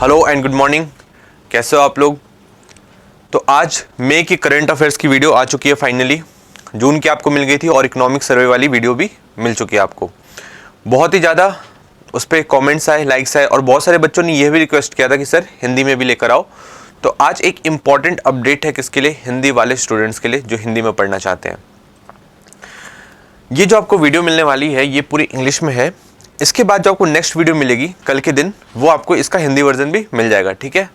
Hello and good morning. कैसे हो आप लोग? तो आज मई की करंट अफेयर्स की वीडियो आ चुकी है फाइनली। जून की आपको मिल गई थी और इकोनॉमिक सर्वे वाली वीडियो भी मिल चुकी है आपको। बहुत ही ज़्यादा उस पर कॉमेंट्स आए, लाइक्स आए और बहुत सारे बच्चों ने यह भी रिक्वेस्ट किया था कि सर हिंदी में भी लेकर आओ। तो आज एक इम्पॉर्टेंट अपडेट है किसके लिए? हिंदी वाले स्टूडेंट्स के लिए जो हिंदी में पढ़ना चाहते हैं। ये जो आपको वीडियो मिलने वाली है ये पूरी इंग्लिश में है। इसके बाद जो आपको नेक्स्ट वीडियो मिलेगी कल के दिन, वो आपको इसका हिंदी वर्जन भी मिल जाएगा, ठीक है।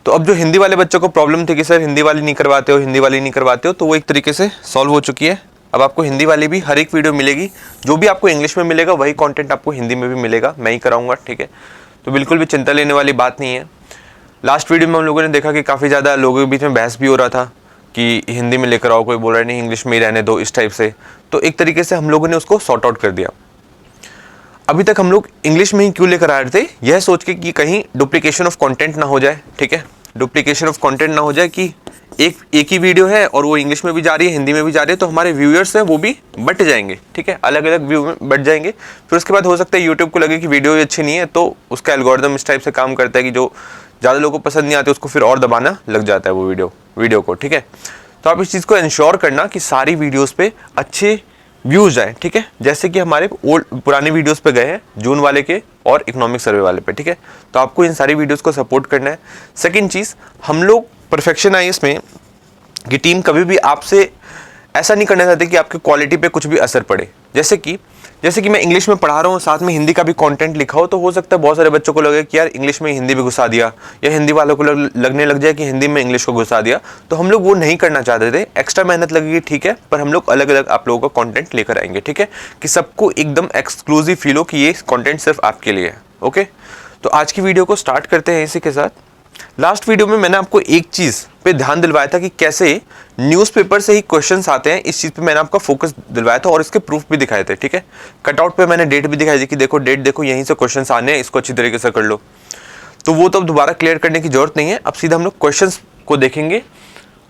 तो अब जो हिंदी वाले बच्चों को प्रॉब्लम थी कि सर हिंदी वाली नहीं करवाते हो, हिंदी वाली नहीं करवाते हो, तो वो एक तरीके से सॉल्व हो चुकी है। अब आपको हिंदी वाली भी हर एक वीडियो मिलेगी। जो भी आपको इंग्लिश में मिलेगा वही कंटेंट आपको हिंदी में भी मिलेगा, मैं ही कराऊंगा, ठीक है। तो बिल्कुल भी चिंता लेने वाली बात नहीं है। लास्ट वीडियो में हम लोगों ने देखा कि काफ़ी ज़्यादा लोगों के बीच में बहस भी हो रहा था कि हिंदी में लेकर आओ, कोई बोल रहा है नहीं इंग्लिश में ही रहने दो, इस टाइप से। तो एक तरीके से हम लोगों ने उसको सॉर्ट आउट कर दिया। अभी तक हम लोग इंग्लिश में ही क्यों लेकर आ रहे थे? यह सोच के कि कहीं डुप्लीकेशन ऑफ कंटेंट ना हो जाए, ठीक है। डुप्लीकेशन ऑफ कंटेंट ना हो जाए कि एक ही वीडियो है और वो इंग्लिश में भी जा रही है, हिंदी में भी जा रही है, तो हमारे व्यूअर्स हैं वो भी बट जाएंगे, ठीक है। अलग अलग व्यू में बट जाएंगे। फिर उसके बाद हो सकता है यूट्यूब को लगे कि वीडियो अच्छी नहीं है, तो उसका एल्गोरिदम इस टाइप से काम करता है कि जो ज़्यादा लोगों को पसंद नहीं आते उसको फिर और दबाना लग जाता है वो वीडियो को, ठीक है। तो आप इस चीज़ को इंश्योर करना कि सारी वीडियोस पे अच्छे व्यूज आए, ठीक है। जैसे कि हमारे पुराने वीडियोस पे गए हैं, जून वाले के और इकोनॉमिक सर्वे वाले पे, ठीक है। तो आपको इन सारी वीडियोस को सपोर्ट करना है। सेकंड चीज़, हम लोग परफेक्शन आए इसमें कि टीम कभी भी आपसे ऐसा नहीं करना चाहते कि आपकी क्वालिटी पे कुछ भी असर पड़े। जैसे कि मैं इंग्लिश में पढ़ा रहा हूँ, साथ में हिंदी का भी कंटेंट लिखा हो, तो हो सकता है बहुत सारे बच्चों को लगे कि यार इंग्लिश में हिंदी भी घुसा दिया, या हिंदी वालों को लगने लग जाए कि हिंदी में इंग्लिश को घुसा दिया। तो हम लोग वो नहीं करना चाहते थे। एक्स्ट्रा मेहनत लगेगी, ठीक है, पर हम लोग अलग अलग आप लोगों का कंटेंट लेकर आएंगे, ठीक है, कि सबको एकदम एक्सक्लूसिव फील हो कि ये कंटेंट सिर्फ आपके लिए है। ओके, तो आज की वीडियो को स्टार्ट करते हैं इसी के साथ। लास्ट वीडियो में मैंने आपको एक चीज़ पे ध्यान दिलवाया था कि कैसे न्यूज़पेपर से ही क्वेश्चंस आते हैं। इस चीज़ पे मैंने आपका फोकस दिलवाया था और इसके प्रूफ भी दिखाए थे, ठीक है। कटआउट पे मैंने डेट भी दिखाई थी कि देखो डेट देखो, यहीं से क्वेश्चंस आने हैं, इसको अच्छी तरीके से कर लो। तो वो तो अब दोबारा क्लियर करने की जरूरत नहीं है। अब सीधा हम लोग क्वेश्चंस को देखेंगे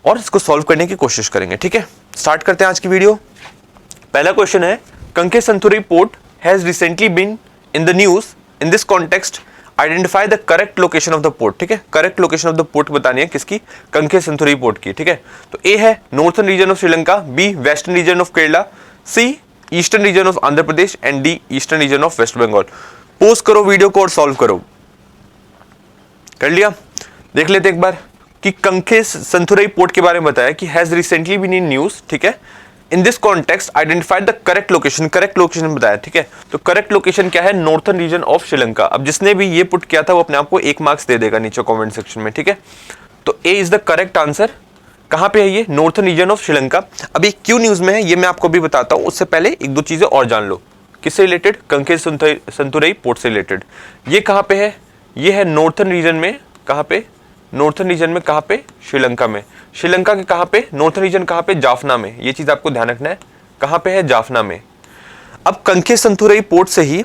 और इसको सॉल्व करने की कोशिश करेंगे, ठीक है। स्टार्ट करते हैं आज की वीडियो। पहला क्वेश्चन है, Kankesanthurai port has recently been in the news, in this context identify the correct location of the port, ठीक है। Correct location of the port बतानी है किसकी? कंके संथुरई पोर्ट की, ठीक है। तो ए है northern region of Sri Lanka, B western region of Kerala, C eastern region of Andhra Pradesh and D eastern region of West Bengal. Post करो वीडियो को और सॉल्व करो। कर लिया? देख लेते एक बार कि कंके संथुरई पोर्ट के बारे में बताया कि has recently been in news, ठीक है। In this context identified the correct location, correct location बताया, ठीक है। तो करेक्ट लोकेशन क्या है? Northern region of Sri Lanka. अब जिसने भी ये पुट किया था वो अपने आप को 1 मार्क्स दे देगा नीचे कमेंट सेक्शन में, ठीक है। तो A is the correct answer. कहां पे है ये? Northern region of Sri Lanka. अब ये क्यों न्यूज में है ये मैं आपको भी बताता हूं, उससे पहले एक दो चीजें और जान लो। किससे रिलेटेड? कंके संथुरई पोर्ट से रिलेटेड। ये कहां पे है? ये है नॉर्थर्न रीजन में। कहां पे? नॉर्थर्न रीजन में। कहां पे? श्रीलंका में। श्रीलंका के कहां पे? नॉर्थर्न रीजन कहां पे? जाफना में। ये चीज आपको ध्यान रखना है, कहां पे है? जाफना में। अब कंके संथुरई पोर्ट से ही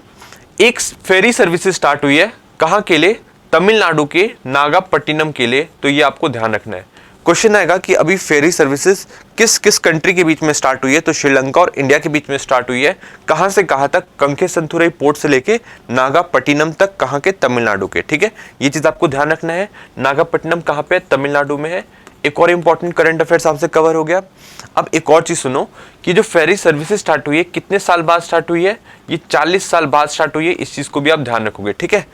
एक फेरी सर्विसेज स्टार्ट हुई है। कहां के लिए? तमिलनाडु के नागापट्टिनम के लिए। तो ये आपको ध्यान रखना है। क्वेश्चन आएगा कि अभी फेरी सर्विसेज किस किस कंट्री के बीच में स्टार्ट हुई है? तो श्रीलंका और इंडिया के बीच में स्टार्ट हुई है। कहां से कहां तक? कंके संथुरई पोर्ट से लेके नागापट्टिनम तक। कहां के? तमिलनाडु के, ठीक है। ये चीज आपको ध्यान रखना है। नागापट्टिनम कहां पे? तमिलनाडु में है। एक और इंपॉर्टेंट करंट अफेयर्स आपसे कवर हो गया। अब एक और चीज सुनो कि जो फेरी सर्विसेज स्टार्ट हुई है कितने साल बाद स्टार्ट हुई है? ये 40 साल बाद स्टार्ट हुई है। इस चीज को भी आप ध्यान रखोगे, ठीक है।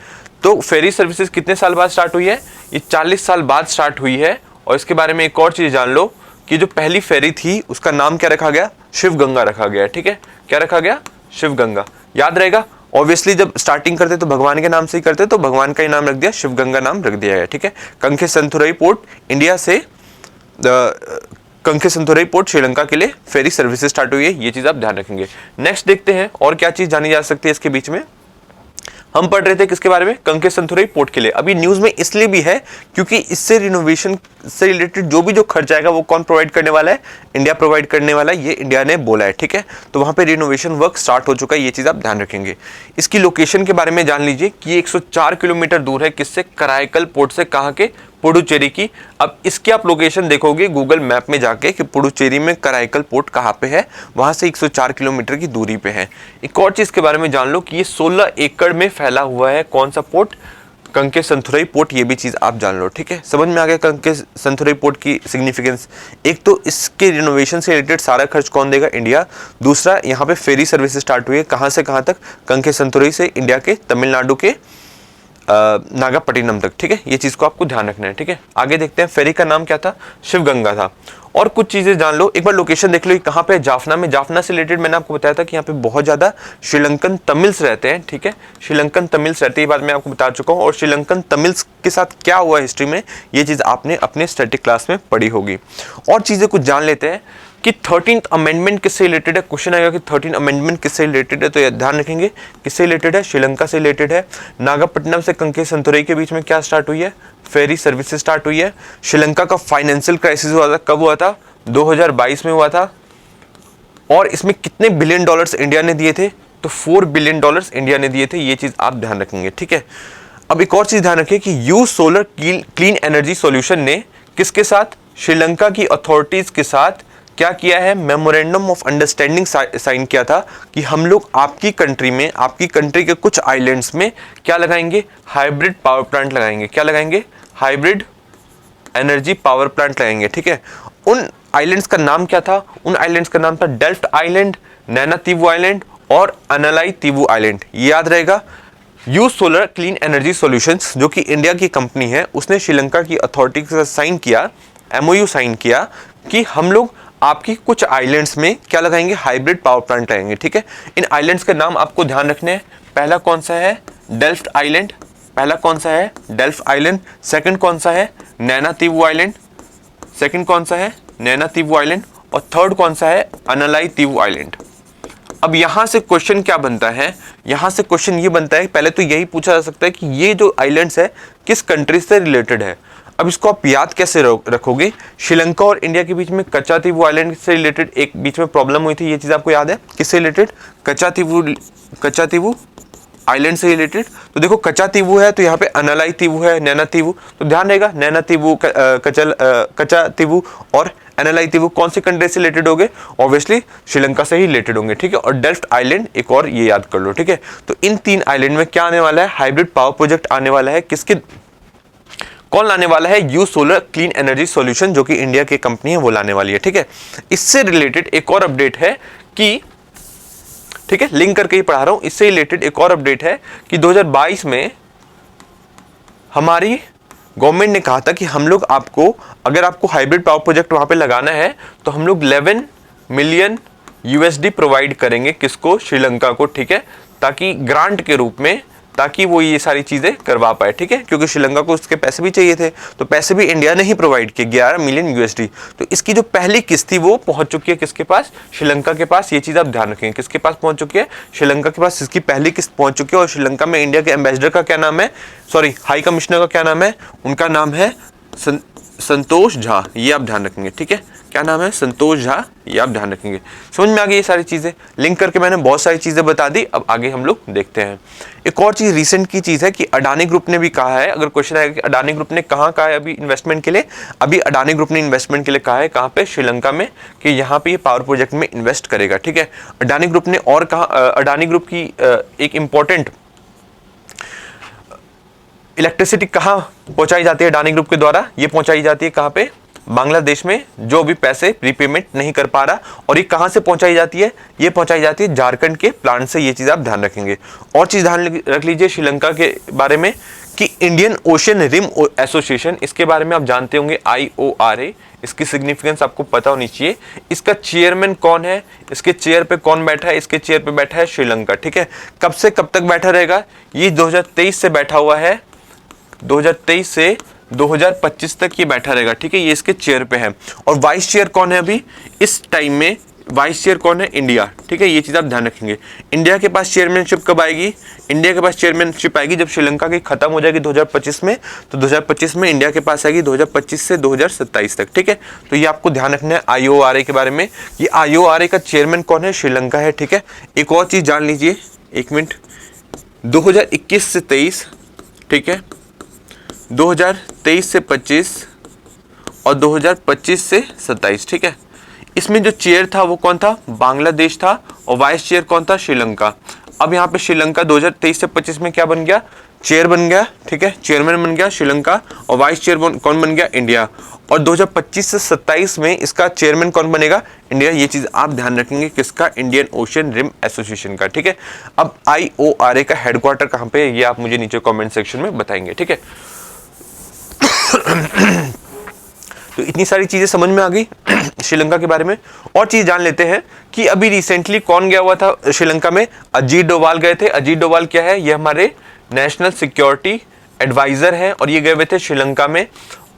तो फेरी सर्विसेज कितने साल बाद स्टार्ट हुई है? ये 40 साल बाद स्टार्ट हुई है। और इसके बारे में एक और चीज जान लो कि जो पहली फेरी थी उसका नाम क्या रखा गया? शिव गंगा रखा गया, ठीक है। क्या रखा गया? शिव गंगा। याद रहेगा। ऑब्वियसली जब स्टार्टिंग करते तो भगवान के नाम से ही करते, तो भगवान का ही नाम रख दिया, शिव गंगा नाम रख दिया है, ठीक है। कंके संथुरई पोर्ट इंडिया से कंके संथुरई पोर्ट श्रीलंका के लिए फेरी सर्विसेज स्टार्ट हुई है। ये चीज आप ध्यान रखेंगे। नेक्स्ट देखते हैं और क्या चीज जानी जा सकती है इसके बीच में। हम पढ़ रहे थे किसके बारे में? कंके संथुरई पोर्ट के लिए। अभी न्यूज में इसलिए भी है क्योंकि इससे रिनोवेशन से रिलेटेड जो भी जो खर्च आएगा वो कौन प्रोवाइड करने वाला है? इंडिया प्रोवाइड करने वाला है। ये इंडिया ने बोला है, ठीक है। तो वहां पे रिनोवेशन वर्क स्टार्ट हो चुका है। ये चीज आप ध्यान रखेंगे। इसकी लोकेशन के बारे में जान लीजिए कि 104 किलोमीटर दूर है। किससे? कराईकल पोर्ट से। कहां के? पुडुचेरी की। अब इसकी आप लोकेशन देखोगे गूगल मैप में जाके कि पुडुचेरी में कराईकल पोर्ट कहाँ पे है, वहां से 104 किलोमीटर की दूरी पे है। एक और चीज के बारे में जान लो कि ये 16 एकड़ में फैला हुआ है। कौन सा पोर्ट? कंके संथुरई पोर्ट, ये भी चीज़ आप जान लो, ठीक है। समझ में आ गया कंके संथुरई पोर्ट की सिग्निफिकेंस। एक तो इसके रिनोवेशन से रिलेटेड सारा खर्च कौन देगा? इंडिया। दूसरा, यहाँ पे फेरी सर्विस स्टार्ट हुई है, कहाँ से कहाँ तक? कंके संथुरई से इंडिया के तमिलनाडु के नागापट्टिनम तक, ठीक है। ये चीज़ को आपको ध्यान रखना है, ठीक है। आगे देखते हैं, फेरी का नाम क्या था? शिवगंगा था। और कुछ चीज़ें जान लो, एक बार लोकेशन देख लो, कहाँ पे? जाफना में। जाफना से रिलेटेड मैंने आपको बताया था कि यहाँ पे बहुत ज़्यादा श्रीलंकन तमिल्स रहते हैं, ठीक है। श्रीलंकन तमिल्स रहते हैं, ये बात मैं आपको बता चुका हूँ। और श्रीलंकन तमिल्स के साथ क्या हुआ हिस्ट्री में, ये चीज़ आपने अपने स्टैटिक क्लास में पढ़ी होगी। और चीज़ें कुछ जान लेते हैं कि 13th अमेंडमेंट किससे रिलेटेड है। क्वेश्चन आएगा कि 13th अमेंडमेंट किससे रिलेटेड है, तो ये ध्यान रखेंगे किससे रिलेटेड है? श्रीलंका से रिलेटेड है। नागापट्टिनम से कंके संतुरई के बीच में क्या स्टार्ट हुई है? फेरी सर्विस स्टार्ट हुई है। श्रीलंका का फाइनेंशियल क्राइसिस हुआ था, कब हुआ था? 2022 में हुआ था। और इसमें कितने बिलियन डॉलर्स इंडिया ने दिए थे? तो 4 बिलियन डॉलर्स इंडिया ने दिए थे, ये चीज आप ध्यान रखेंगे, ठीक है। अब एक और चीज ध्यान रखिए कि you solar clean energy solution ने किसके साथ? श्रीलंका की अथॉरिटीज के साथ क्या किया है? मेमोरेंडम ऑफ अंडरस्टैंडिंग साइन किया था कि हम लोग आपकी कंट्री में, आपकी कंट्री के कुछ आइलैंड्स में क्या लगाएंगे? हाइब्रिड पावर प्लांट लगाएंगे। क्या लगाएंगे? हाइब्रिड एनर्जी पावर प्लांट लगाएंगे, ठीक है। उन आइलैंड्स का नाम क्या था? उन आइलैंड्स का नाम था डेल्फ्ट आइलैंड, नैना तीवु आइलैंड और अनालाई तीवु आइलैंड, ये याद रहेगा। You solar clean energy solutions, जो कि इंडिया की कंपनी है, उसने श्रीलंका की अथॉरिटी के साथ साइन किया, एमओयू साइन किया कि हम लोग आपकी कुछ आइलैंड्स में क्या लगाएंगे? हाइब्रिड पावर प्लांट लगाएंगे, ठीक है। इन आइलैंड्स के नाम आपको ध्यान रखने हैं। पहला कौन सा है? Delft island. पहला कौन सा है? Delft island. सेकंड कौन सा है? नैना तीवु आइलैंड। सेकंड कौन सा है? नैना तीवु आइलैंड। और थर्ड कौन सा है? अनालाई तीवु आइलैंड। अब यहां से क्वेश्चन क्या बनता है? यहां से क्वेश्चन ये बनता है, पहले तो यही पूछा जा सकता है कि ये जो आइलैंड्स है किस कंट्री से रिलेटेड है। अब इसको आप याद कैसे रखोगे? श्रीलंका और इंडिया के बीच में कच्चातीवु आइलैंड से रिलेटेड एक बीच में प्रॉब्लम हुई थी, ये चीज आपको याद है? किससे रिलेटेड? कच्चातीवु आइलैंड से रिलेटेड। तो देखो कच्चातीवु है तो यहाँ पे अनालाई तीवु है, नैना तीवु, तो ध्यान रहेगा नैना तीवु, कच्चातीवु और अनालाई तीवु कौन से कंट्री से रिलेटेड होंगे? ऑब्वियसली श्रीलंका से ही रिलेटेड होंगे, ठीक है। और डेल्फ्ट आइलैंड एक और ये याद कर लो, ठीक है। तो इन 3 आइलैंड में क्या आने वाला है? हाइब्रिड पावर प्रोजेक्ट आने वाला है। किसके, कौन लाने वाला है? You solar clean energy solution, जो कि इंडिया की कंपनी है, वो लाने वाली है, ठीक है। इससे रिलेटेड एक और अपडेट है कि, ठीक है, लिंक करके ही पढ़ा रहा हूं, इससे रिलेटेड एक और अपडेट है कि 2022 में हमारी गवर्नमेंट ने कहा था कि हम लोग आपको, अगर आपको हाइब्रिड पावर प्रोजेक्ट वहां पे लगाना है तो हम लोग 11 मिलियन यूएसडी प्रोवाइड करेंगे। किसको? श्रीलंका को, ठीक है, ताकि ग्रांट के रूप में, ताकि वो ये सारी चीजें करवा पाए, ठीक है। क्योंकि श्रीलंका को उसके पैसे भी चाहिए थे, तो पैसे भी इंडिया ने ही प्रोवाइड किए, 11 मिलियन यूएसडी। तो इसकी जो पहली किस्त थी वो पहुंच चुकी है किसके पास? श्रीलंका के पास। ये चीज आप ध्यान रखेंगे, किसके पास पहुंच चुकी है? श्रीलंका के पास इसकी पहली किस्त पहुंच चुकी है। और श्रीलंका में इंडिया के एम्बेसडर का क्या नाम है? सॉरी, हाई कमिश्नर का क्या नाम है? उनका नाम है संतोष झा, ये आप ध्यान रखेंगे, ठीक है। क्या नाम है? संतोष झा, ये आप ध्यान रखेंगे। समझ में आ गई ये सारी चीजें? लिंक करके मैंने बहुत सारी चीजें बता दी। अब आगे हम लोग देखते हैं। एक और चीज रिसेंट की चीज है कि अडानी ग्रुप ने भी कहा है, अगर क्वेश्चन आएगा कि अडानी ग्रुप ने कहाँ कहा है अभी इन्वेस्टमेंट के लिए, अभी अडानी ग्रुप ने इन्वेस्टमेंट के लिए कहा है कहाँ पे? श्रीलंका में, कि यहाँ पे ये पावर प्रोजेक्ट में इन्वेस्ट करेगा, ठीक है। अडानी ग्रुप ने और कहा, अडानी ग्रुप की एक इंपॉर्टेंट इलेक्ट्रिसिटी कहाँ पहुंचाई जाती है अडानी ग्रुप के द्वारा? ये पहुंचाई जाती है कहाँ पे? बांग्लादेश में, जो भी पैसे प्रीपेमेंट नहीं कर पा रहा। और ये कहाँ से पहुंचाई जाती है? ये पहुंचाई जाती है झारखंड के प्लांट से। ये चीज आप ध्यान रखेंगे। और चीज ध्यान रख लीजिए श्रीलंका के बारे में कि इंडियन ओशन रिम एसोसिएशन, इसके बारे में आप जानते होंगे, IORA, इसकी सिग्निफिकेंस आपको पता होनी चाहिए। इसका चेयरमैन कौन है? इसके चेयर पे कौन बैठा है? इसके चेयर पे बैठा है श्रीलंका, ठीक है। कब से कब तक बैठा रहेगा? ये 2023 से बैठा हुआ है, 2023 से 2025 तक ये बैठा रहेगा, ठीक है। ये इसके चेयर पे है। और वाइस चेयर कौन है अभी इस टाइम में? वाइस चेयर कौन है? इंडिया, ठीक है। ये चीज आप ध्यान रखेंगे। इंडिया के पास चेयरमैनशिप कब आएगी? इंडिया के पास चेयरमैनशिप आएगी जब श्रीलंका की खत्म हो जाएगी 2025 में। तो 2025 में इंडिया के पास आएगी 2025 से 2027 तक, ठीक है। तो ये आपको ध्यान रखना है IORA के बारे में। ये IORA का चेयरमैन कौन है? श्रीलंका है, ठीक है। एक और चीज जान लीजिए, एक मिनट, 2021 से 23, ठीक है, 2023 से 25 और 2025 से 27, ठीक है। इसमें जो चेयर था वो कौन था? बांग्लादेश था। और वाइस चेयर कौन था? श्रीलंका। अब यहाँ पे श्रीलंका 2023 से 25 में क्या बन गया, चेयर बन गया, ठीक है, चेयरमैन बन गया श्रीलंका, और वाइस चेयर कौन बन गया, इंडिया। और 2025 से 27 में इसका चेयरमैन कौन बनेगा, इंडिया। ये चीज आप ध्यान रखेंगे किसका, इंडियन ओशन रिम एसोसिएशन का, ठीक है। अब IORA का हेडक्वार्टर कहाँ पे है, ये आप मुझे नीचे कमेंट सेक्शन में बताएंगे, ठीक है। तो इतनी सारी चीजें समझ में आ गई श्रीलंका के बारे में। और चीज जान लेते हैं कि अभी रिसेंटली कौन गया हुआ था श्रीलंका में, अजीत डोभाल गए थे। अजीत डोभाल क्या है, ये हमारे नेशनल सिक्योरिटी एडवाइजर हैं और ये गए हुए थे श्रीलंका में।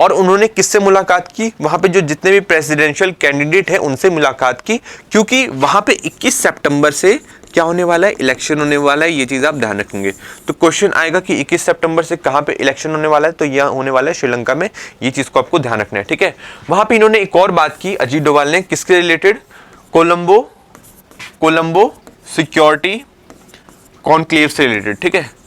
और उन्होंने किससे मुलाकात की, वहां पे जो जितने भी प्रेसिडेंशियल कैंडिडेट हैं उनसे मुलाकात की, क्योंकि वहां पे 21 सितंबर से क्या होने वाला है, इलेक्शन होने वाला है। ये चीज आप ध्यान रखेंगे। तो क्वेश्चन आएगा कि 21 सितंबर से कहां पे इलेक्शन होने वाला है, तो यह होने वाला है श्रीलंका में। ये चीज को आपको ध्यान रखना है, ठीक है। वहां पे इन्होंने एक और बात की अजीत डोभाल ने, किसके रिलेटेड, कोलंबो सिक्योरिटी कॉन्क्लेव से रिलेटेड, ठीक है,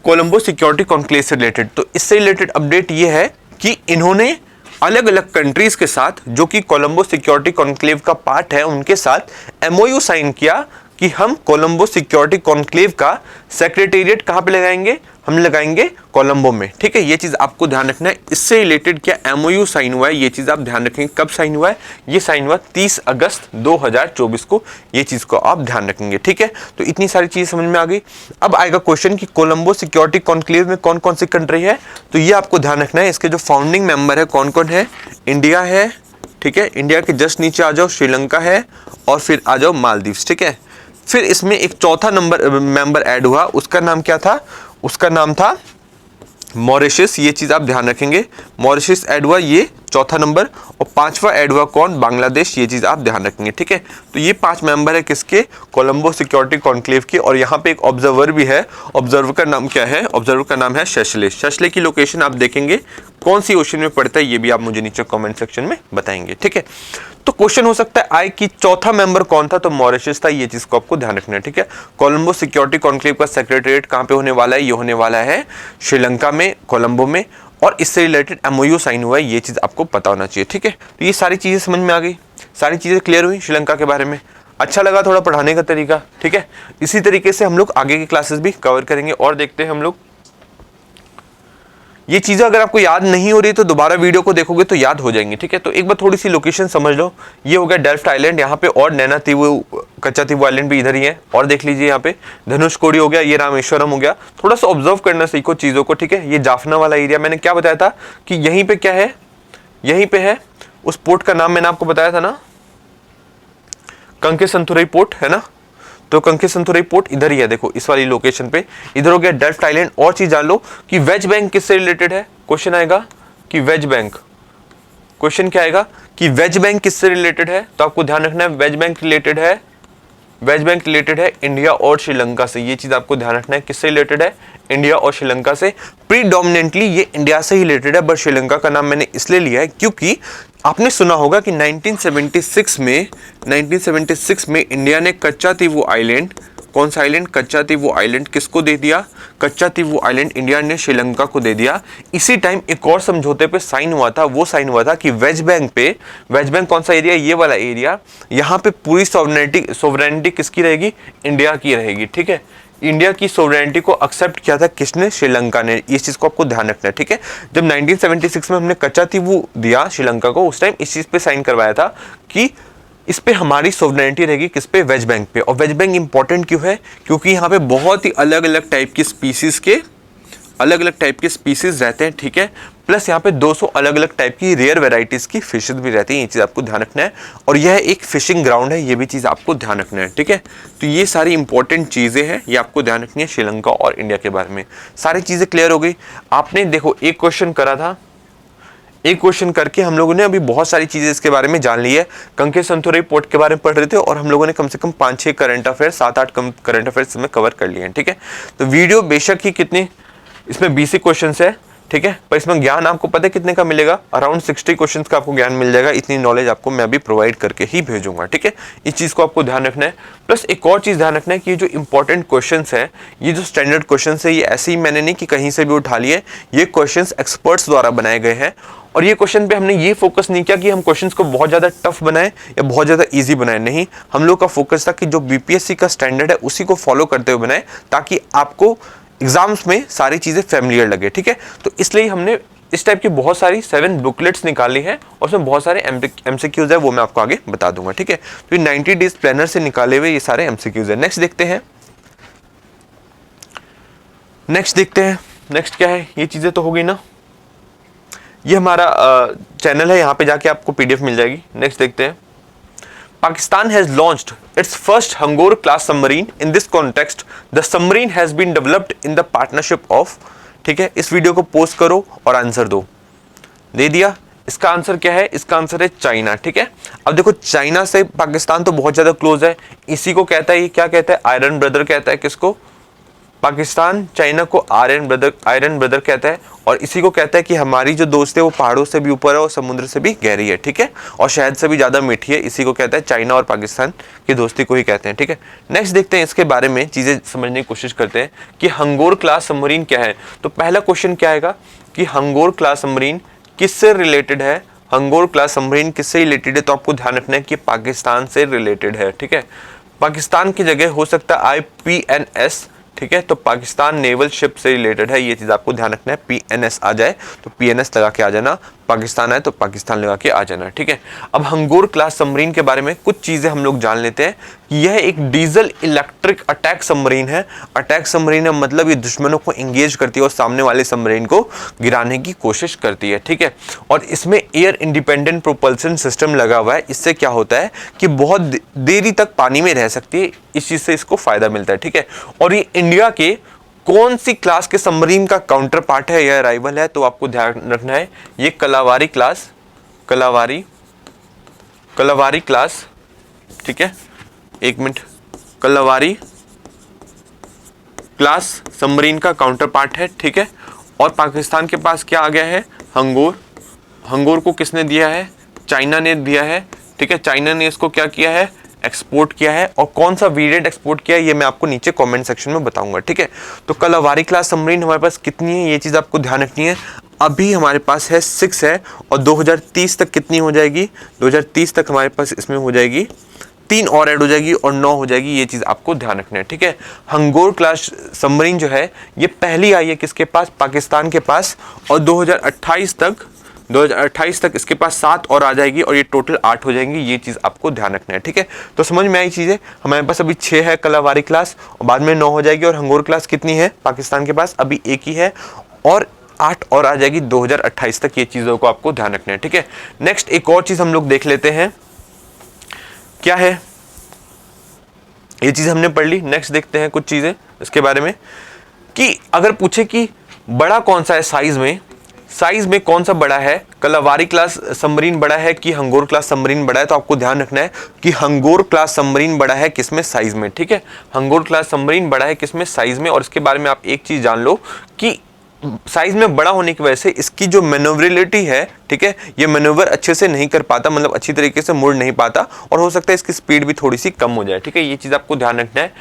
कोलंबो सिक्योरिटी कॉन्क्लेव से रिलेटेड। तो इससे रिलेटेड अपडेट ये है कि इन्होंने अलग अलग कंट्रीज के साथ जो कि कोलंबो सिक्योरिटी कॉन्क्लेव का पार्ट है उनके साथ MOU साइन किया कि हम कोलंबो सिक्योरिटी कॉन्क्लेव का सेक्रेटेरिएट कहां पे लगाएंगे, हम लगाएंगे कोलंबो में, ठीक है। ये चीज आपको ध्यान रखना है। इससे रिलेटेड क्या MOU साइन हुआ है, ये चीज आप ध्यान रखेंगे। कब साइन हुआ है, ये साइन हुआ 30 अगस्त 2024 को। ये चीज को आप ध्यान रखेंगे, ठीक है। तो इतनी सारी चीज समझ में आ गई। अब आएगा क्वेश्चन कि कोलंबो सिक्योरिटी कॉन्क्लेव में कौन कौन सी कंट्री है, तो ये आपको ध्यान रखना है। इसके जो फाउंडिंग मेंबर है कौन कौन है, इंडिया है, ठीक है, इंडिया के जस्ट नीचे आ जाओ श्रीलंका है, और फिर आ जाओ मालदीव्स, ठीक है। फिर इसमें एक चौथा मेंबर ऐड हुआ, उसका नाम क्या था, उसका नाम था मॉरिशस। ये चीज आप ध्यान रखेंगे, मॉरिशस ऐड हुआ, ये चौथा नंबर। और पांचवा ऐड हुआ कौन, बांग्लादेश। ये चीज आप ध्यान रखेंगे, ठीक है। तो ये 5 मेंबर है किसके, कोलंबो सिक्योरिटी कॉन्क्लेव के। और यहाँ पे एक ऑब्जर्वर भी है, ऑब्जर्वर का नाम क्या है, ऑब्जर्वर का नाम है शेशले। शेशले की लोकेशन आप देखेंगे कौन सी ओशन में पड़ता है, ये भी आप मुझे नीचे कमेंट सेक्शन में बताएंगे, ठीक है। तो क्वेश्चन हो सकता है आई कि चौथा मेंबर कौन था, तो मॉरिशस था। ये चीज को आपको ध्यान रखना है, ठीक है। कोलंबो सिक्योरिटी कॉन्क्लेव का सेक्रेटेरिएट कहां पे होने वाला है, ये होने वाला है श्रीलंका में, कोलंबो में। और इससे रिलेटेड MOU साइन हुआ है, ये चीज आपको पता होना चाहिए, ठीक है। तो ये सारी चीजें समझ में आ गई, सारी चीजें क्लियर हुई श्रीलंका के बारे में। अच्छा लगा थोड़ा पढ़ाने का तरीका, ठीक है। इसी तरीके से हम लोग आगे की क्लासेस भी कवर करेंगे। और देखते हैं हम लोग, ये चीजें अगर आपको याद नहीं हो रही तो दोबारा वीडियो को देखोगे तो याद हो जाएंगी, ठीक है। तो एक बार थोड़ी सी लोकेशन समझ लो। ये हो गया डेल्फ्ट आइलैंड, यहाँ पे और नैना तीवु, कच्चा तीवु आइलैंड भी इधर ही है। और देख लीजिए यहाँ पे धनुषकोडी हो गया, ये रामेश्वरम हो गया। थोड़ा सा ऑब्जर्व करना सीखो चीजों को, ठीक है। ये जाफना वाला एरिया मैंने क्या बताया था कि यहीं पे क्या है, यहीं पे है, उस पोर्ट का नाम मैंने आपको बताया था ना, कंकेसंथुरई पोर्ट है ना। तो कंकेसंथुरई पोर्ट इधर ही है, देखो इस वाली लोकेशन पे। इधर हो गया डेल्फ्ट आइलैंड। और चीज जान लो कि वेज बैंक किससे रिलेटेड है, क्वेश्चन आएगा कि वेज बैंक, क्वेश्चन क्या आएगा कि वेज बैंक किससे रिलेटेड है, तो आपको ध्यान रखना है वेज बैंक रिलेटेड है, वेज बैंक रिलेटेड है इंडिया और श्रीलंका से। ये चीज आपको ध्यान रखना है, किससे रिलेटेड है, इंडिया और श्रीलंका से। प्रीडोमिनेंटली ये इंडिया से ही रिलेटेड है, बट श्रीलंका का नाम मैंने इसलिए लिया है क्योंकि आपने सुना होगा कि 1976 में इंडिया ने कच्चा तीवु आइलैंड, कौन सा आइलैंड, कच्चा तीवु आइलैंड किसको दे दिया, कच्चा तीवु आइलैंड इंडिया ने श्रीलंका को दे दिया। इसी टाइम एक और समझौते पे साइन हुआ था, वो साइन हुआ था कि वेज बैंक कौन सा एरिया, ये वाला एरिया, यहाँ पे पूरी सोवरेनिटी किसकी रहेगी, इंडिया की रहेगी, ठीक है। इंडिया की सोवरेनिटी को एक्सेप्ट किया था किसने, श्रीलंका ने। इस चीज को आपको ध्यान रखना है, ठीक है। जब 1976 में हमने कच्चा तीवु दिया श्रीलंका को, उस टाइम इस चीज पे साइन करवाया था कि इस पे हमारी सोवरेनिटी रहेगी, किस पे, वेज बैंक पे। और वेज बैंक इंपॉर्टेंट क्यों है, क्योंकि यहाँ पे बहुत ही अलग अलग टाइप की स्पीसीज रहते हैं, ठीक है। प्लस यहाँ पे 200 अलग अलग टाइप की रेयर वेराइटीज की फिशेज भी रहती हैं। ये चीज आपको ध्यान रखना है। और यह एक फिशिंग ग्राउंड है, ये भी चीज आपको ध्यान रखना है, ठीक है। तो ये सारी इंपॉर्टेंट चीजें हैं, ये आपको ध्यान रखनी है श्रीलंका और इंडिया के बारे में। सारी चीजें क्लियर हो गई। आपने देखो एक क्वेश्चन करा था, एक क्वेश्चन करके हम लोगों ने अभी बहुत सारी चीजें इसके बारे में जान ली है। कंकेसंथुरई पोर्ट के बारे में पढ़ रहे थे और हम लोगों ने कम से कम 5-6 करंट अफेयर, 7-8 करंट अफेयर्स में कवर कर लिए हैं, ठीक है। तो वीडियो बेशक ही कितनी, इसमें 20 क्वेश्चन है, ठीक है। पर इसमें ज्ञान आपको पता है कितने का मिलेगा, अराउंड 60 क्वेश्चंस का आपको ज्ञान मिल जाएगा। इतनी नॉलेज आपको मैं भी प्रोवाइड करके ही भेजूंगा, ठीक है। इस चीज को आपको ध्यान रखना है। प्लस एक और चीज ध्यान रखना है कि ये जो इंपॉर्टेंट क्वेश्चंस है, ये जो स्टैंडर्ड क्वेश्चंस है, ये ऐसे ही मैंने नहीं कि कहीं से भी उठा लिए, ये क्वेश्चंस एक्सपर्ट्स द्वारा बनाए गए हैं। और ये क्वेश्चन पे हमने ये फोकस नहीं किया कि हम क्वेश्चंस को बहुत ज्यादा टफ बनाएं या बहुत ज्यादा इजी बनाएं, नहीं। हम लोग का फोकस था कि जो बीपीएससी का स्टैंडर्ड है उसी को फॉलो करते हुए बनाएं, ताकि आपको एग्जाम्स में सारी चीजें फैमिलियर लगे, ठीक है। तो इसलिए हमने इस टाइप की बहुत सारी 7 बुकलेट्स निकाली हैं और उसमें बहुत सारे एमसीक्यूज है, वो मैं आपको आगे बता दूंगा, ठीक है। तो ये 90 डेज प्लानर से निकाले हुए ये सारे एमसीक्यूज है। नेक्स्ट देखते हैं, नेक्स्ट क्या है, ये चीजें तो हो गई ना। ये हमारा चैनल है, यहाँ पे जाके आपको पीडीएफ मिल जाएगी। नेक्स्ट देखते हैं, Pakistan has launched its first Hangor class submarine. In this context, the submarine has been developed in the partnership of, ठीक है। इस वीडियो को पोस्ट करो और आंसर दो। दे दिया। इसका आंसर क्या है, इसका आंसर है चाइना, ठीक है। अब देखो चाइना से पाकिस्तान तो बहुत ज्यादा क्लोज है, इसी को कहता है, ये क्या कहता है, आयरन ब्रदर कहता है। किसको, पाकिस्तान चाइना को आयरन ब्रदर कहता है। और इसी को कहता है कि हमारी जो दोस्त है वो पहाड़ों से भी ऊपर है और समुद्र से भी गहरी है, ठीक है, और शहद से भी ज्यादा मीठी है। इसी को कहता है, चाइना और पाकिस्तान की दोस्ती को ही कहते हैं, ठीक है। नेक्स्ट देखते हैं, इसके बारे में चीजें समझने की कोशिश करते हैं कि हंगोर क्लास सबमरीन क्या है। तो पहला क्वेश्चन क्या आएगा कि हंगोर क्लास सबमरीन किससे रिलेटेड है। हंगोर क्लास सबमरीन किससे रिलेटेड है, तो आपको ध्यान रखना है कि पाकिस्तान से रिलेटेड है, ठीक है। पाकिस्तान की जगह हो सकता है IPNS, ठीक है। तो पाकिस्तान नेवल शिप से रिलेटेड है, ये चीज आपको ध्यान रखना है। PNS आ जाए तो PNS लगा के आ जाना, पाकिस्तान आए तो पाकिस्तान लगा के आ जाना, ठीक है। अब हंगोर क्लास सबमरीन के बारे में कुछ चीजें हम लोग जान लेते हैं कि यह एक डीजल इलेक्ट्रिक अटैक सबमरीन है। अटैक सबमरीन है मतलब ये दुश्मनों को एंगेज करती है और सामने वाले सबमरीन को गिराने की कोशिश करती है, ठीक है। और इसमें एयर इंडिपेंडेंट प्रोपल्सन सिस्टम लगा हुआ है। इससे क्या होता है कि बहुत देरी तक पानी में रह सकती है, इस चीज से इसको फायदा मिलता है, ठीक है। और ये इंडिया के कौन सी क्लास के सबमरीन का काउंटर पार्ट है या राइवल है, तो आपको ध्यान रखना है ये कलावारी क्लास, ठीक है। एक मिनट, कलावारी क्लास सबमरीन का काउंटर पार्ट है, ठीक है। और पाकिस्तान के पास क्या आ गया है, हंगोर को किसने दिया है, चाइना ने दिया है, ठीक है। चाइना ने इसको क्या किया है, एक्सपोर्ट किया है। और कौन सा वेरिएंट एक्सपोर्ट किया है ये मैं आपको नीचे कमेंट सेक्शन में बताऊंगा, ठीक है। तो कलावारी क्लास सबमरीन हमारे पास कितनी है, ये चीज आपको ध्यान रखनी है। अभी हमारे पास है 6 है और 2030 तक कितनी हो जाएगी, 2030 तक हमारे पास इसमें हो जाएगी 3 और ऐड हो जाएगी और 9 हो जाएगी, ये चीज आपको ध्यान रखना है, ठीक है। हंगोर क्लास सबमरीन जो है ये पहली आई है किसके पास, पाकिस्तान के पास। और 2028 तक इसके पास 7 और आ जाएगी और ये टोटल 8 हो जाएंगी, ये चीज आपको ध्यान रखना है, ठीक है। तो समझ में आई चीजें। हमारे पास अभी 6 है कलावारी क्लास और बाद में 9 हो जाएगी। और हंगोर क्लास कितनी है पाकिस्तान के पास, अभी 1 ही है और 8 और आ जाएगी 2028 तक, ये चीजों को आपको ध्यान रखना है, ठीक है। नेक्स्ट एक और चीज हम लोग देख लेते हैं, क्या है, ये चीज हमने पढ़ ली। नेक्स्ट देखते हैं कुछ चीजें इसके बारे में कि अगर पूछे कि बड़ा कौन सा है साइज में कौन सा बड़ा है, कलावारी क्लास सबमरीन बड़ा है कि हंगोर क्लास सबमरीन बड़ा है, तो आपको ध्यान रखना है कि हंगोर क्लास सबमरीन बड़ा है किसमें, साइज में, ठीक है। हंगोर क्लास सबमरीन बड़ा है किसमें, साइज में। और इसके बारे में आप एक चीज जान लो कि साइज में बड़ा होने की वजह से इसकी जो मैनोवरेबिलिटी है, ठीक है, ये मैनोवर अच्छे से नहीं कर पाता, मतलब अच्छी तरीके से मुड़ नहीं पाता और हो सकता है इसकी स्पीड भी थोड़ी सी कम हो जाए, ठीक है। ये चीज आपको ध्यान रखना है।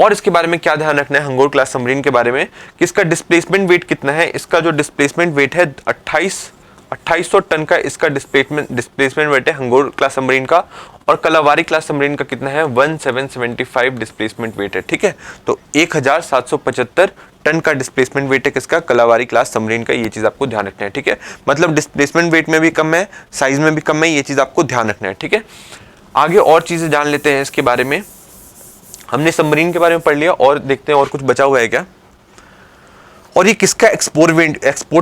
और इसके बारे में क्या ध्यान रखना है हंगोर क्लास सबमरीन के बारे में कि इसका डिस्प्लेसमेंट वेट कितना है। इसका जो डिस्प्लेसमेंट वेट है 2800 टन का इसका डिस्प्लेसमेंट वेट है हंगोर क्लास सबमरीन का। और कलावारी क्लास सबमरीन का कितना है, 1775 डिस्प्लेसमेंट वेट है, ठीक है। तो 1775 टन का डिस्प्लेसमेंट वेट है किसका, कलावारी क्लास सबमरीन का, ये चीज आपको ध्यान रखना है, ठीक है। मतलब डिस्प्लेसमेंट वेट में भी कम है, साइज में भी कम है, ये चीज आपको ध्यान रखना है, ठीक है। आगे और चीजें जान लेते हैं इसके बारे में। हमने सबमरीन के बारे में पढ़ लिया और देखते हैं और कुछ बचा हुआ है क्या। और ये किसका एक्सपोर्ट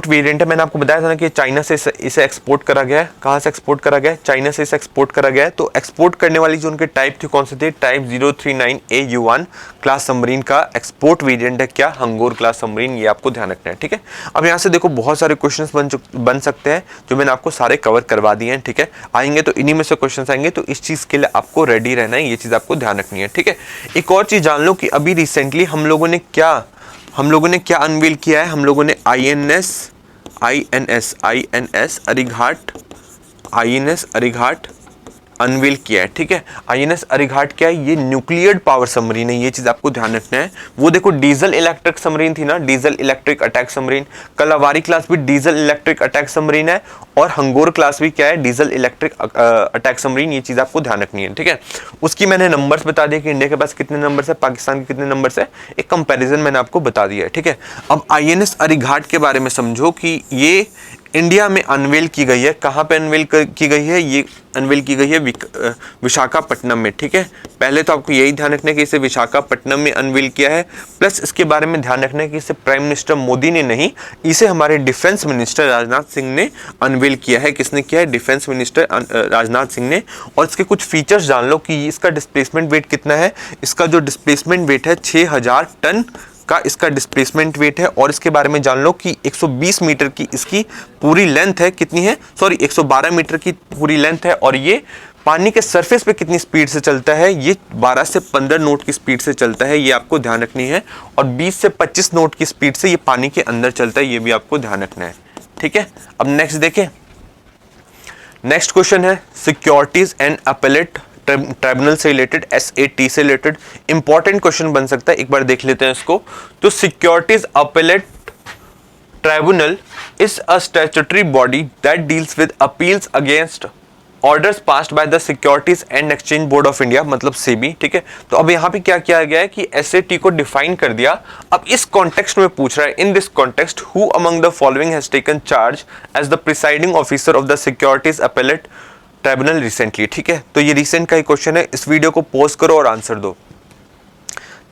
वेरिएंट है, मैंने आपको बताया था ना कि चाइना से इसे एक्सपोर्ट करा गया है। कहाँ से एक्सपोर्ट करा गया है, चाइना से इसे एक्सपोर्ट करा गया है। तो एक्सपोर्ट करने वाली जो उनके टाइप थी कौन से थे, टाइप 039AU1 क्लास सबमरीन का एक्सपोर्ट वेरिएंट है क्या, हंगोर क्लास सबमरीन, ये आपको ध्यान रखना है, ठीक है। अब यहाँ से देखो बहुत सारे क्वेश्चंस बन सकते हैं जो मैंने आपको सारे कवर करवा दिए हैं, ठीक है। आएंगे तो इन्हीं में से क्वेश्चन आएंगे, तो इस चीज के लिए आपको रेडी रहना है, ये चीज आपको ध्यान रखनी है, ठीक है। एक और चीज जान लो कि अभी रिसेंटली हम लोगों ने क्या अनवील किया है, हम लोगों ने INS अरिघाट अनवील किया है। ठीक है, INS अरिघाट क्या है, ये न्यूक्लियर पावर सबमरीन है, ये चीज आपको ध्यान रखना है। वो देखो डीजल इलेक्ट्रिक सबमरीन थी ना, diesel electric attack submarine. Kalvari class भी डीजल इलेक्ट्रिक अटैक सबमरीन है, और हंगोर क्लास भी क्या है, डीजल इलेक्ट्रिक अटैक सबमरीन। ये चीज आपको ध्यान रखनी है। ठीक है, उसकी मैंने नंबर्स बता दिए कि इंडिया के पास कितने नंबर्स है, पाकिस्तान के कितने नंबर्स है, एक कंपैरिजन मैंने आपको बता दिया है। ठीक है, अब INS अरिघाट के बारे में समझो कि ये इंडिया में अनवेल की गई है। कहाँ पे अनवेल की गई है, ये अनवेल की गई है विशाखापट्टनम में। ठीक है, पहले तो आपको यही ध्यान रखना है कि इसे विशाखापट्टनम में अनवेल किया है, प्लस इसके बारे में ध्यान रखना है कि इसे प्राइम मिनिस्टर मोदी ने नहीं, इसे हमारे डिफेंस मिनिस्टर राजनाथ सिंह ने अनवेल किया है। किसने किया है, डिफेंस मिनिस्टर राजनाथ सिंह ने। और इसके कुछ फीचर्स जान लो कि इसका डिस्प्लेसमेंट वेट कितना है। इसका जो डिस्प्लेसमेंट वेट है 6000 टन का इसका डिस्प्लेसमेंट वेट है। और इसके बारे में जान लो कि 120 मीटर की इसकी पूरी लेंथ है, कितनी है, सॉरी 112 मीटर की पूरी लेंथ है। और ये पानी के सरफेस पे कितनी स्पीड से चलता है, ये 12 से 15 नॉट की स्पीड से चलता है, ये आपको ध्यान रखनी है। और 20 से 25 नॉट की स्पीड से ये पानी के अंदर चलता है, ये भी आपको ध्यान रखना है। ठीक है, अब नेक्स्ट देखें। नेक्स्ट क्वेश्चन है सिक्योरिटीज एंड अपीलेट ट्राइब्यूनल से रिलेटेड, SAT से रिलेटेड इंपॉर्टेंट क्वेश्चन बन सकता है। एक बार देख लेते हैं इसको। तो securities appellate tribunal is a statutory body that deals with appeals against orders passed by the securities and exchange board of India, मतलब सेबी। ठीक है, तो अब यहाँ पे क्या किया गया है कि SAT को डिफाइन कर दिया। अब इस कॉन्टेक्स्ट में पूछ रहा है, in this context who among the following has taken charge as the presiding officer of the securities appellate tribunal recently. ठीक है, तो ये रिसेंट का ही क्वेश्चन है। इस वीडियो को पॉज करो और आंसर दो।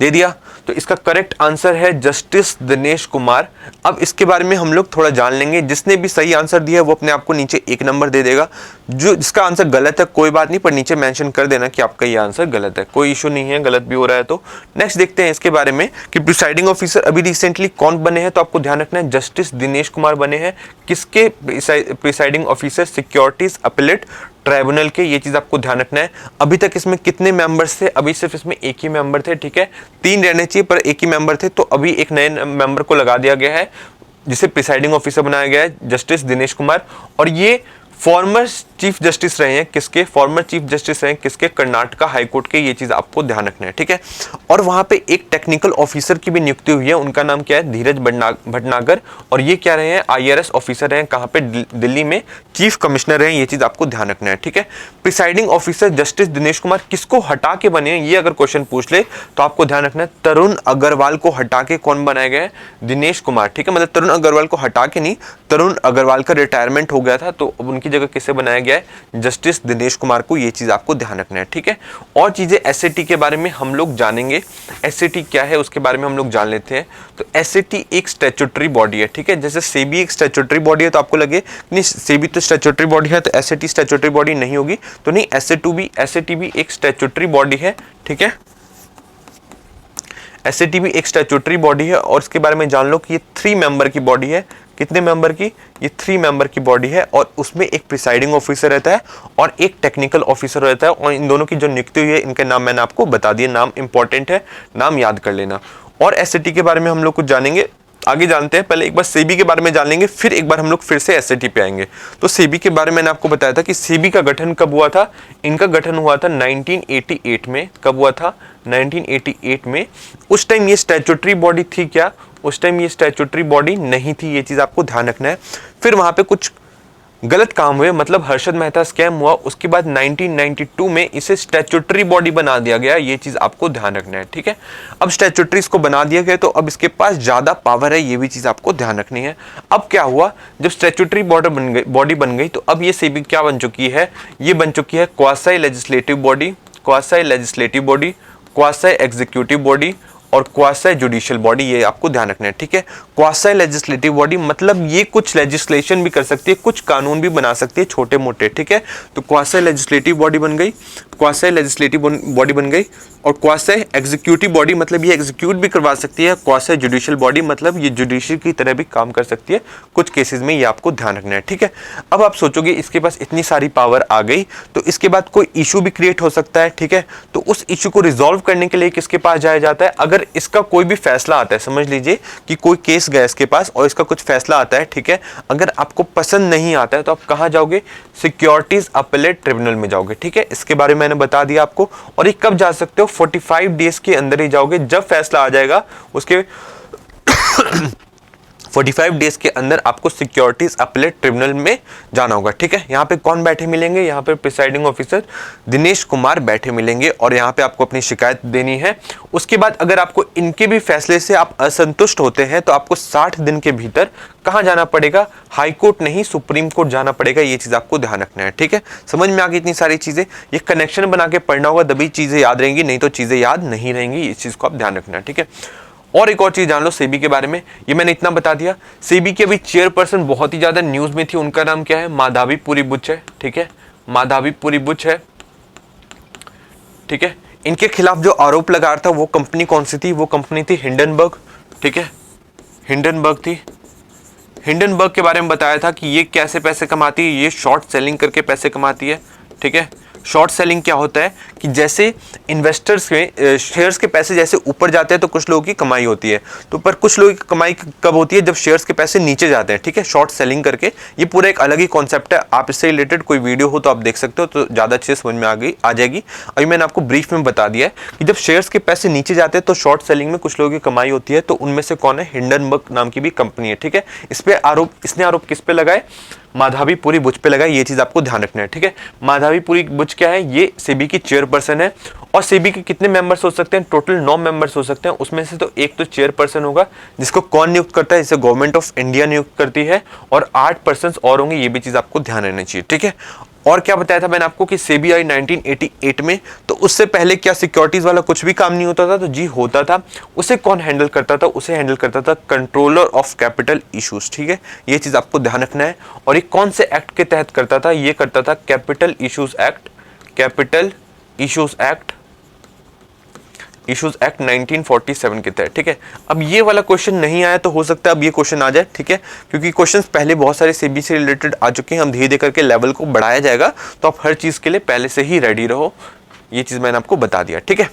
दे दिया, तो इसका करेक्ट आंसर है जस्टिस दिनेश कुमार। अब इसके बारे में हम लोग थोड़ा जान लेंगे। जिसने भी सही आंसर दिया है वो अपने आप को नीचे 1 नंबर दे देगा। जो जिसका आंसर गलत है कोई बात नहीं, पर नीचे मेंशन कर देना कि आपका ये आंसर गलत है, कोई इशू नहीं है, गलत भी हो रहा है तो। नेक्स्ट देखते हैं इसके बारे में कि प्रिसाइडिंग ऑफिसर अभी रिसेंटली कौन बने हैं। तो आपको ध्यान रखना है जस्टिस दिनेश कुमार बने हैं। किसके presiding officer, securities appellate tribunal के, ये चीज आपको ध्यान रखना है। अभी तक इसमें कितने मेंबर्स थे, अभी सिर्फ इसमें एक ही मेंबर थे। ठीक है, 3 रहने चाहिए पर एक ही मेंबर थे, तो अभी एक नए मेंबर को लगा दिया गया है जिसे प्रिसाइडिंग ऑफिसर बनाया गया है, जस्टिस दिनेश कुमार। और ये फॉर्मर चीफ जस्टिस रहे हैं, किसके, फॉर्मर चीफ जस्टिस रहे हैं किसके, कर्नाटका हाईकोर्ट के। ये चीज आपको ध्यान रखना है। ठीक है, और वहां पे एक टेक्निकल ऑफिसर की भी नियुक्ति हुई है, उनका नाम क्या है, धीरज भटनागर। और ये क्या रहे हैं, IRS ऑफिसर रहे हैं, कहां पे, दिल्ली में चीफ कमिश्नर रहे हैं। ये चीज आपको ध्यान रखना है। ठीक है, presiding officer justice Dinesh Kumar किसको हटा के बने हैं, ये अगर क्वेश्चन पूछ ले तो आपको ध्यान रखना है तरुण अग्रवाल को हटा के कौन बनाया गया है, दिनेश कुमार। ठीक है, मतलब तरुण अग्रवाल को हटा के नहीं, तरुण अग्रवाल का रिटायरमेंट हो गया था तो अब उनकी जगह किसे बनाया गया है, जस्टिस दिनेश कुमार को। ये चीज आपको ध्यान रखना है। ठीक है, और चीजें SAT के बारे में हम लोग जानेंगे। SAT क्या है उसके बारे में हम लोग जान लेते हैं। तो SAT एक स्टैट्यूटरी बॉडी है। ठीक है, जैसे सेबी एक स्टैट्यूटरी बॉडी है, तो आपको लगे नहीं सेबी तो स्टैट्यूटरी बॉडी है तो SAT स्टैट्यूटरी बॉडी नहीं होगी, तो नहीं, SAT भी एक स्टैट्यूटरी बॉडी है। ठीक है, SAT भी एक स्टैट्यूटरी बॉडी है। और इसके बारे में जान लो कि ये 3 मेंबर की बॉडी है। कितने मेंबर की, ये 3 मेंबर की बॉडी है। और उसमें एक प्रिसाइडिंग ऑफिसर रहता है और एक टेक्निकल ऑफिसर रहता है। और इन दोनों की जो नियुक्ति हुई है, इनके नाम मैंने आपको बता दिए, नाम इंपॉर्टेंट है, नाम याद कर लेना। और SAT के बारे में हम लोग कुछ जानेंगे, आगे जानते हैं। पहले एक बार सेबी के बारे में जान लेंगे, फिर एक बार हम लोग फिर से SAT पे आएंगे। तो सेबी के बारे में मैंने आपको बताया था कि सेबी का गठन कब हुआ था। इनका गठन हुआ था 1988 में। कब हुआ था, 1988 में। उस टाइम ये स्टैट्यूटरी बॉडी थी क्या, उस टाइम ये स्टैट्यूटरी बॉडी नहीं थी, ये चीज आपको ध्यान रखना है। फिर वहां पे कुछ गलत काम हुए, मतलब हर्षद मेहता स्कैम हुआ, उसके बाद 1992 में इसे स्टैट्यूटरी बॉडी बना दिया गया। ये चीज आपको ध्यान रखना है। ठीक है, अब स्टैट्यूटरी इसको बना दिया गया तो अब इसके पास ज्यादा पावर है, ये भी चीज आपको ध्यान रखनी है। अब क्या हुआ, जब स्टैट्यूटरी बॉडी बन गई तो अब ये सेबी क्या बन चुकी है, ये बन चुकी है quasi legislative body, quasi legislative body, quasi executive body और क्वासी जुडिशियल बॉडी। ये आपको ध्यान रखना है। ठीक है, क्वासी लेजिस्लेटिव बॉडी मतलब ये कुछ लेजिस्लेशन भी कर सकती है, कुछ कानून भी बना सकती है छोटे मोटे। ठीक है, तो क्वासी लेजिस्लेटिव बॉडी बन गई, क्वासी लेजिस्लेटिव बॉडी बन गई। और क्वासी एग्जीक्यूटिव बॉडी मतलब ये एग्जीक्यूट भी करवा सकती है। क्वासी जुडिशियल बॉडी मतलब ये जुडिशरी की तरह भी काम कर सकती है कुछ केसेस में, ये आपको ध्यान रखना है। ठीक है, अब आप सोचोगे इसके पास इतनी सारी पावर आ गई तो इसके बाद कोई इशू भी क्रिएट हो सकता है। ठीक है, तो उस इशू को रिजॉल्व करने के लिए किसके पास जाया जाता है, अगर अगर इसका कोई भी फैसला आता है, समझ लीजिए कि कोई केस गया इसके पास और इसका कुछ फैसला आता है, ठीक है, अगर आपको पसंद नहीं आता है तो आप कहाँ जाओगे, सिक्योरिटीज अपीलेट ट्रिब्यूनल में जाओगे, ठीक है, इसके बारे में मैंने बता दिया आपको। और ये कब जा सकते हो, 45 डेज के अंदर ही जाओगे, जब फैसला आ जाएगा उसके 45 डेज के अंदर आपको सिक्योरिटीज अपीलेट ट्रिब्यूनल में जाना होगा, ठीक है। यहाँ पे कौन बैठे मिलेंगे, यहाँ पे प्रिसाइडिंग ऑफिसर दिनेश कुमार बैठे मिलेंगे और यहाँ पे आपको अपनी शिकायत देनी है। उसके बाद अगर आपको इनके भी फैसले से आप असंतुष्ट होते हैं तो आपको 60 दिन के भीतर कहाँ जाना पड़ेगा, हाई कोर्ट नहीं सुप्रीम कोर्ट जाना पड़ेगा। ये चीज आपको ध्यान रखना है, ठीक है। समझ में आ गई इतनी सारी चीजें, ये कनेक्शन बना के पढ़ना होगा तभी चीजें याद रहेंगी, नहीं तो चीजें याद नहीं रहेंगी। इस चीज को आप ध्यान रखना है, ठीक है। और एक और चीज जान लो सेबी के बारे में, ये मैंने इतना बता दिया। सेबी की अभी चेयरपर्सन बहुत ही ज्यादा न्यूज में थी, उनका नाम क्या है, माधवीपुरी बुच है, ठीक है, माधवीपुरी बुच है, ठीक है। इनके खिलाफ जो आरोप लगा रहा था वो कंपनी कौन सी थी, वो कंपनी थी हिंडनबर्ग, ठीक है, हिंडनबर्ग थी। हिंडनबर्ग के बारे में बताया था कि ये कैसे पैसे कमाती है, ये शॉर्ट सेलिंग करके पैसे कमाती है, ठीक है। शॉर्ट सेलिंग क्या होता है कि जैसे इन्वेस्टर्स के शेयर्स के पैसे जैसे ऊपर जाते हैं तो कुछ लोगों की कमाई होती है, तो पर कुछ लोगों की कमाई कब होती है, जब शेयर्स के पैसे नीचे जाते हैं, ठीक है, शॉर्ट सेलिंग करके। ये पूरा एक अलग ही कॉन्सेप्ट है, आप इससे रिलेटेड कोई वीडियो हो तो आप देख सकते हो, तो ज़्यादा अच्छे से समझ में आ जाएगी। अभी मैंने आपको ब्रीफ में बता दिया है कि जब शेयर्स के पैसे नीचे जाते हैं तो शॉर्ट सेलिंग में कुछ लोगों की कमाई होती है, तो उनमें से कौन है, हिंडनबर्ग नाम की भी कंपनी है, ठीक है। इसने आरोप किस पे लगाए, माधवीपुरी बुच पे लगाए, ये चीज आपको ध्यान रखना है, ठीक है। माधवीपुरी बुच क्या है, ये सेबी की चेयरपर्सन है और सेबी के कितने मेंबर्स हो सकते हैं, टोटल 9 मेंबर्स हो सकते हैं। उसमें से तो एक तो चेयरपर्सन होगा जिसको कौन नियुक्त करता है, जिसे गवर्नमेंट ऑफ इंडिया नियुक्त करती है, और 8 पर्सन और होंगे, ये भी चीज आपको ध्यान रहना चाहिए, ठीक है। और क्या बताया था मैंने आपको कि सेबी आई 1988 में, तो उससे पहले क्या सिक्योरिटीज वाला कुछ भी काम नहीं होता था, तो जी होता था। उसे कौन हैंडल करता था, उसे हैंडल करता था कंट्रोलर ऑफ कैपिटल इश्यूज, ठीक है, ये चीज आपको ध्यान रखना है। और ये कौन से एक्ट के तहत करता था, ये करता था capital issues act, capital issues act 1947 के तहत, ठीक है। अब ये वाला क्वेश्चन नहीं आया तो हो सकता है अब ये क्वेश्चन आ जाए, ठीक है, क्योंकि क्वेश्चंस पहले बहुत सारे सेबी से रिलेटेड आ चुके हैं। हम धीरे धीरे करके लेवल को बढ़ाया जाएगा, तो आप हर चीज के लिए पहले से ही रेडी रहो, ये चीज मैंने आपको बता दिया, ठीक है।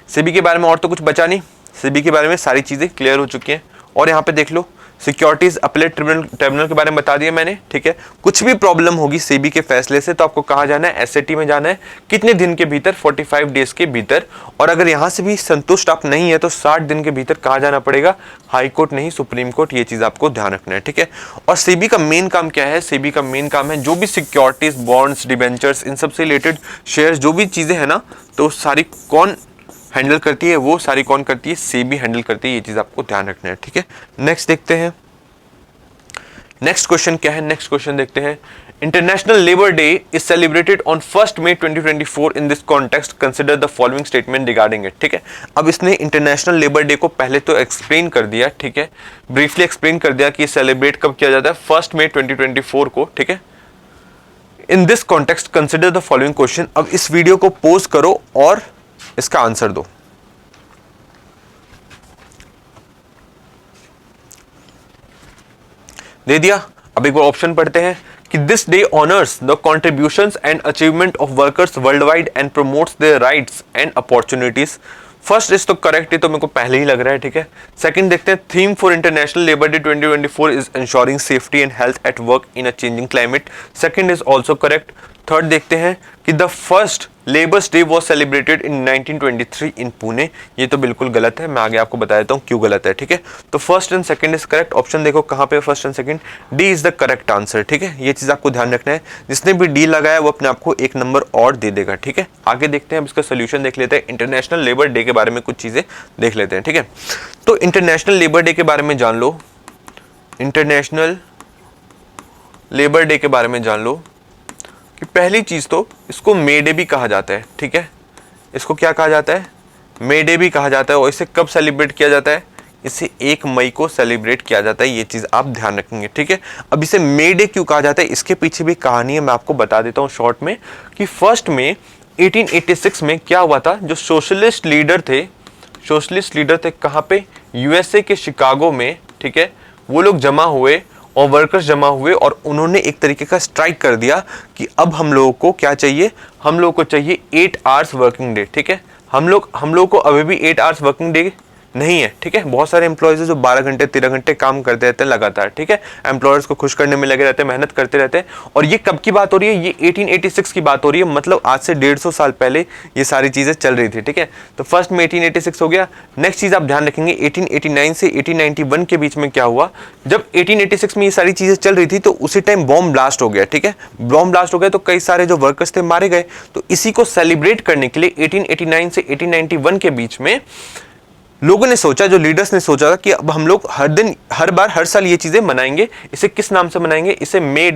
सेबी के बारे में और तो कुछ बचा नहीं, सेबी के बारे में सारी चीजें क्लियर हो चुकी हैं। और यहाँ पे देख लो सिक्योरिटीज अपीलेट ट्रिब्यूनल के बारे में बता दिया मैंने, ठीक है। कुछ भी प्रॉब्लम होगी सेबी के फैसले से तो आपको कहाँ जाना है, एसएटी में जाना है, कितने दिन के भीतर, 45 डेज के भीतर। और अगर यहाँ से भी संतुष्ट आप नहीं है तो 60 दिन के भीतर कहाँ जाना पड़ेगा, हाई कोर्ट नहीं सुप्रीम कोर्ट, ये चीज आपको ध्यान रखना है, ठीक है। और सेबी का मेन काम क्या है, सेबी का मेन काम है जो भी सिक्योरिटीज, बॉन्ड्स, डिबेंचर्स, इन सबसे रिलेटेड शेयर जो भी चीजें है ना, तो सारी कौन हैंडल करती है, वो सारी कौन करती है, सेबी हैंडल करती है, ये चीज आपको ध्यान रखना है, ठीक है। नेक्स्ट देखते हैं, नेक्स्ट क्वेश्चन क्या है, नेक्स्ट क्वेश्चन देखते हैं। International labour day is celebrated on 1 May 2024 in this context consider the following statement regarding it, ठीक है। अब इसने इंटरनेशनल लेबर डे को पहले तो एक्सप्लेन कर दिया, ठीक है, ब्रीफली एक्सप्लेन कर दिया कि सेलिब्रेट कब किया जाता है, 1 मई 2024 को, ठीक है। In this context consider the following question. अब इस वीडियो को पॉज करो और इसका आंसर दो। दे दिया। अब एक बार ऑप्शन पढ़ते हैं कि this day honours the contributions and achievement of workers world wide and promotes their rights and opportunities. First is तो करेक्ट, है तो मेरे को पहले ही लग रहा है, ठीक है। सेकंड देखते हैं, theme for international labour day 2024 is ensuring safety and health at work in a changing climate. Second is also correct. Third देखते हैं कि the first labours day was celebrated in 1923 इन पुणे। ये तो बिल्कुल गलत है, मैं आगे आपको बता देता हूँ क्यों गलत है, ठीक है। तो first and second is correct. Option देखो कहाँ पे first and second, D is the correct answer, ठीक है। ये चीज आपको ध्यान रखना है, जिसने भी डी लगाया वो अपने आपको 1 नंबर और दे देगा, ठीक है। आगे देखते हैं, अब इसका सोल्यूशन देख लेते हैं। इंटरनेशनल लेबर डे के बारे में कुछ चीजें देख लेते हैं, ठीक है। तो इंटरनेशनल लेबर डे के बारे में जान लो, इंटरनेशनल लेबर डे के बारे में जान लो कि पहली चीज तो इसको मे डे भी कहा जाता है, ठीक है। इसको क्या कहा जाता है, मे डे भी कहा जाता है। और इसे कब सेलिब्रेट किया जाता है, इसे 1 मई को सेलिब्रेट किया जाता है, ये चीज आप ध्यान रखेंगे, ठीक है। अब इसे मे डे क्यों कहा जाता है, इसके पीछे भी कहानी है, मैं आपको बता देता हूँ शॉर्ट में कि 1 मई 1886 में क्या हुआ था, जो सोशलिस्ट लीडर थे कहाँ पे, यूएसए के शिकागो में, ठीक है। वो लोग जमा हुए और वर्कर्स जमा हुए और उन्होंने एक तरीके का स्ट्राइक कर दिया कि अब हम लोगों को क्या चाहिए, हम लोगों को चाहिए 8 आवर्स वर्किंग डे, ठीक है। हम लोग को अभी भी 8 आवर्स वर्किंग डे नहीं है, ठीक है। बहुत सारे एम्प्लॉयज है जो 12 घंटे 13 घंटे काम करते रहते हैं लगातार, ठीक है। एम्प्लॉयर्स को खुश करने में लगे रहते हैं, मेहनत करते रहते हैं। और ये कब की बात हो रही है? ये 1886 की बात हो रही है, मतलब आज से 150 साल पहले ये सारी चीजें चल रही थी, ठीक है। तो फर्स्ट में 1886 हो गया। नेक्स्ट चीज आप ध्यान रखेंगे 1889 से 1891 के बीच में क्या हुआ। जब 1886 में ये सारी चीजें चल रही थी तो उसी टाइम बॉम्ब ब्लास्ट हो गया, ठीक है। बॉम्ब ब्लास्ट हो गया तो कई सारे जो वर्कर्स थे मारे गए। तो इसी को सेलिब्रेट करने के लिए 1889 से 1891 के बीच में लोगों ने सोचा, जो लीडर्स ने सोचा कि अब हम लोग हर साल ये चीजें मनाएंगे। इसे किस नाम से मनाएंगे? इसे मे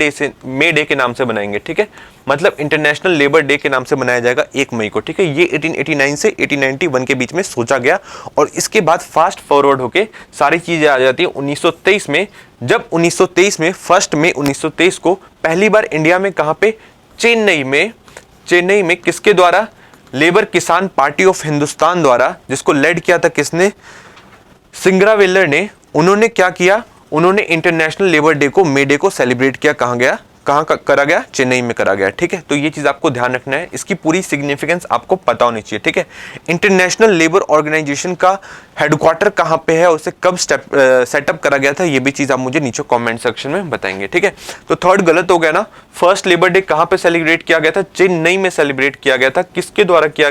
डे के नाम से बनाएंगे, ठीक है। मतलब इंटरनेशनल लेबर डे के नाम से मनाया जाएगा 1 मई को, ठीक है। ये 1889 से 1891 के बीच में सोचा गया और इसके बाद फास्ट फॉरवर्ड होके सारी चीजें आ जाती है 1923 में। जब 1923 में 1 मई 1923 को पहली बार इंडिया में कहां पे? चेन्नई में किसके द्वारा? लेबर किसान पार्टी ऑफ हिंदुस्तान द्वारा, जिसको लेड किया था किसने? सिंगरावेलर ने। उन्होंने क्या किया? उन्होंने इंटरनेशनल लेबर डे को, मे डे को सेलिब्रेट किया। कहाँ करा गया? चेन्नई में करा गया, ठीक है। तो ये चीज आपको ध्यान रखना है, इसकी पूरी सिग्निफिकेंस आपको पता होनी चाहिए, ठीक है। इंटरनेशनल लेबर ऑर्गेनाइजेशन का हेडक्वार्टर कहाँ पे है, उसे कब सेटअप करा गया था, ये भी चीज आप मुझे नीचे कमेंट सेक्शन में बताएंगे, ठीक है। तो थर्ड गलत हो गया ना। फर्स्ट लेबर डे कहाँ पे सेलिब्रेट किया गया था? चेन्नई में सेलिब्रेट किया गया था। किसके द्वारा किया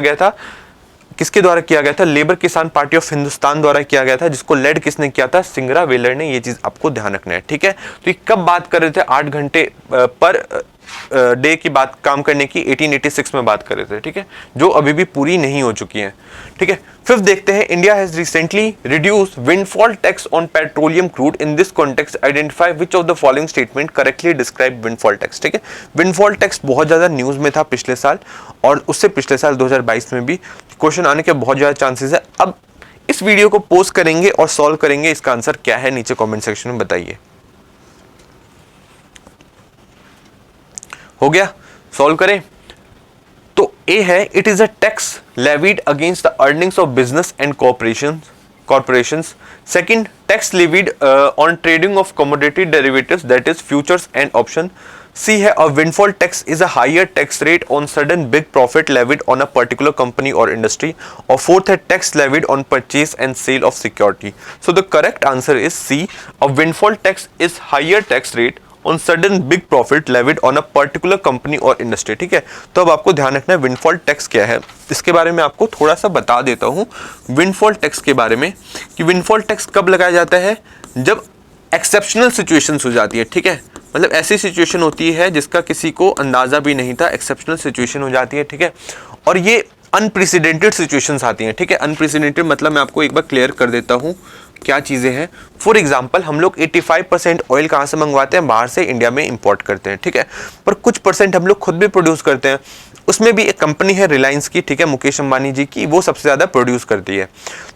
गया था? लेबर किसान पार्टी ऑफ हिंदुस्तान द्वारा किया गया था, जिसको लेड किसने किया था? सिंगरावेलर ने। ये चीज आपको ध्यान रखना है, ठीक है। तो ये कब बात कर रहे थे? 8 घंटे पर डे की बात काम करने की 1886 में बात कर रहे थे, ठीक है, जो अभी भी पूरी नहीं हो चुकी है, ठीक है। फिफ्थ देखते हैं, India has recently reduced windfall tax on petroleum crude. In this context identify which of the following statement correctly describe windfall tax, ठीक है। विंडफॉल टैक्स बहुत ज्यादा न्यूज में था पिछले साल और उससे पिछले साल 2022 में भी क्वेश्चन आने के बहुत ज्यादा चांसेस है। अब इस वीडियो को पोस्ट करेंगे और सॉल्व करेंगे, इसका आंसर क्या है नीचे कमेंट सेक्शन में बताइए। हो गया? सॉल्व करें। तो ए है, it is a tax levied against the earnings of business and corporations. Second, tax levied on trading of commodity derivatives, that is futures and option. C है, a windfall tax is a higher tax rate on sudden big profit levied on a particular company or industry. और fourth है, tax levied on purchase and sale of security. So the correct answer is C. A windfall tax is higher tax rate on sudden big profit levied on a particular company or industry. ठीक है, तो अब आपको ध्यान रखना है windfall tax क्या है। इसके बारे में आपको थोड़ा सा बता देता हूँ विंडफॉल टैक्स के बारे में, कि विंडफॉल टैक्स कब लगाया जाता है? जब एक्सेप्शनल सिचुएशंस हो जाती है, ठीक है। मतलब ऐसी सिचुएशन होती है जिसका किसी को अंदाजा भी नहीं था, एक्सेप्शनल सिचुएशन हो जाती है, ठीक है। और ये अनप्रेसिडेंटेड सिचुएशंस आती हैं, ठीक है। अनप्रेसिडेंटेड मतलब मैं आपको एक बार क्लियर कर देता हूँ क्या चीज़ें हैं। फॉर एग्जाम्पल, हम लोग 85% ऑयल कहाँ से मंगवाते हैं? बाहर से, इंडिया में इंपोर्ट करते हैं, ठीक है। पर कुछ परसेंट हम लोग खुद भी प्रोड्यूस करते हैं। उसमें भी एक कंपनी है रिलायंस की, ठीक है, मुकेश अंबानी जी की, वो सबसे ज़्यादा प्रोड्यूस करती है।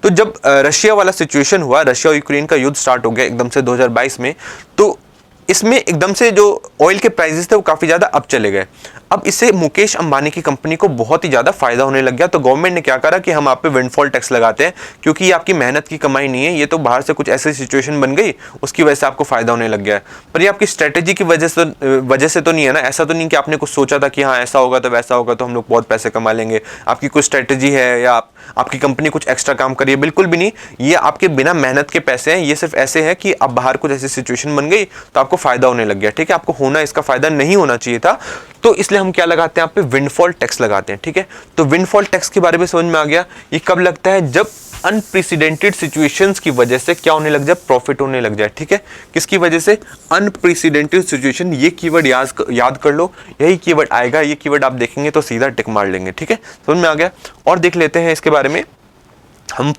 तो जब रशिया वाला सिचुएशन हुआ, रशिया और यूक्रेन का युद्ध स्टार्ट हो गया एकदम से 2022 में, तो इसमें एकदम से जो ऑयल के प्राइसेस थे वो काफ़ी ज़्यादा अप चले गए। अब इससे मुकेश अंबानी की कंपनी को बहुत ही ज़्यादा फायदा होने लग गया। तो गवर्नमेंट ने क्या करा कि हम आप पे विंडफॉल टैक्स लगाते हैं, क्योंकि ये आपकी मेहनत की कमाई नहीं है, ये तो बाहर से कुछ ऐसी सिचुएशन बन गई, उसकी वजह से आपको फायदा होने लग गया है। पर ये आपकी स्ट्रेटेजी की वजह से तो नहीं है ना। ऐसा तो नहीं कि आपने कुछ सोचा था कि हाँ ऐसा होगा तो वैसा होगा तो हम लोग बहुत पैसे कमा लेंगे। आपकी कुछ स्ट्रेटेजी है या आपकी कंपनी कुछ एक्स्ट्रा काम करिए, बिल्कुल भी नहीं। ये आपके बिना मेहनत के पैसे हैं। ये सिर्फ ऐसे है कि अब बाहर कुछ ऐसी सिचुएशन बन गई तो आपको फायदा होने लग गया, ठीक है। आपको होना, इसका फायदा नहीं होना चाहिए था, तो इसलिए हम क्या लगाते हैं? आप पे विंडफॉल टैक्स लगाते हैं, ठीक है। तो विंडफॉल टैक्स के बारे में समझ में आ गया। ये कब लगता है? जब अनप्रेसिडेंटेड सिचुएशंस की वजह से क्या होने लग जाए? प्रॉफिट होने लग जाए, ठीक है। किसकी वजह से? Unprecedented situation. ये कीवर्ड याद कर लो, यही कीवर्ड आएगा। ये कीवर्ड आप देखेंगे तो सीधा टिक मार लेंगे, ठीक है। समझ में आ गया। और देख लेते हैं इसके बारे में। हम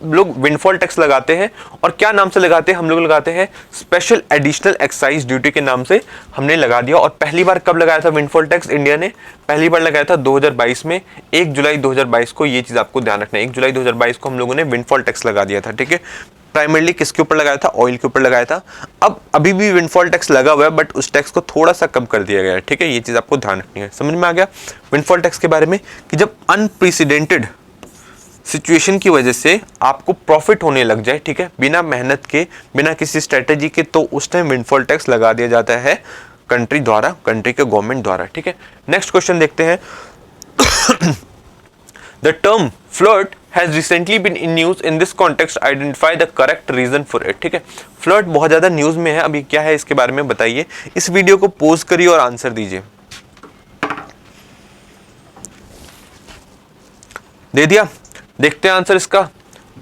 लोग विंडफॉल टैक्स लगाते हैं और क्या नाम से लगाते हैं? हम लोग लगाते हैं स्पेशल एडिशनल एक्साइज ड्यूटी के नाम से हमने लगा दिया। और पहली बार कब लगाया था विंडफॉल टैक्स? इंडिया ने पहली बार लगाया था 2022 में, 1 जुलाई 2022 को। ये चीज आपको ध्यान रखना है, 1 जुलाई 2022 को हम लोगों ने विंडफॉल टैक्स लगा दिया था, ठीक है। प्राइमरली किसके ऊपर लगाया था? ऑयल के ऊपर लगाया था। अब अभी भी विंडफॉल टैक्स लगा हुआ है, बट उस टैक्स को थोड़ा सा कम कर दिया गया है, ठीक है। ये चीज आपको ध्यान रखनी है। समझ में आ गया विंडफॉल टैक्स के बारे में, कि जब अनप्रेसिडेंटेड सिचुएशन की वजह से आपको प्रॉफिट होने लग जाए, ठीक है, बिना मेहनत के, बिना किसी स्ट्रेटेजी के, तो उस टाइम विंडफॉल टैक्स लगा दिया जाता है कंट्री के गवर्नमेंट द्वारा, ठीक है। नेक्स्ट क्वेश्चन देखते हैं। The term flirt has recently been in news. In this context, identify the correct reason for it. ठीक है, फ्लर्ट बहुत ज्यादा न्यूज में है अभी, क्या है इसके बारे में बताइए। इस वीडियो को पोज करिए और आंसर दीजिए। दे दिया, देखते हैं आंसर इसका।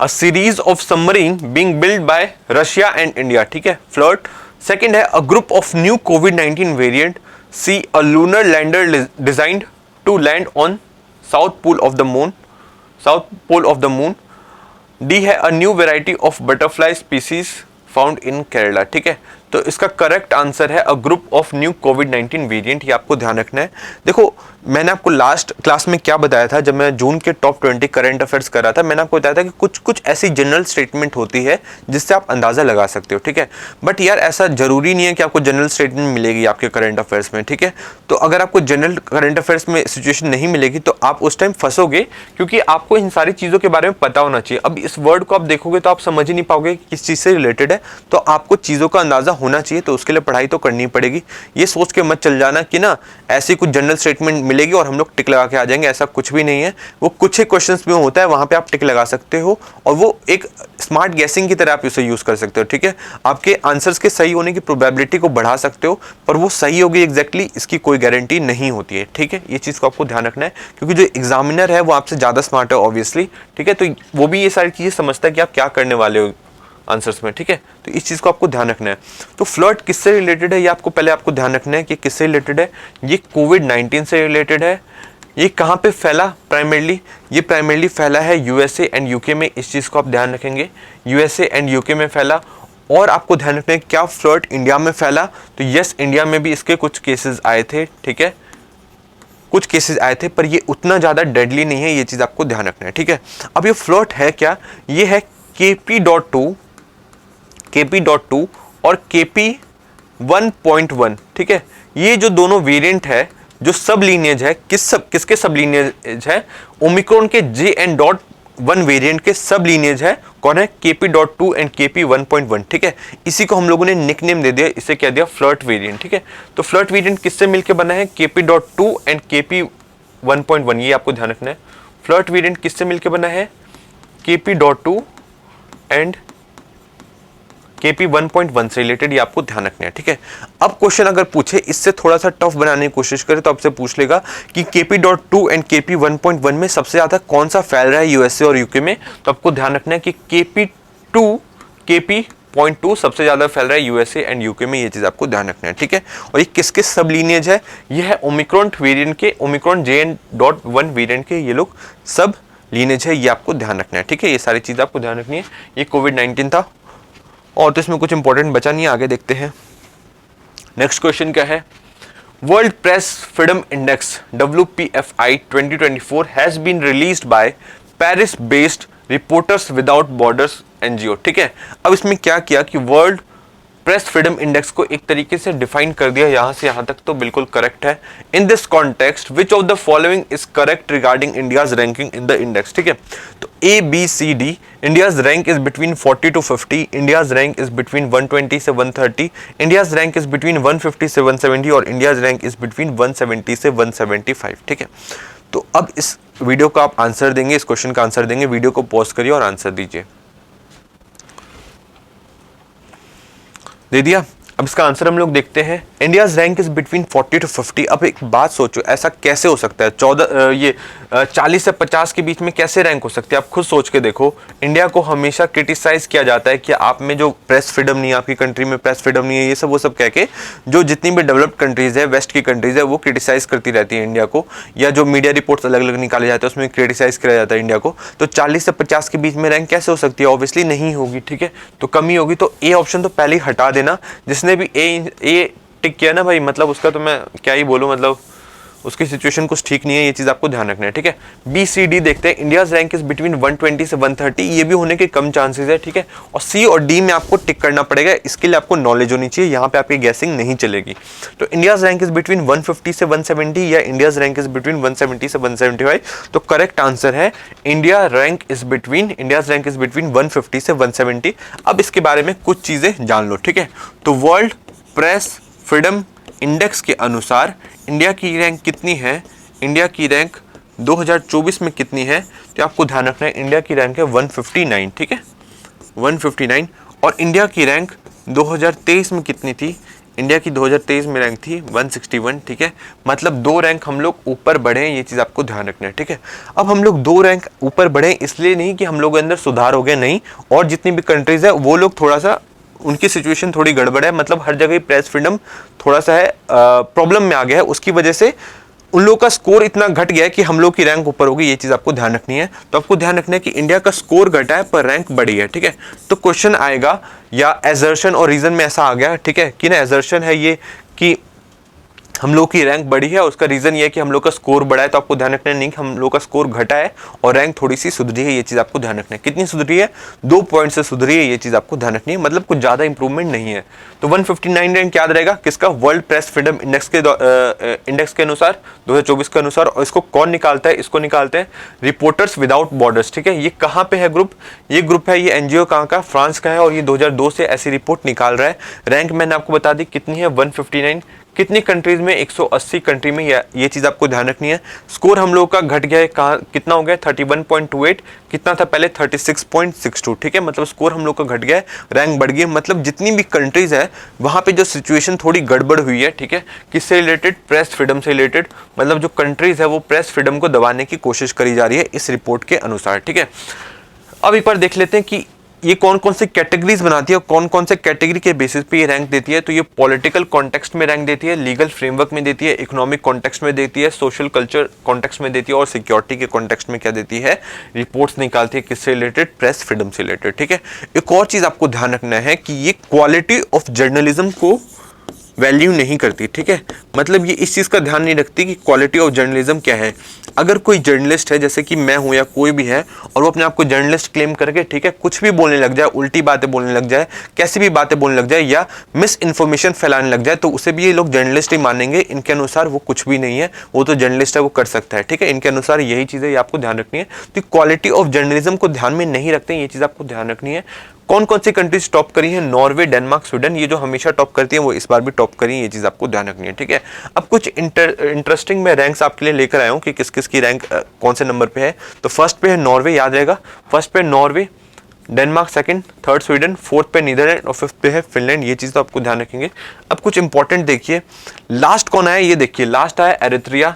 A series of submarine being build by Russia and India. ठीक है, फ्लर्ट। सेकंड है अ ग्रुप ऑफ न्यू कोविड-19 variant. C a lunar lander designed to land on south pole of the moon. D है a new variety of butterfly species found in Kerala. ठीक है, तो इसका correct answer है a group of new कोविड-19 variant. ये आपको ध्यान रखना है। देखो, मैंने आपको लास्ट क्लास में क्या बताया था, जब मैं जून के टॉप 20 करंट अफेयर्स कर रहा था, मैंने आपको बताया था कि कुछ कुछ ऐसी जनरल स्टेटमेंट होती है जिससे आप अंदाजा लगा सकते हो। ठीक है, बट यार ऐसा जरूरी नहीं है कि आपको जनरल स्टेटमेंट मिलेगी आपके करंट अफेयर्स में। ठीक है, तो अगर आपको जनरल करंट अफेयर्स में सिचुएशन नहीं मिलेगी तो आप उस टाइम फंसोगे, क्योंकि आपको इन सारी चीज़ों के बारे में पता होना चाहिए। अब इस वर्ड को आप देखोगे तो आप समझ ही नहीं पाओगे किस चीज़ से रिलेटेड है, तो आपको चीज़ों का अंदाजा होना चाहिए, तो उसके लिए पढ़ाई तो करनी पड़ेगी। ये सोच के मत चल जाना कि ना ऐसी कुछ जनरल स्टेटमेंट मिलेगी और हम लोग टिक लगा के आ जाएंगे, ऐसा कुछ भी नहीं है। वो कुछ ही क्वेश्चंस में होता है, वहां पे आप टिक लगा सकते हो और वो एक स्मार्ट गैसिंग की तरह आप उसे यूज कर सकते हो। ठीक है, आपके आंसर्स के सही होने की प्रोबेबिलिटी को बढ़ा सकते हो, पर वो सही होगी एग्जैक्टली इसकी कोई गारंटी नहीं होती है। ठीक है, ये चीज को आपको ध्यान रखना है, क्योंकि जो एग्जामिनर है वो आपसे ज्यादा स्मार्ट है ऑब्वियसली। ठीक है, तो वो भी ये सारी चीजें समझता है कि आप क्या करने वाले हो आंसर्स में। ठीक है, तो इस चीज को आपको ध्यान रखना है। तो फ्लर्ट किससे रिलेटेड है, ये आपको पहले आपको ध्यान रखना है कि किससे रिलेटेड है। ये कोविड-19 से रिलेटेड है। ये कहाँ पे फैला प्राइमरली, ये प्राइमरली फैला है यूएसए एंड यूके में। इस चीज को आप ध्यान रखेंगे, यूएसए एंड यूके में फैला। और आपको ध्यान रखना है क्या फ्लर्ट इंडिया में फैला, तो यस, इंडिया में भी इसके कुछ केसेस आए थे। ठीक है, कुछ केसेस आए थे, पर ये उतना ज्यादा डेडली नहीं है, ये चीज आपको ध्यान रखना है। ठीक है, अब ये फ्लर्ट है क्या, ये है KP.2 और KP1.1। ठीक है, ये जो दोनों वेरिएंट है, जो सब लीनियज है, किसके सब लीनियज है, ओमिक्रॉन के JN.1 वेरिएंट के सब लीनियज है। कौन है, KP.2 एंड KP1.1। ठीक है, इसी को हम लोगों ने निकनेम दे दिया, इसे कह दिया फ्लर्ट वेरिएंट। ठीक है, तो फ्लर्ट वेरिएंट किससे मिलकर बना है, KP.2 एंड KP1.1। ये आपको ध्यान रखना है, फ्लर्ट वेरिएंट किससे मिलकर बना है, KP.2 एंड KP1.1 से रिलेटेड, ये आपको ध्यान रखना है। ठीक है, अब क्वेश्चन अगर पूछे इससे थोड़ा सा टफ बनाने की कोशिश करे तो आपसे पूछ लेगा कि KP.2 एंड KP1.1 में सबसे ज्यादा कौन सा फैल रहा है यूएसए और यूके में, तो आपको ध्यान रखना है कि KP.2 सबसे ज्यादा फैल रहा है यूएसए एंड यूके में, ये चीज आपको ध्यान रखना है। ठीक है, और ये किसके सब लीनियज है, ये है ओमिक्रॉन वेरिएंट के, ओमिक्रॉन JN.1 वेरिएंट के, ये लोग सब लीनियज है, ये आपको ध्यान रखना है। ठीक है, ये सारी चीज आपको ध्यान रखनी है। ये कोविड-19 था और तो इसमें कुछ इंपॉर्टेंट बचा नहीं है, आगे देखते हैं। नेक्स्ट क्वेश्चन क्या है, world press freedom index WPFI 2024 has been released by Paris based reporters without borders NGO। ठीक है, अब इसमें क्या किया कि वर्ल्ड प्रेस फ्रीडम इंडेक्स को एक तरीके से डिफाइन कर दिया, यहां से यहां तक तो बिल्कुल करेक्ट है। In this context which of the following is correct regarding India's ranking in the index. ठीक है, तो ABCD, India's rank is between 40 to 50, India's rank is between 120 से 130, इंडियाज रैंक इज बिटवीन 150 से 170 और इंडियाज रैंक इज बिटवीन 170 से 175। ठीक है, तो अब इस वीडियो का आप आंसर देंगे, इस क्वेश्चन का आंसर देंगे, वीडियो को पॉज करिए और आंसर दीजिए। दे दिया, अब इसका आंसर हम लोग देखते हैं। India's rank is between 40 to 50। अब एक बात सोचो, ऐसा कैसे हो सकता है, 40 से 50 के बीच में कैसे रैंक हो सकती है, आप खुद सोच के देखो। इंडिया को हमेशा क्रिटिसाइज किया जाता है कि आप में जो प्रेस फ्रीडम नहीं है, आपकी कंट्री में प्रेस फ्रीडम नहीं है, ये सब वो सब कह के जो जितनी भी डेवलप्ड कंट्रीज है, वेस्ट की कंट्रीज है, वो क्रिटिसाइज करती रहती है इंडिया को, या जो मीडिया रिपोर्ट्स अलग अलग निकाले जाते हैं उसमें क्रिटिसाइज किया जाता है इंडिया को। तो 40 से 50 के बीच में रैंक कैसे हो सकती है, ऑब्वियसली नहीं होगी। ठीक है, तो कमी होगी, तो ए ऑप्शन तो पहले ही हटा देना। जिसने भी ए टिक किया ना भाई, मतलब उसका तो मैं क्या ही बोलूं, मतलब उसकी सिचुएशन कुछ ठीक नहीं है, ये चीज आपको ध्यान रखना है। ठीक है, BCD देखते हैं, इंडियाज रैंक इज बिटवीन 120 से 130, ये भी होने के कम चांसेस है। ठीक है, और C और D में आपको टिक करना पड़ेगा, इसके लिए आपको नॉलेज होनी चाहिए, यहाँ पे आपकी गैसिंग नहीं चलेगी। तो इंडियाज रैंक इज बिटवीन 150 से 170 या इंडियाज रैंक इज बिटवीन 170 से 175, तो करेक्ट आंसर है इंडियाज रैंक इज बिटवीन 150 से 170। अब इसके बारे में कुछ चीजें जान लो। ठीक है, तो वर्ल्ड प्रेस फ्रीडम इंडेक्स के अनुसार इंडिया की रैंक कितनी है, इंडिया की रैंक 2024 में कितनी है, तो आपको ध्यान रखना है इंडिया की रैंक है 159, ठीक है 159। और इंडिया की रैंक 2023 में कितनी थी, इंडिया की 2023 में रैंक थी 161, ठीक है। मतलब 2 रैंक हम लोग ऊपर बढ़े हैं, ये चीज़ आपको ध्यान रखना है, ठीक है। अब हम लोग 2 रैंक ऊपर बढ़े इसलिए नहीं कि हम लोग के अंदर सुधार हो गया, नहीं, और जितनी भी कंट्रीज है वो लोग थोड़ा सा उनकी सिचुएशन थोड़ी गड़बड़ है, मतलब हर जगह प्रेस फ्रीडम थोड़ा सा है प्रॉब्लम में आ गया है, उसकी वजह से उन लोगों का स्कोर इतना घट गया है कि हम लोग की रैंक ऊपर होगी, ये चीज आपको ध्यान रखनी है। तो आपको ध्यान रखना है कि इंडिया का स्कोर घटा है पर रैंक बढ़ी है, ठीक है। तो क्वेश्चन आएगा या एजर्शन और रीजन में ऐसा आ गया, ठीक है, कि ना एजर्शन है ये कि हम लोग की रैंक बढ़ी है, उसका रीजन ये है कि हम लोग का स्कोर बढ़ा है। तो आपको ध्यान रखना है नहीं कि हम लोग का स्कोर घटा है और रैंक थोड़ी सी सुधरी है, ये चीज आपको ध्यान रखना है। कितनी सुधरी है, 2 पॉइंट से सुधरी है, ये चीज आपको ध्यान रखनी है, मतलब कुछ ज्यादा इंप्रूवमेंट नहीं है। तो 159 रैंक याद रहेगा किसका, वर्ल्ड प्रेस फ्रीडम इंडेक्स के अनुसार 2024 के अनुसार। और इसको कौन निकालता है, इसको निकालते हैं रिपोर्टर्स विदाउट बॉर्डर्स, ठीक है। ये कहाँ पे है ग्रुप, ये ग्रुप है, ये एनजीओ कहाँ का, फ्रांस का है, और ये 2002 से ऐसी रिपोर्ट निकाल रहा है। रैंक मैंने आपको बता दी कितनी है 159, कितनी कंट्रीज में, 180 कंट्री में, ये चीज आपको ध्यान रखनी है। स्कोर हम लोग का घट गया है, कहाँ कितना हो गया 31.28, कितना था पहले 36.62, ठीक है। मतलब स्कोर हम लोग का घट गया है, रैंक बढ़ गई है। मतलब जितनी भी कंट्रीज है वहां पे जो सिचुएशन थोड़ी गड़बड़ हुई है, ठीक है, किससे रिलेटेड, प्रेस फ्रीडम से रिलेटेड, मतलब जो कंट्रीज है वो प्रेस फ्रीडम को दबाने की कोशिश करी जा रही है इस रिपोर्ट के अनुसार, ठीक है। अब एक बार देख लेते हैं कि ये कौन कौन से कैटेगरीज बनाती है और कौन कौन से कैटेगरी के बेसिस पे ये रैंक देती है। तो ये पॉलिटिकल कॉन्टेक्स्ट में रैंक देती है, लीगल फ्रेमवर्क में देती है, इकोनॉमिक कॉन्टेक्स्ट में देती है, सोशल कल्चर कॉन्टेक्स्ट में देती है, और सिक्योरिटी के कॉन्टेक्स्ट में क्या देती है, रिपोर्ट्स निकालती है किससे रिलेटेड, प्रेस फ्रीडम से रिलेटेड, ठीक है। एक और चीज आपको ध्यान रखना है कि ये क्वालिटी ऑफ जर्नलिज्म को वैल्यू नहीं करती, ठीक है। मतलब ये इस चीज का ध्यान नहीं रखती कि क्वालिटी ऑफ जर्नलिज्म क्या है। अगर कोई जर्नलिस्ट है जैसे कि मैं हूं या कोई भी है और वो अपने आप को जर्नलिस्ट क्लेम करके, ठीक है, कुछ भी बोलने लग जाए, उल्टी बातें बोलने लग जाए, कैसी भी बातें बोलने लग जाए या मिस इन्फॉर्मेशन फैलाने लग जाए, तो उसे भी ये लोग जर्नलिस्ट ही मानेंगे। इनके अनुसार वो कुछ भी नहीं है, वो तो जर्नलिस्ट है, वो कर सकता है, ठीक है। इनके अनुसार यही चीजें ये आपको ध्यान रखनी है। तो क्वालिटी ऑफ जर्नलिज्म को ध्यान में नहीं रखते, ये चीज आपको ध्यान रखनी है। कौन कौन सी कंट्रीज टॉप करी है, नॉर्वे, डेनमार्क, स्वीडन, ये जो हमेशा टॉप करती है वो इस बार भी टॉप करी है, ये चीज आपको ध्यान रखनी है, ठीक है। अब कुछ इंटरेस्टिंग मैं रैंक्स आपके लिए लेकर आया हूं कि किस किस की रैंक कौन से नंबर पे है। तो फर्स्ट पे है नॉर्वे, याद रहेगा, फर्स्ट पे Norway, Denmark second, third Sweden, fourth पे नीदरलैंड और फिफ्थ पे है फिनलैंड, ये चीज तो आपको ध्यान रखेंगे। अब कुछ इंपॉर्टेंट देखिए, लास्ट कौन आया ये देखिए, लास्ट आया एरिथ्रिया,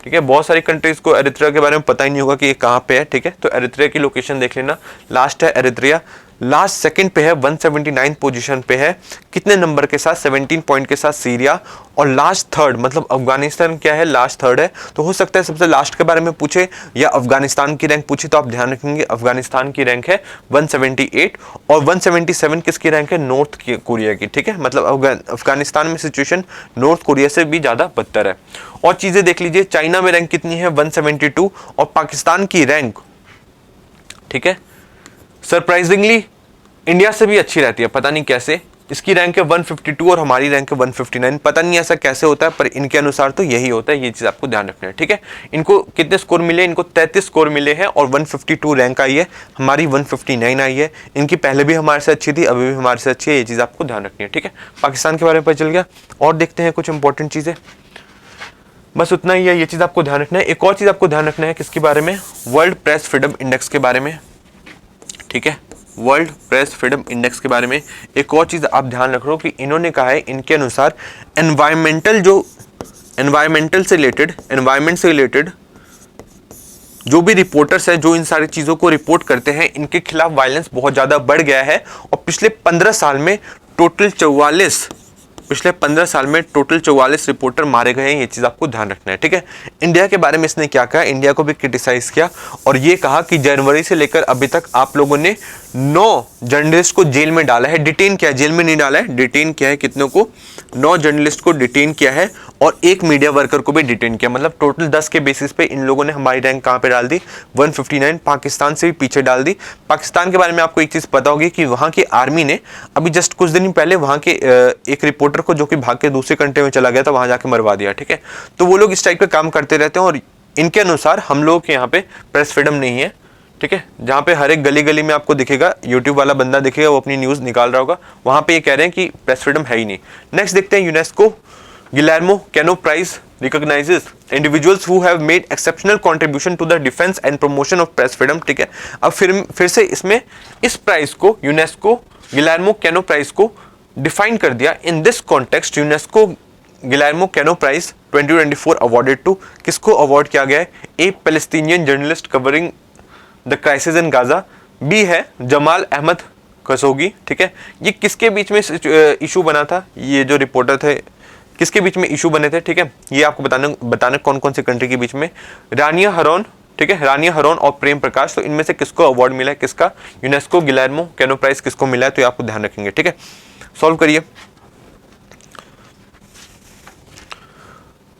ठीक है। बहुत सारी कंट्रीज को एरिथ्रिया के बारे में पता ही नहीं होगा कि ये कहाँ पे है, ठीक है। तो एरिथ्रिया की लोकेशन देख लेना, लास्ट है एरिथ्रिया। लास्ट सेकंड पे है, 179 पोजीशन पे है, कितने नंबर के साथ, 17 पॉइंट के साथ सीरिया। और लास्ट थर्ड मतलब अफगानिस्तान क्या है, लास्ट थर्ड है। तो हो सकता है सबसे लास्ट के बारे में पूछे या अफगानिस्तान की रैंक पूछे, तो आप ध्यान रखेंगे अफगानिस्तान की रैंक है 178 और 177 किसकी रैंक है, नॉर्थ कोरिया की, ठीक है। मतलब अफगानिस्तान में सिचुएशन नॉर्थ कोरिया से भी ज्यादा बदतर है। और चीजें देख लीजिए, चाइना में रैंक कितनी है 172 और पाकिस्तान की रैंक, ठीक है, सरप्राइजिंगली इंडिया से भी अच्छी रहती है, पता नहीं कैसे। इसकी रैंक है 152 और हमारी रैंक है 159, पता नहीं ऐसा कैसे होता है, पर इनके अनुसार तो यही होता है, ये चीज आपको ध्यान रखना है, ठीक है। इनको कितने स्कोर मिले, इनको 33 स्कोर मिले हैं और 152 रैंक आई है, हमारी 159 आई है। इनकी पहले भी हमारे से अच्छी थी, अभी भी हमारे से अच्छी है, ये चीज आपको ध्यान रखनी है, ठीक है। पाकिस्तान के बारे में पता चल गया। और देखते हैं कुछ इंपॉर्टेंट चीजें, बस उतना ही है, ये चीज आपको ध्यान रखना है। एक और चीज आपको ध्यान रखना है, किसके बारे में, वर्ल्ड प्रेस फ्रीडम इंडेक्स के बारे में, ठीक है। वर्ल्ड प्रेस फ्रीडम इंडेक्स के बारे में एक और चीज आप ध्यान रख लो कि इन्होंने कहा है, इनके अनुसार एनवायरमेंट से रिलेटेड जो भी रिपोर्टर्स हैं, जो इन सारी चीजों को रिपोर्ट करते हैं, इनके खिलाफ वायलेंस बहुत ज्यादा बढ़ गया है। और पिछले 15 साल में टोटल 44 रिपोर्टर मारे गए हैं, ये चीज आपको ध्यान रखना है, ठीक है। इंडिया के बारे में इसने क्या कहा, इंडिया को भी क्रिटिसाइज किया और ये कहा कि जनवरी से लेकर अभी तक आप लोगों ने 9 जर्नलिस्ट को जेल में डाला है, डिटेन किया है, जेल में नहीं डाला है, डिटेन किया है। कितनों को, 9 जर्नलिस्ट को डिटेन किया है और 1 मीडिया वर्कर को भी डिटेन किया। मतलब टोटल 10 के बेसिस पे इन लोगों ने हमारी रैंक कहां पे डाल दी, 159, पाकिस्तान से भी पीछे डाल दी। पाकिस्तान के बारे में आपको एक चीज पता होगी कि वहां की आर्मी ने अभी जस्ट कुछ दिन पहले वहां के एक रिपोर्टर को, जो कि भाग के दूसरे कंट्री में चला गया था, वहां जाके मरवा दिया, ठीक है। तो वो लोग इस टाइप का काम करते रहते हैं और इनके अनुसार हम लोग के यहाँ पे प्रेस फ्रीडम नहीं है, ठीक है। जहां पे हर एक गली गली में आपको दिखेगा, यूट्यूब वाला बंदा दिखेगा, वो अपनी न्यूज निकाल रहा होगा, वहां पे ये कह रहे हैं कि प्रेस फ्रीडम है ही नहीं। नेक्स्ट देखते हैं UNESCO Guillermo Cano Prize recognizes individuals who have made exceptional contribution to the defense and promotion of press freedom। ठीक है, अब फिर से इसमें इस प्राइज को यूनेस्को गिलेर्मो कैनो प्राइज को डिफाइन कर दिया। In this context UNESCO Guillermo Cano prize 2024 awarded to, किसको अवार्ड किया गया है? A Palestinian journalist covering the crisis in Gaza, B है जमाल अहमद खशोगी। ठीक है, ये किसके बीच में इशू बना था? ये जो रिपोर्टर थे किसके बीच में इशू बने थे? ठीक है, ये आपको बताना कौन कौन से कंट्री के बीच में। रानिया हरोन, ठीक है, रानिया हरोन और प्रेम प्रकाश, तो इनमें से किसको अवार्ड मिला है? किसका? यूनेस्को गिलेर्मो कैनो प्राइज किसको मिला है? तो ये आपको ध्यान रखेंगे। ठीक है, सॉल्व करिए।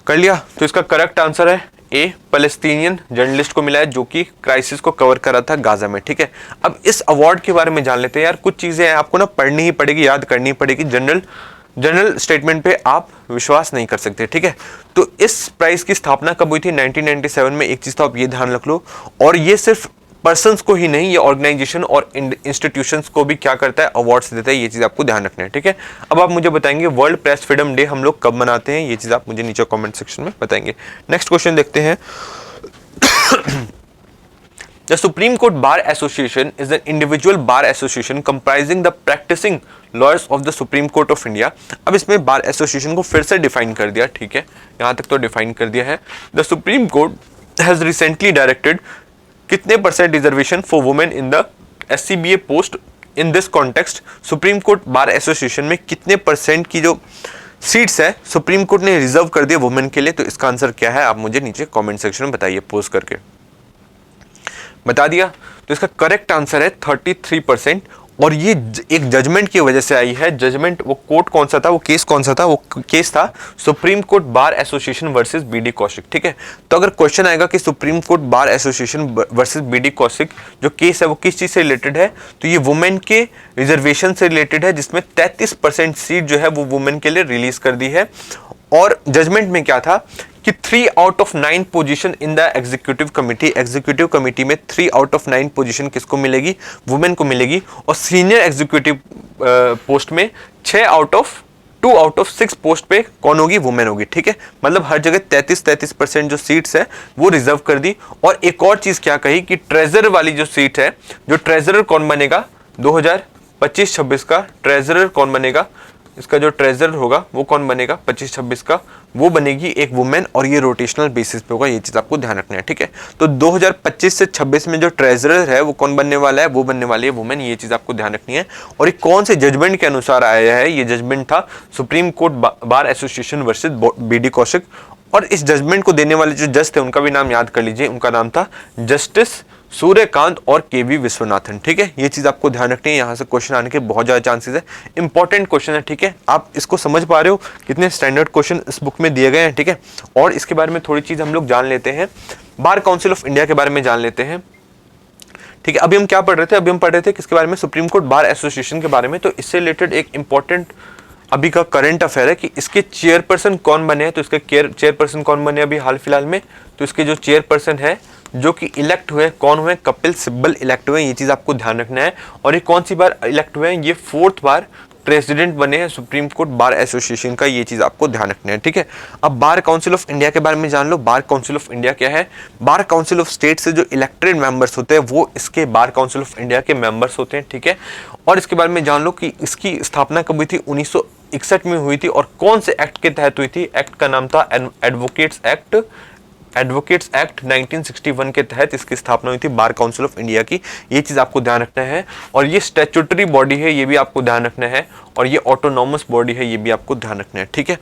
कर लिया? तो इसका करेक्ट आंसर है ए पैलेस्टीनियन जर्नलिस्ट को मिला है जो कि क्राइसिस को कवर कर रहा था गाजा में। ठीक है, अब इस अवार्ड के बारे में जान लेते हैं। यार कुछ चीजें आपको ना पढ़नी ही पड़ेगी, याद करनी पड़ेगी। जनरल स्टेटमेंट पे आप विश्वास नहीं कर सकते। ठीक है, तो इस प्राइज की स्थापना कब हुई थी? 1997 में। एक चीज तो आप ये ध्यान रख लो, और ये सिर्फ पर्सन्स को ही नहीं, ये ऑर्गेनाइजेशन और इंस्टीट्यूशंस को भी क्या करता है? अवार्ड्स देता है। ये चीज आपको ध्यान रखना है। ठीक है, अब आप मुझे बताएंगे वर्ल्ड प्रेस फ्रीडम डे हम लोग कब मनाते हैं? ये चीज आप मुझे नीचे कमेंट सेक्शन में बताएंगे। नेक्स्ट क्वेश्चन देखते हैं। The Supreme Court Bar Association is an individual bar association comprising the practicing lawyers of the Supreme Court of India। अब इसमें बार एसोसिएशन को फिर से डिफाइन कर दिया। ठीक है, यहां तक तो डिफाइन कर दिया है। The Supreme Court has recently directed कितने % reservation for women in the SCBA post. In this context supreme Court Bar association में कितने % की जो सीट्स है सुप्रीम कोर्ट ने रिजर्व कर दिया वुमेन के लिए? तो इसका आंसर क्या है? आप मुझे नीचे कमेंट सेक्शन में बताइए, पोस्ट करके बता दिया। तो इसका करेक्ट आंसर है 33%, और ये एक जजमेंट की वजह से आई है। जजमेंट, वो कोर्ट कौन सा था? वो केस कौन सा था? वो केस था Supreme Court Bar Association versus BD Kaushik. ठीक है, तो अगर क्वेश्चन आएगा कि Supreme Court Bar Association versus BD Kaushik जो केस है वो किस चीज से रिलेटेड है, तो ये वुमेन के रिजर्वेशन से रिलेटेड है, जिसमें 33% सीट जो है वो वुमेन के लिए रिलीज कर दी है। और जजमेंट में क्या था कि 3 out of 9 position in the executive committee में 3 आउट ऑफ 9 पोजीशन किसको मिलेगी? वुमेन को मिलेगी। और सीनियर एग्जीक्यूटिव पोस्ट में 2 आउट ऑफ 6 पोस्ट पे कौन होगी? वुमेन होगी। ठीक है, मतलब हर जगह 33% जो सीट्स है वो रिजर्व कर दी। और एक और चीज क्या कही कि ट्रेजरर वाली जो सीट है, जो ट्रेजरर कौन बनेगा 2025-26 का ट्रेजरर कौन बनेगा? इसका जो ट्रेजरर होगा वो कौन बनेगा 25-26 का? वो बनेगी एक वुमेन, और ये रोटेशनल बेसिस पे होगा। ये चीज आपको ध्यान रखना है। ठीक है, तो 2025 से 26 में जो ट्रेजरर है वो कौन बनने वाला है? वो बनने वाली है वुमेन। ये चीज आपको ध्यान रखनी है। और ये कौन से जजमेंट के अनुसार आया है? ये जजमेंट था Supreme Court Bar Association versus BD Kaushik. और इस जजमेंट को देने वाले जो जज थे उनका भी नाम याद कर लीजिए। उनका नाम था जस्टिस सूर्यकांत और केवी विश्वनाथन। ठीक है, ये चीज आपको ध्यान रखनी है। यहां से क्वेश्चन आने के बहुत ज्यादा चांसेस है। इंपॉर्टेंट क्वेश्चन है। ठीक है, आप इसको समझ पा रहे हो कितने स्टैंडर्ड क्वेश्चन इस बुक में दिए गए हैं? ठीक है, और इसके बारे में थोड़ी चीज हम लोग जान लेते हैं। बार काउंसिल ऑफ इंडिया के बारे में जान लेते हैं। ठीक है, अभी हम क्या पढ़ रहे थे? अभी हम पढ़ रहे थे किसके बारे में? सुप्रीम कोर्ट बार एसोसिएशन के बारे में। तो इससे रिलेटेड एक इंपॉर्टेंट अभी का करंट अफेयर है कि इसके चेयरपर्सन कौन बने हैं। तो इसके चेयरपर्सन कौन बने अभी हाल फिलहाल में? तो इसके जो चेयरपर्सन है जो कि इलेक्ट हुए, कौन हुए? कपिल सिब्बल इलेक्ट हुए। ये चीज आपको ध्यान रखना है। और ये कौन सी बार इलेक्ट हुए हैं? ये 4th बार प्रेसिडेंट बने हैं सुप्रीम कोर्ट बार एसोसिएशन का। ये चीज आपको ध्यान रखना है। ठीक है, अब बार काउंसिल ऑफ इंडिया के बारे में जान लो। बार काउंसिल ऑफ इंडिया क्या है? बार काउंसिल ऑफ स्टेट से जो इलेक्टेड मेंबर्स होते हैं वो इसके बार काउंसिल ऑफ इंडिया के मेंबर्स होते हैं। ठीक है, और इसके बारे में जान लो कि इसकी स्थापना कब हुई थी? 1961 में हुई थी। और कौन से एक्ट के तहत हुई थी? एक्ट का नाम था एडवोकेट्स एक्ट 1961 के तहत इसकी स्थापना हुई थी बार काउंसिल ऑफ इंडिया की। ये चीज आपको ध्यान रखना है। और ये स्टैट्यूटरी बॉडी है, ये भी आपको ध्यान रखना है। और ये ऑटोनॉमस बॉडी है, ये भी आपको ध्यान रखना है। ठीक है,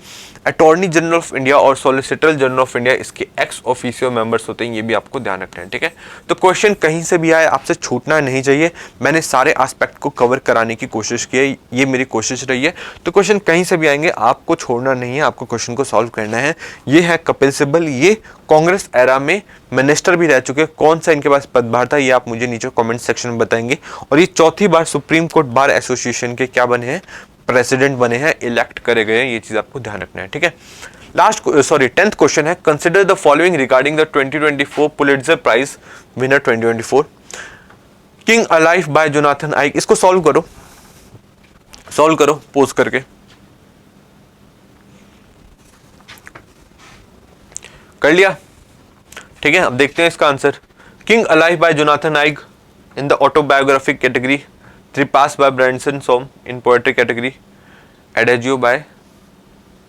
अटॉर्नी जनरल ऑफ इंडिया और सॉलिसिटर जनरल ऑफ इंडिया इसके एक्स ऑफिशियो मेंबर्स होते हैं। ये भी आपको ध्यान रखना है। ठीक है, तो क्वेश्चन कहीं से भी आए आपसे छूटना नहीं चाहिए। मैंने सारे एस्पेक्ट को कवर कराने की कोशिश की है, ये मेरी कोशिश रही है। तो क्वेश्चन कहीं से भी आएंगे आपको छोड़ना नहीं है, आपको क्वेश्चन को सॉल्व करना है। ये है कपिल सिब्बल, ये कांग्रेस एरा में मिनिस्टर भी रह चुके। कौन सा इनके पास पदभार था ये आप मुझे नीचे कमेंट सेक्शन में बताएंगे। और ये 4थी बार सुप्रीम कोर्ट बार एसोसिएशन के क्या बने हैं? प्रेसिडेंट बने हैं, इलेक्ट करे गए हैं। ये चीज आपको ध्यान रखना है। ठीक है, 10th क्वेश्चन है consider the following regarding the 2024 Pulitzer prize winner 2024 King alive by Jonathan Eig. इसको सॉल्व करो पोज करके। कर लिया, ठीक है। अब देखते हैं इसका answer. King alive by Jonathan Eig in the autobiographic category, Tripas by Brandon Som in poetry category, Adagio by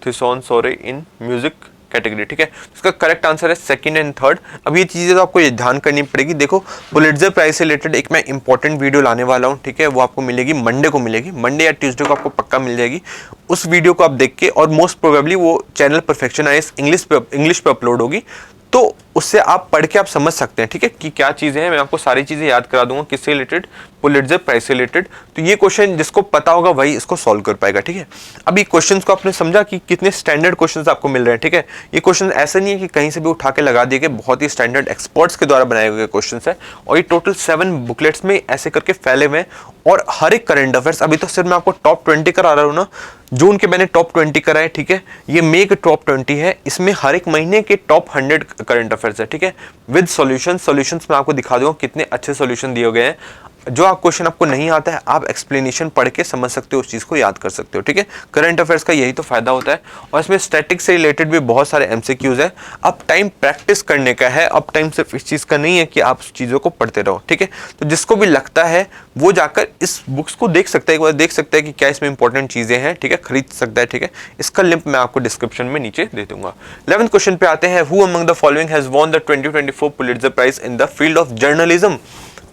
Tyshawn Sorey in music category, ठीक है। इसका करेक्ट आंसर है सेकंड एंड थर्ड। अब ये चीजें तो आपको ये ध्यान करनी पड़ेगी। देखो पुलिट्जर प्राइज से रिलेटेड एक मैं इंपॉर्टेंट वीडियो लाने वाला हूँ, ठीक है। वो आपको मिलेगी मंडे को, मिलेगी मंडे या ट्यूसडे को आपको पक्का मिल जाएगी। उस वीडियो को आप देख के, और मोस्ट प्रोबेबली वो चैनल परफेक्शन आईएएस इंग्लिश पे अपलोड होगी, तो उससे आप पढ़ के आप समझ सकते हैं, ठीक है, कि क्या चीजें हैं। मैं आपको सारी चीजें याद करा दूंगा किससे रिलेटेड, पुलिट्जर प्राइज से रिलेटेड। तो ये क्वेश्चन जिसको पता होगा वही इसको सॉल्व कर पाएगा, ठीक है। अब ये क्वेश्चंस को आपने समझा कि कितने स्टैंडर्ड क्वेश्चंस आपको मिल रहे हैं, ठीक है। ये क्वेश्चन ऐसा नहीं है कि कहीं से भी उठा के लगा दिए गए, बहुत ही स्टैंडर्ड एक्सपर्ट्स के द्वारा बनाए गए क्वेश्चन है। और ये टोटल 7 बुकलेट्स में ऐसे करके फैले हुए हैं। और हर एक करंट अफेयर्स, अभी तो सिर्फ मैं आपको टॉप 20 करा रहा हूँ ना, जून के मैंने टॉप 20 कराए, ठीक है। ये मई के टॉप 20 है, इसमें हर एक महीने के टॉप 100 करंट अफेयर्स है, ठीक है, विद सॉल्यूशंस मैं आपको दिखा दूंगा कितने अच्छे सॉल्यूशन दिए गए हैं। जो आप क्वेश्चन आपको नहीं आता है, आप एक्सप्लेनेशन पढ़ के समझ सकते हो, उस चीज को याद कर सकते हो, ठीक है। करंट अफेयर्स का यही तो फायदा होता है। और इसमें स्टैटिक्स से रिलेटेड भी बहुत सारे एमसीक्यूज है। अब टाइम प्रैक्टिस करने का है, अब टाइम सिर्फ इस चीज का नहीं है कि आप चीजों को पढ़ते रहो, ठीक है। तो जिसको भी लगता है वो जाकर इस बुक्स को देख सकता है, एक बार देख सकता है कि क्या इसमें इंपॉर्टेंट चीजें हैं, ठीक है, खरीद सकता है, ठीक है। इसका लिंक मैं आपको डिस्क्रिप्शन में नीचे दे दूंगा। 11th क्वेश्चन पे आते हैं। Who among the following has won the 2024 Pulitzer prize in the field of journalism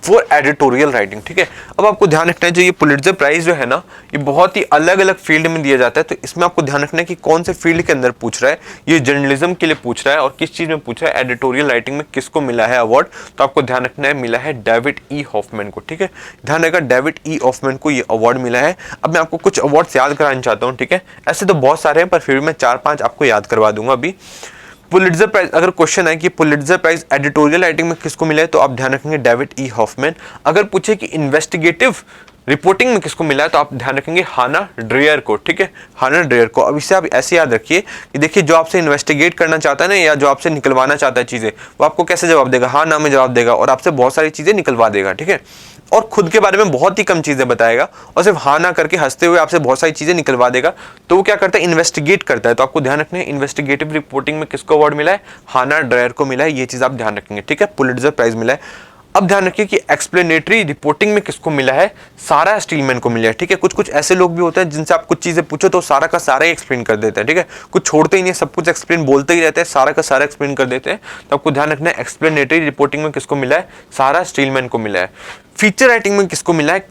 for editorial writing, ठीक है। अब आपको ध्यान रखना है, जो ये पुलिट्जर प्राइज जो है ना, ये बहुत ही अलग अलग फील्ड में दिया जाता है। तो इसमें आपको ध्यान रखना है कि कौन से फील्ड के अंदर पूछ रहा है, ये जर्नलिज्म के लिए पूछ रहा है और किस चीज में पूछ रहा है, एडिटोरियल राइटिंग में किसको मिला है अवार्ड। तो आपको ध्यान रखना है, मिला है डेविड ई हॉफमैन को, ठीक है। ध्यान रखा, डेविड ई हॉफमैन को ये अवार्ड मिला है। अब मैं आपको कुछ अवार्ड्स याद कराना चाहता हूँ, ठीक है। ऐसे तो बहुत सारे हैं, पर फिर भी मैं 4-5 आपको याद करवा दूंगा अभी। पुलिट्जर प्राइज, अगर क्वेश्चन है कि पुलिट्जर प्राइज एडिटोरियल राइटिंग में किसको मिला है, तो आप ध्यान रखेंगे डेविड ई हॉफमैन। अगर पूछे कि इन्वेस्टिगेटिव रिपोर्टिंग में किसको मिला है, तो आप ध्यान रखेंगे हाना ड्रेयर को, ठीक है, हाना ड्रेयर को। अब इसे आप ऐसे याद रखिए कि देखिए, जो आपसे इन्वेस्टिगेट करना चाहता है ना, या जो आपसे निकलवाना चाहता है चीजें, वो आपको कैसे जवाब देगा, हाँ ना में जवाब देगा, और आपसे बहुत सारी चीजें निकलवा देगा, ठीक है। और खुद के बारे में बहुत ही कम चीजें बताएगा, और सिर्फ हाँ ना करके हंसते हुए आपसे बहुत सारी चीजें निकलवा देगा। तो वो क्या करता है, इन्वेस्टिगेट करता है। तो आपको ध्यान रखना है, इन्वेस्टिगेटिव रिपोर्टिंग में किसको अवार्ड मिला है, हाना ड्रेयर को मिला है। ये चीज आप ध्यान रखेंगे, ठीक है, पुलिट्जर प्राइज मिला है। अब ध्यान रखिए कि एक्सप्लेनेटरी रिपोर्टिंग में किसको मिला है, सारा स्टीलमैन को मिला है, ठीक है। कुछ ऐसे लोग भी होते हैं जिनसे आप कुछ चीजें पूछो तो सारा का सारा ही एक्सप्लेन कर देते हैं, ठीक है। कुछ छोड़ते ही नहीं, सब कुछ एक्सप्लेन बोलते ही रहते हैं, सारा का सारा एक्सप्लेन कर देते हैं। तो आपको ध्यान रखना है, एक्सप्लेनेटरी रिपोर्टिंग में किसको मिला है, सारा स्टीलमैन को मिला है। फीचर राइटिंग में किसको मिला है,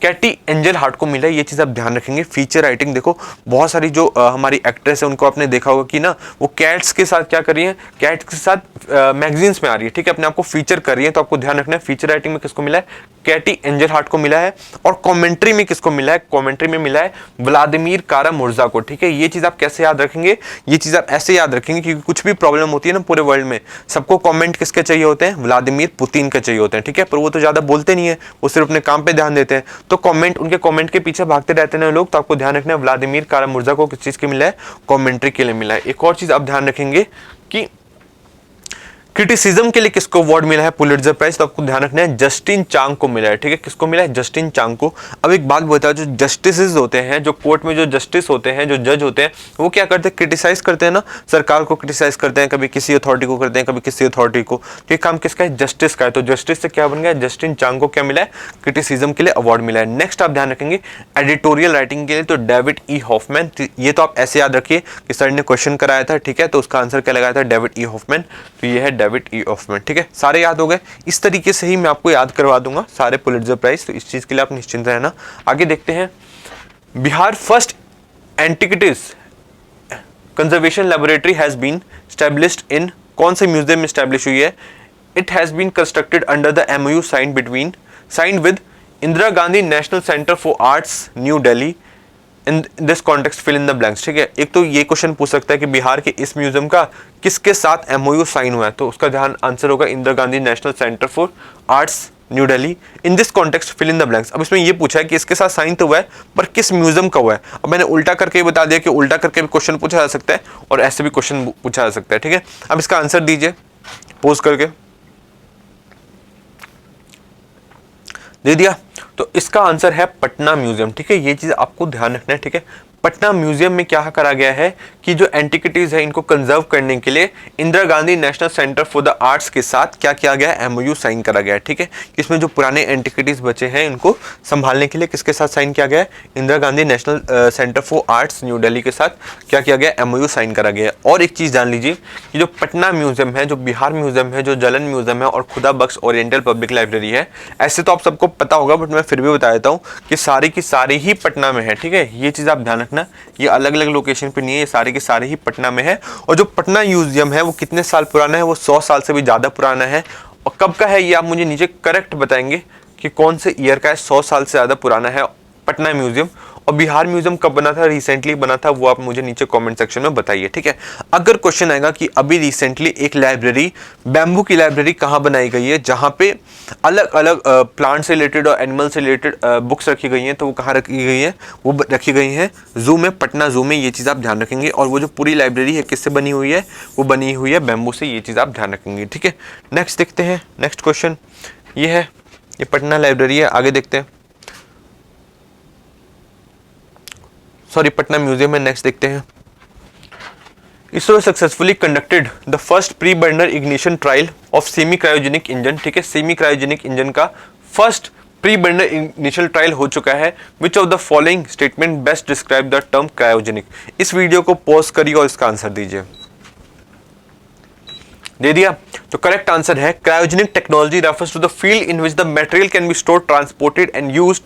कैटी एंजल हार्ट को मिला है। ये चीज आप ध्यान रखेंगे। फीचर राइटिंग, देखो बहुत सारी जो हमारी एक्ट्रेस है, उनको आपने देखा होगा कि ना, वो कैट्स के साथ क्या कर रही है, कैट्स के साथ मैगजीन्स में आ रही है, ठीक है, अपने आप को फीचर कर रही है। तो आपको ध्यान रखना है, फीचर राइटिंग में किसको मिला है, कैटी एंजल हार्ट को मिला है। और कमेंट्री में किसको मिला है, कमेंट्री में मिला है व्लादिमीर कारा-मुर्जा को, ठीक है। ये चीज आप कैसे याद रखेंगे, ये चीज आप ऐसे याद रखेंगे, क्योंकि कुछ भी प्रॉब्लम होती है ना पूरे वर्ल्ड में, सबको कमेंट किसके चाहिए होते हैं, व्लादिमीर पुतिन के चाहिए होते हैं, ठीक है। पर वो तो ज्यादा बोलते नहीं है, वो सिर्फ अपने काम पे ध्यान देते हैं। तो कमेंट, उनके कमेंट के पीछे भागते रहते हैं लोग। तो आपको ध्यान रखना है, व्लादिमीर कारा-मुर्जा को किस चीज के मिला है, कमेंट्री के लिए मिला है। एक और चीज आप ध्यान रखेंगे कि क्रिटिसिज्म के लिए किसको अवार्ड मिला है, पुलिट्जर प्राइज। तो आपको ध्यान रखना है, जस्टिन चांग को मिला है, ठीक है। किसको मिला है, जस्टिन चांग को। अब एक बात बताओ, जो जस्टिसेस होते हैं, जो कोर्ट में जो जस्टिस होते हैं, जो जज होते हैं, वो क्या करते हैं, क्रिटिसाइज करते हैं ना, सरकार को क्रिटिसाइज करते हैं, कभी किसी अथॉरिटी को करते हैं, कभी किसी अथॉरिटी को। तो ये काम किसका है, जस्टिस का है। तो जस्टिस से क्या बन गया, जस्टिन चांग को क्या मिला है, क्रिटिसिज्म के लिए अवार्ड मिला है। नेक्स्ट आप ध्यान रखेंगे, एडिटोरियल राइटिंग के लिए, तो डेविड ई हॉफमैन। ये तो आप ऐसे याद रखिए कि सर ने क्वेश्चन कराया था, ठीक है, तो उसका आंसर क्या लगाया था, डेविड ई हॉफमैन। तो ये है डेविड ई हॉफमैन, ठीक है। सारे याद हो गए। इस तरीके से ही मैं आपको याद करवा दूंगा सारे पुलिट्जर प्राइज, तो इस चीज के लिए आप निश्चिंत रहना। आगे देखते हैं, Bihar first antiquities conservation laboratory has been established in, कौन से म्यूजियम में एस्टैब्लिश हुई है, it has been constructed under the MOU signed with Indira Gandhi National Centre for Arts New Delhi. In this context fill in the blanks, ठीक है। एक तो ये क्वेश्चन पूछ सकता है कि बिहार के इस म्यूजियम का किसके साथ MOU साइन हुआ है, तो उसका ध्यान आंसर होगा Indira Gandhi National Centre for Arts New Delhi. In this context fill in the blanks. अब इसमें ये पूछा है कि इसके साथ साइन तो हुआ है, पर किस म्यूजियम का हुआ है। अब मैंने उल्टा करके बता दिया कि उल्टा करके भी क्वेश्चन पूछा जा सकता है और ऐसे भी क्वेश्चन पूछा जा सकता है, ठीक है। अब इसका आंसर दीजिए, पोज करके दे दिया। तो इसका आंसर है पटना म्यूजियम, ठीक है। ये चीज आपको ध्यान रखना है, ठीक है। पटना म्यूजियम में क्या करा गया है कि जो एंटिकिटीज है इनको कंजर्व करने के लिए Indira Gandhi National Centre for the arts के साथ क्या किया गया है, एमओयू साइन करा गया है। ठीक है, इसमें जो पुराने एंटिकिटीज बचे हैं इनको संभालने के लिए किसके साथ साइन किया गया है, Indira Gandhi National Centre for Arts New Delhi के साथ क्या किया गया, एमओयू साइन करा गया है। और एक चीज जान लीजिए कि जो पटना म्यूजियम है, जो बिहार म्यूजियम है, जो जलन म्यूजियम है और खुदा बख्श ओरिएंटल पब्लिक लाइब्रेरी है, ऐसे तो आप सबको पता होगा बट मैं फिर भी बता देता हूँ कि सारी की सारी ही पटना में है। ठीक है, ये चीज आप ध्यान रखना, ये अलग अलग लोकेशन पे नहीं है, ये सारे के सारे ही पटना में है। और जो पटना म्यूजियम है वो कितने साल पुराना है, वो 100 साल से भी ज्यादा पुराना है। और कब का है ये आप मुझे नीचे करेक्ट बताएंगे कि कौन से ईयर का है, 100 साल से ज्यादा पुराना है पटना म्यूजियम। और बिहार म्यूजियम कब बना था, रिसेंटली बना था, वो आप मुझे नीचे कमेंट सेक्शन में बताइए। ठीक है, अगर क्वेश्चन आएगा कि अभी रिसेंटली एक लाइब्रेरी, बैम्बू की लाइब्रेरी कहाँ बनाई गई है, जहाँ पे अलग अलग प्लांट से रिलेटेड और एनिमल से रिलेटेड बुक्स रखी गई हैं, तो वो कहाँ रखी गई है, वो रखी गई हैं जू में, पटना जू में। ये चीज़ आप ध्यान रखेंगे। और वो जो पूरी लाइब्रेरी है किससे बनी हुई है, वो बनी हुई है बैम्बू से, ये चीज़ आप ध्यान रखेंगे। ठीक है, नेक्स्ट देखते हैं, नेक्स्ट क्वेश्चन ये है, ये पटना लाइब्रेरी है, आगे देखते हैं, सॉरी पटना म्यूजियम में। नेक्स्ट देखते हैं, ISRO successfully conducted the first pre burner ignition trial of semi cryogenic engine. ठीक है, सेमी क्रायोजेनिक इंजन का first pre burner ignition trial हो चुका है। Which of the following statement best describe the term cryogenic. इस video को pause करिए और इसका आंसर दीजिए। दे दिया, तो करेक्ट आंसर है cryogenic technology refers to the field in which the material can be stored, transported and used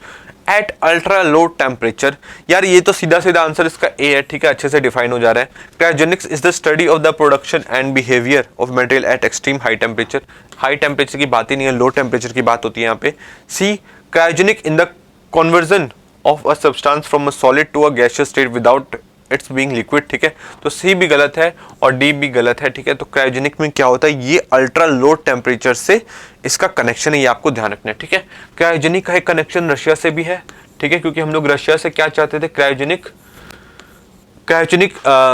eight ultra low temperature. यार ये तो सीधा सीधा आंसर इसका ए है। ठीक है, अच्छे से डिफाइन हो जा रहा है। Cryogenics is the study of the production and behaviour of material at extreme high temperature. High temperature की बात ही नहीं है, लो टेम्परेचर की बात होती है यहाँ पे। C, cryogenic in the conversion of a substance from a solid to a gaseous state without its being liquid. ठीक है, तो सी भी गलत है और डी भी गलत है। ठीक है, तो क्रायोजेनिक में क्या होता है, ये अल्ट्रा लो टेम्परेचर से इसका कनेक्शन है, ये आपको ध्यान रखना है। ठीक है, क्रायोजेनिक का एक कनेक्शन रशिया से भी है। ठीक है, क्योंकि हम लोग रशिया से क्या चाहते थे, क्रायोजेनिक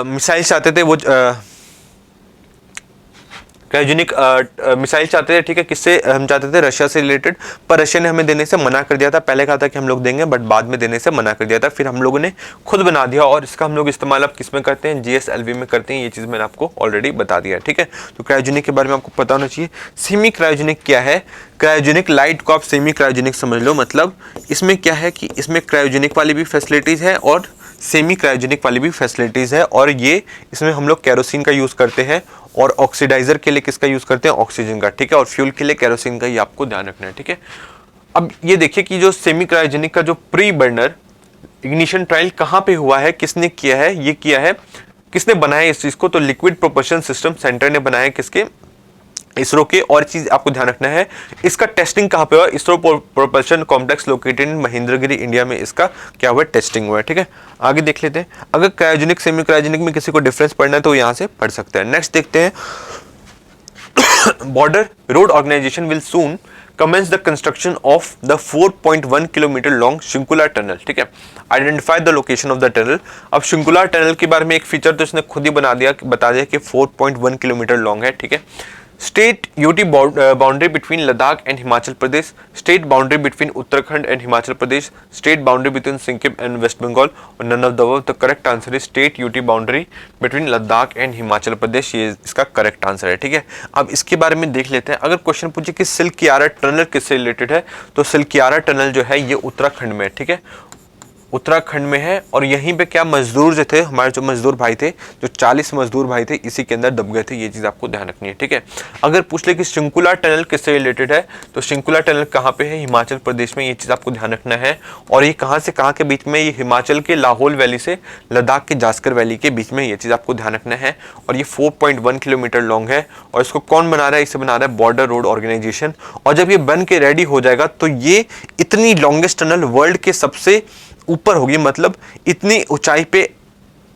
मिसाइल चाहते थे, वो क्रायोजेनिक मिसाइल चाहते थे। ठीक है, किससे हम चाहते थे, रशिया से रिलेटेड, पर रशिया ने हमें देने से मना कर दिया था। पहले कहा था कि हम लोग देंगे बट बाद में देने से मना कर दिया था, फिर हम लोगों ने खुद बना दिया और इसका हम लोग इस्तेमाल अब किस में करते हैं, GSLV में करते हैं। ये चीज़ मैंने आपको ऑलरेडी बता दिया है। ठीक है, तो क्रायोजेनिक के बारे में आपको पता होना चाहिए। सेमी क्रायोजेनिक क्या है, क्रायोजेनिक लाइट को आप सेमी क्रायोजेनिक समझ लो, मतलब इसमें क्या है कि इसमें क्रायोजेनिक वाली भी फैसिलिटीज़ है और सेमी क्रायोजेनिक वाली भी फैसिलिटीज़ है। और ये इसमें हम लोग केरोसिन का यूज़ करते हैं और ऑक्सीडाइजर के लिए किसका यूज़ करते हैं, ऑक्सीजन का। ठीक है, और फ्यूल के लिए केरोसिन का, ही आपको ध्यान रखना है। ठीक है, अब ये देखिए कि जो सेमी क्रायोजेनिक का जो प्री बर्नर इग्निशन ट्रायल कहाँ पे हुआ है, किसने किया है, ये किया है, किसने बनाया इस चीज़ को, तो लिक्विड प्रोपल्शन सिस्टम सेंटर ने बनाया, किसके, इसरो के। और चीज आपको ध्यान रखना है, इसका टेस्टिंग कहां पे हुआ, ISRO propulsion complex located in Mahendragiri India में इसका क्या हुआ, टेस्टिंग हुआ है। ठीक है, आगे देख लेते हैं, अगर क्रायोजेनिक सेमी क्रायोजेनिक में किसी को डिफरेंस पढ़ना है तो यहां से पढ़ सकते हैं। नेक्स्ट देखते हैं, border road organisation will soon commence the construction of the 4.1 kilometre long Shinkula tunnel. ठीक है, identify the location of the tunnel. अब शिंकुला टनल के बारे में एक फीचर तो इसने खुद ही बता दिया कि 4.1 किलोमीटर लॉन्ग है। ठीक है, state UT boundary between Ladakh and Himachal Pradesh, state boundary between Uttarakhand and Himachal Pradesh, state boundary between Sikkim and West Bengal, और none of the above. The correct answer is state UT boundary between Ladakh and Himachal Pradesh, ये इसका करेक्ट आंसर है। ठीक है, अब इसके बारे में देख लेते हैं। अगर क्वेश्चन पूछे कि सिल्कियारा टनल किससे रिलेटेड है, तो सिल्कियारा टनल जो है ये उत्तराखंड में है। ठीक है, उत्तराखंड में है, और यहीं पे क्या मजदूर जो थे, हमारे जो मजदूर भाई थे, जो 40 मजदूर भाई थे, इसी के अंदर दब गए थे। ये चीज़ आपको ध्यान रखनी है। ठीक है, अगर पूछ ले कि शिंकुला टनल किससे रिलेटेड है, तो शिंकुला टनल कहाँ पे है, हिमाचल प्रदेश में, ये चीज़ आपको ध्यान रखना है। और ये कहाँ से कहाँ के बीच में, ये हिमाचल के लाहौल वैली से लद्दाख के जास्कर वैली के बीच में, ये चीज़ आपको ध्यान रखना है। और ये 4.1 किलोमीटर लॉन्ग है, और इसको कौन बना रहा है, इसे बना रहा है बॉर्डर रोड ऑर्गेनाइजेशन। और जब ये बन के रेडी हो जाएगा तो ये इतनी लॉन्गेस्ट टनल वर्ल्ड के सबसे ऊपर होगी, मतलब इतनी ऊंचाई पे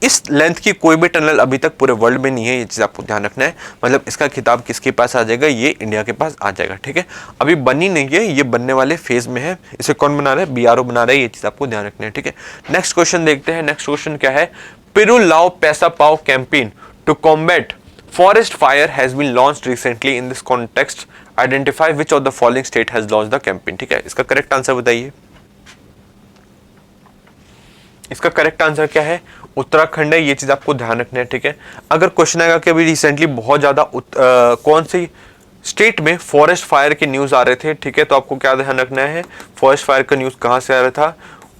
इस लेंथ की कोई भी टनल अभी तक पूरे वर्ल्ड में नहीं है। ये चीज़ आपको ध्यान रखना है, मतलब इसका खिताब किसके पास आ जाएगा, ये इंडिया के पास आ जाएगा। ठीक है, अभी बनी नहीं है, ये बनने वाले फेज में है। इसे कौन बना रहा है, BRO बना रहा है, ये चीज़ आपको ध्यान रखना है। ठीक है, नेक्स्ट क्वेश्चन देखते हैं। नेक्स्ट क्वेश्चन क्या है, पिरू लाओ पैसा पाओ campaign to combat forest fire has been launched recently in this context, identify which of the following state has launched the campaign. ठीक है, इसका करेक्ट आंसर बताइए। इसका करेक्ट आंसर क्या है? उत्तराखंड है। ये चीज आपको ध्यान रखना है, ठीक है। अगर क्वेश्चन आएगा कि अभी रिसेंटली बहुत ज्यादा कौन सी स्टेट में फॉरेस्ट फायर के न्यूज आ रहे थे, ठीक है, तो आपको क्या ध्यान रखना है? फॉरेस्ट फायर का न्यूज कहां से आ रहा था?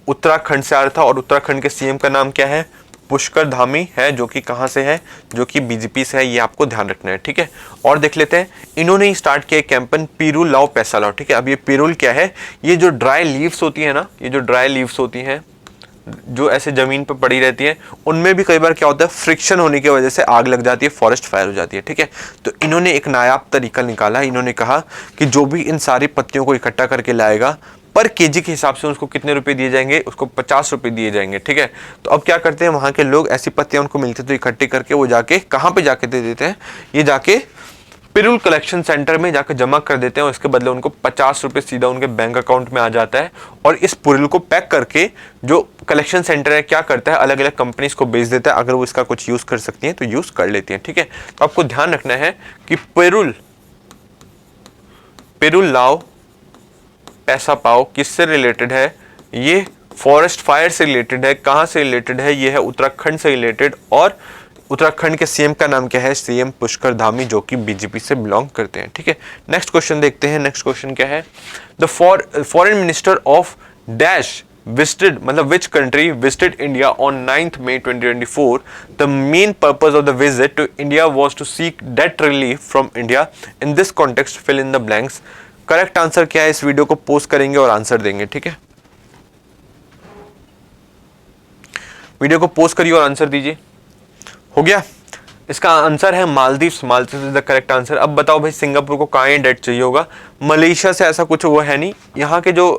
उत्तराखंड से आ रहा था। और उत्तराखंड के सीएम का नाम क्या है? पुष्कर धामी है, जो कि कहां से है? जो कि बीजेपी से है। ये आपको ध्यान रखना है, ठीक है। और देख लेते हैं, इन्होंने ही स्टार्ट किया कैंपेन पिरूल लाओ पैसा लाओ, ठीक है। अब ये पिरूल क्या है? ये जो ड्राई लीव्स होती है ना, ये जो ड्राई लीव्स होती हैं जो ऐसे जमीन पर पड़ी रहती है, उनमें भी कई बार क्या होता है, फ्रिक्शन होने की वजह से आग लग जाती है, फॉरेस्ट फायर हो जाती है, ठीक है। तो इन्होंने एक नायाब तरीका निकाला। इन्होंने कहा कि जो भी इन सारी पत्तियों को इकट्ठा करके लाएगा, पर केजी के हिसाब से उसको कितने रुपए दिए जाएंगे? उसको 50 रुपए दिए जाएंगे, ठीक है। तो अब क्या करते हैं, वहां के लोग ऐसी पत्तियां उनको मिलती तो इकट्ठी करके वो जाके कहाँ पे जाके दे देते हैं? ये जाके पिरूल कलेक्शन सेंटर में जाकर जमा कर देते हैं और इसके बदले उनको 50 रुपए सीधा उनके बैंक अकाउंट में आ जाता है। और इस पिरूल को पैक करके जो कलेक्शन सेंटर है क्या करता है, अलग अलग कंपनीज को बेच देता है। अगर वो इसका कुछ यूज कर सकती हैं तो यूज कर लेती हैं, ठीक है। तो आपको ध्यान रखना है कि पिरूल लाओ पैसा पाओ किससे रिलेटेड है? ये फॉरेस्ट फायर से रिलेटेड है। कहां से रिलेटेड है? ये है उत्तराखंड से रिलेटेड। और उत्तराखंड के सीएम का नाम क्या है? सीएम पुष्कर धामी, जो कि बीजेपी से बिलोंग करते हैं, ठीक है। नेक्स्ट क्वेश्चन देखते हैं। नेक्स्ट क्वेश्चन क्या है? The foreign minister of dash visited, मतलब which country visited India on 9th May 2024? The main purpose of the visit to India was to seek debt relief from India. In this context, fill in the blanks. Correct answer क्या है? इस video को post करेंगे और answer देंगे, ठीक है। Video को पोस्ट करिए और आंसर दीजिए। हो गया? इसका आंसर है Maldives. Maldives is the correct answer. अब बताओ भाई, सिंगापुर को कहाँ डेट चाहिए होगा? मलेशिया से ऐसा कुछ वो है नहीं। यहाँ के जो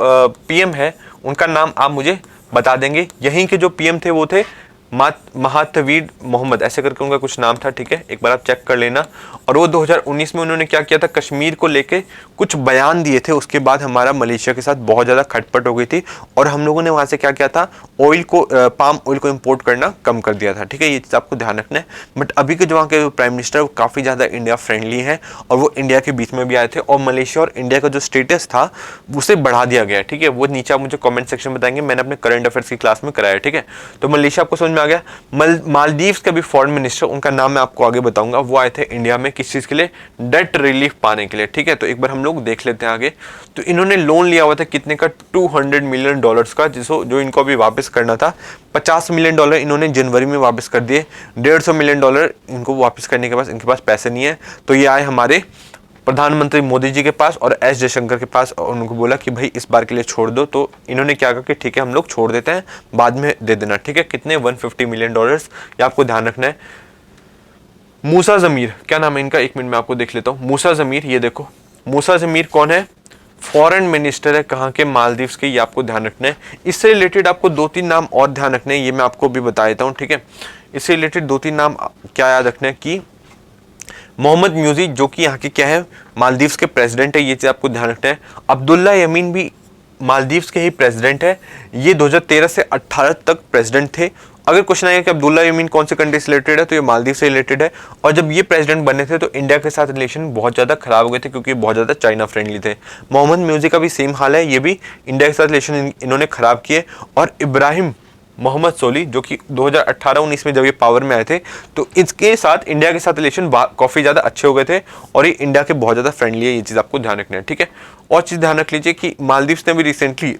पीएम है उनका नाम आप मुझे बता देंगे। यहीं के जो पीएम थे वो थे महाथवीर मोहम्मद, ऐसे करके उनका कुछ नाम था, ठीक है। एक बार आप चेक कर लेना। और वो 2019 में उन्होंने क्या किया था, कश्मीर को लेके कुछ बयान दिए थे। उसके बाद हमारा मलेशिया के साथ बहुत ज़्यादा खटपट हो गई थी और हम लोगों ने वहाँ से क्या किया था, ऑयल को पाम ऑयल को इम्पोर्ट करना कम कर दिया था, ठीक है। ये चीज़ आपको ध्यान रखना है। बट अभी के जो वहाँ के प्राइम मिनिस्टर वो काफ़ी ज़्यादा इंडिया फ्रेंडली हैं और वो इंडिया के बीच में भी आए थे और मलेशिया और इंडिया का जो स्टेटस था उसे बढ़ा दिया गया, ठीक है। वो नीचे आप मुझे कॉमेंट सेक्शन में बताएंगे, मैंने अपने करंट अफेयर्स की क्लास में कराया, ठीक है। तो मलेशिया आपको समझ में आ गया। मालदीव्स का भी फॉरेन मिनिस्टर, उनका नाम मैं आपको आगे बताऊंगा, वो आए थे इंडिया में किस चीज के लिए? डेट रिलीफ पाने के लिए, ठीक है। तो एक बार हम लोग देख लेते हैं आगे। तो इन्होंने लोन लिया हुआ था कितने का? $200 मिलियन का, जो इनको अभी वापस करना था। $50 मिलियन इन्होंने जनवरी में वापस कर दिए। $150 मिलियन इनको वापस करने के बाद इनके पास पैसे नहीं है। तो ये आए हमारे प्रधानमंत्री मोदी जी के पास और एस जयशंकर के पास और उनको बोला कि भाई इस बार के लिए छोड़ दो। तो इन्होंने क्या कहा कि ठीक है हम लोग छोड़ देते हैं, बाद में दे देना, ठीक है। कितने? $150 मिलियन। ये आपको ध्यान रखना है। मूसा जमीर, क्या नाम है इनका? एक मिनट में आपको देख लेता हूँ। मूसा जमीर, ये देखो मूसा जमीर कौन है? फॉरेन मिनिस्टर है। कहाँ के? मालदीव्स के। ये आपको ध्यान रखना है। इससे रिलेटेड आपको 2-3 नाम और ध्यान रखने हैं, ये मैं आपको भी बता देता हूँ, ठीक है। इससे रिलेटेड 2-3 नाम क्या याद रखना है कि मोहम्मद म्यूजी, जो कि यहाँ के क्या है, मालदीव्स के प्रेसिडेंट है। ये चीज आपको ध्यान रखना है। अब्दुल्ला यमीन भी मालदीव्स के ही प्रेसिडेंट है। ये 2013 से 18 तक प्रेसिडेंट थे। अगर क्वेश्चन आएगा कि अब्दुल्ला यमीन कौन से कंट्री से रिलेटेड है, तो ये मालदीव से रिलेटेड है। और जब ये प्रेसिडेंट बने थे तो इंडिया के साथ रिलेशन बहुत ज़्यादा खराब हो गए थे क्योंकि बहुत ज़्यादा चाइना फ्रेंडली थे। मोहम्मद म्यूजी का भी सेम हाल है, ये भी इंडिया के साथ रिलेशन इन्होंने खराब किए। और इब्राहिम मोहम्मद सोली, जो कि 2018-19 में जब ये पावर में आए थे, तो इसके साथ इंडिया के साथ रिलेशन काफ़ी ज़्यादा अच्छे हो गए थे और ये इंडिया के बहुत ज़्यादा फ्रेंडली है। ये चीज़ आपको ध्यान रखना है, ठीक है। और चीज़ ध्यान रख लीजिए कि मालदीव्स ने भी रिसेंटली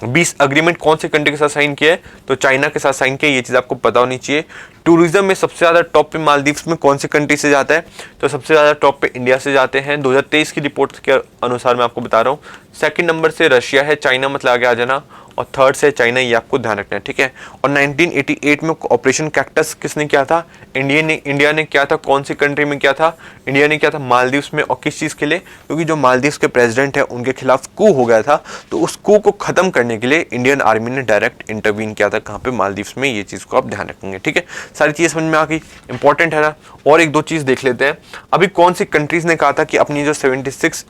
20 अग्रीमेंट कौन से कंट्री के साथ साइन किया है, तो चाइना के साथ साइन किया। ये चीज़ आपको पता होनी चाहिए। टूरिज्म में सबसे ज़्यादा टॉप पे मालदीव्स में कौन सी कंट्री से जाता है, तो सबसे ज़्यादा टॉप पे इंडिया से जाते हैं। 2023 की रिपोर्ट के अनुसार मैं आपको बता रहा हूँ। सेकंड नंबर से रशिया है, चाइना मतलब आगे आ जाना, और थर्ड से चाइना। ये आपको ध्यान रखना है, ठीक है। और 1988 में ऑपरेशन कैक्टस किसने किया था? इंडिया ने किया था। कौन सी कंट्री में किया था? इंडिया ने किया था मालदीव्स में। और किस चीज़ के लिए? क्योंकि जो मालदीव्स के प्रेसिडेंट है उनके खिलाफ कू हो गया था, तो उस कू को खत्म करने के लिए इंडियन आर्मी ने डायरेक्ट इंटरवीन किया था। कहाँ पे? मालदीव्स में। ये चीज़ को आप ध्यान रखेंगे, ठीक है। सारी चीज़ समझ में आ गई, इंपॉर्टेंट है ना। और 1-2 चीज़ देख लेते हैं। अभी कौन सी कंट्रीज ने कहा था कि अपनी जो 76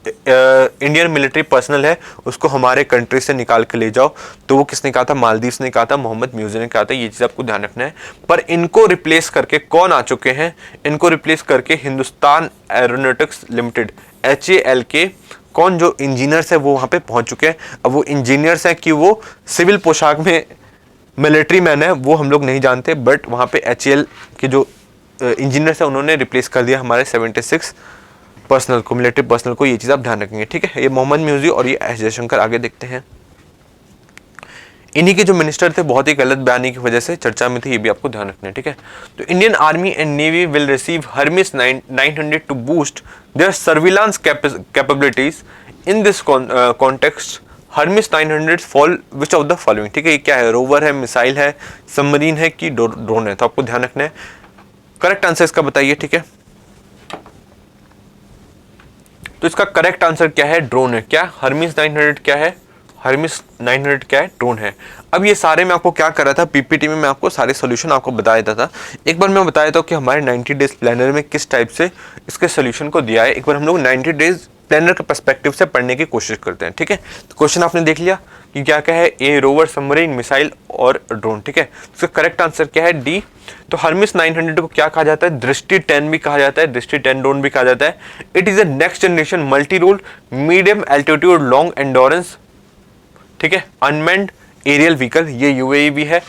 इंडियन मिलिट्री पर्सनल है उसको हमारे कंट्री से निकाल के ले जाओ, तो वो किसने कहा था? मालदीव्स ने कहा था, मोहम्मद म्यूजी ने कहा था। ये चीज़ आपको ध्यान रखना है। पर इनको रिप्लेस करके कौन आ चुके हैं? इनको रिप्लेस करके हिंदुस्तान एरोनॉटिक्स लिमिटेड HAL के कौन जो इंजीनियर्स है वो वहाँ पे पहुँच चुके हैं। अब वो इंजीनियर्स हैं कि वो सिविल पोशाक में मिलिट्री मैन है वो हम लोग नहीं जानते, बट वहाँ पे HAL के जो इंजीनियर्स हैं उन्होंने रिप्लेस कर दिया हमारे 76 पर्सनल को, मिलिट्री पर्सनल को। ये चीज़ आप ध्यान रखेंगे, ठीक है। ये मोहम्मद म्यूजी और ये एस जयशंकर। आगे देखते हैं। इन्हीं के जो मिनिस्टर थे बहुत ही गलत बयानी की वजह से चर्चा में थे, ये भी आपको ध्यान रखना है, ठीक है। तो Indian army and navy will receive Hermes 900 to boost their surveillance capabilities in this context. Hermes 900 fall which of the following, ठीक है। ये क्या है, रोवर है, मिसाइल है, सबमरीन है कि ड्रोन है, तो आपको ध्यान रखना है। करेक्ट आंसर इसका बताइए, ठीक है। तो इसका करेक्ट आंसर क्या है, ड्रोन है। क्या हर्मिस 900 क्या है, हर्मिस 900 क्या है, ड्रोन है। अब ये सारे मैं आपको क्या कर रहा था, पीपीटी में मैं आपको सारे सॉल्यूशन आपको बता देता था। एक बार मैं बताया था कि हमारे 90 डेज प्लानर में किस टाइप से इसके सॉल्यूशन को दिया है। एक बार हम लोग 90 डेज प्लानर के पर्सपेक्टिव से पढ़ने की कोशिश करते हैं, ठीक है। तो क्वेश्चन आपने देख लिया कि क्या क्या है, ए रोवर, सबमरीन, मिसाइल और ड्रोन, ठीक है। इसका करेक्ट आंसर क्या है, डी। तो हर्मिस 900 को क्या कहा जाता है, दृष्टि 10 भी कहा जाता है, दृष्टि 10 ड्रोन भी कहा जाता है। It is a next generation multi role medium altitude long endurance, ठीक है, अनमैन्ड एरियल व्हीकल, ये UAV है।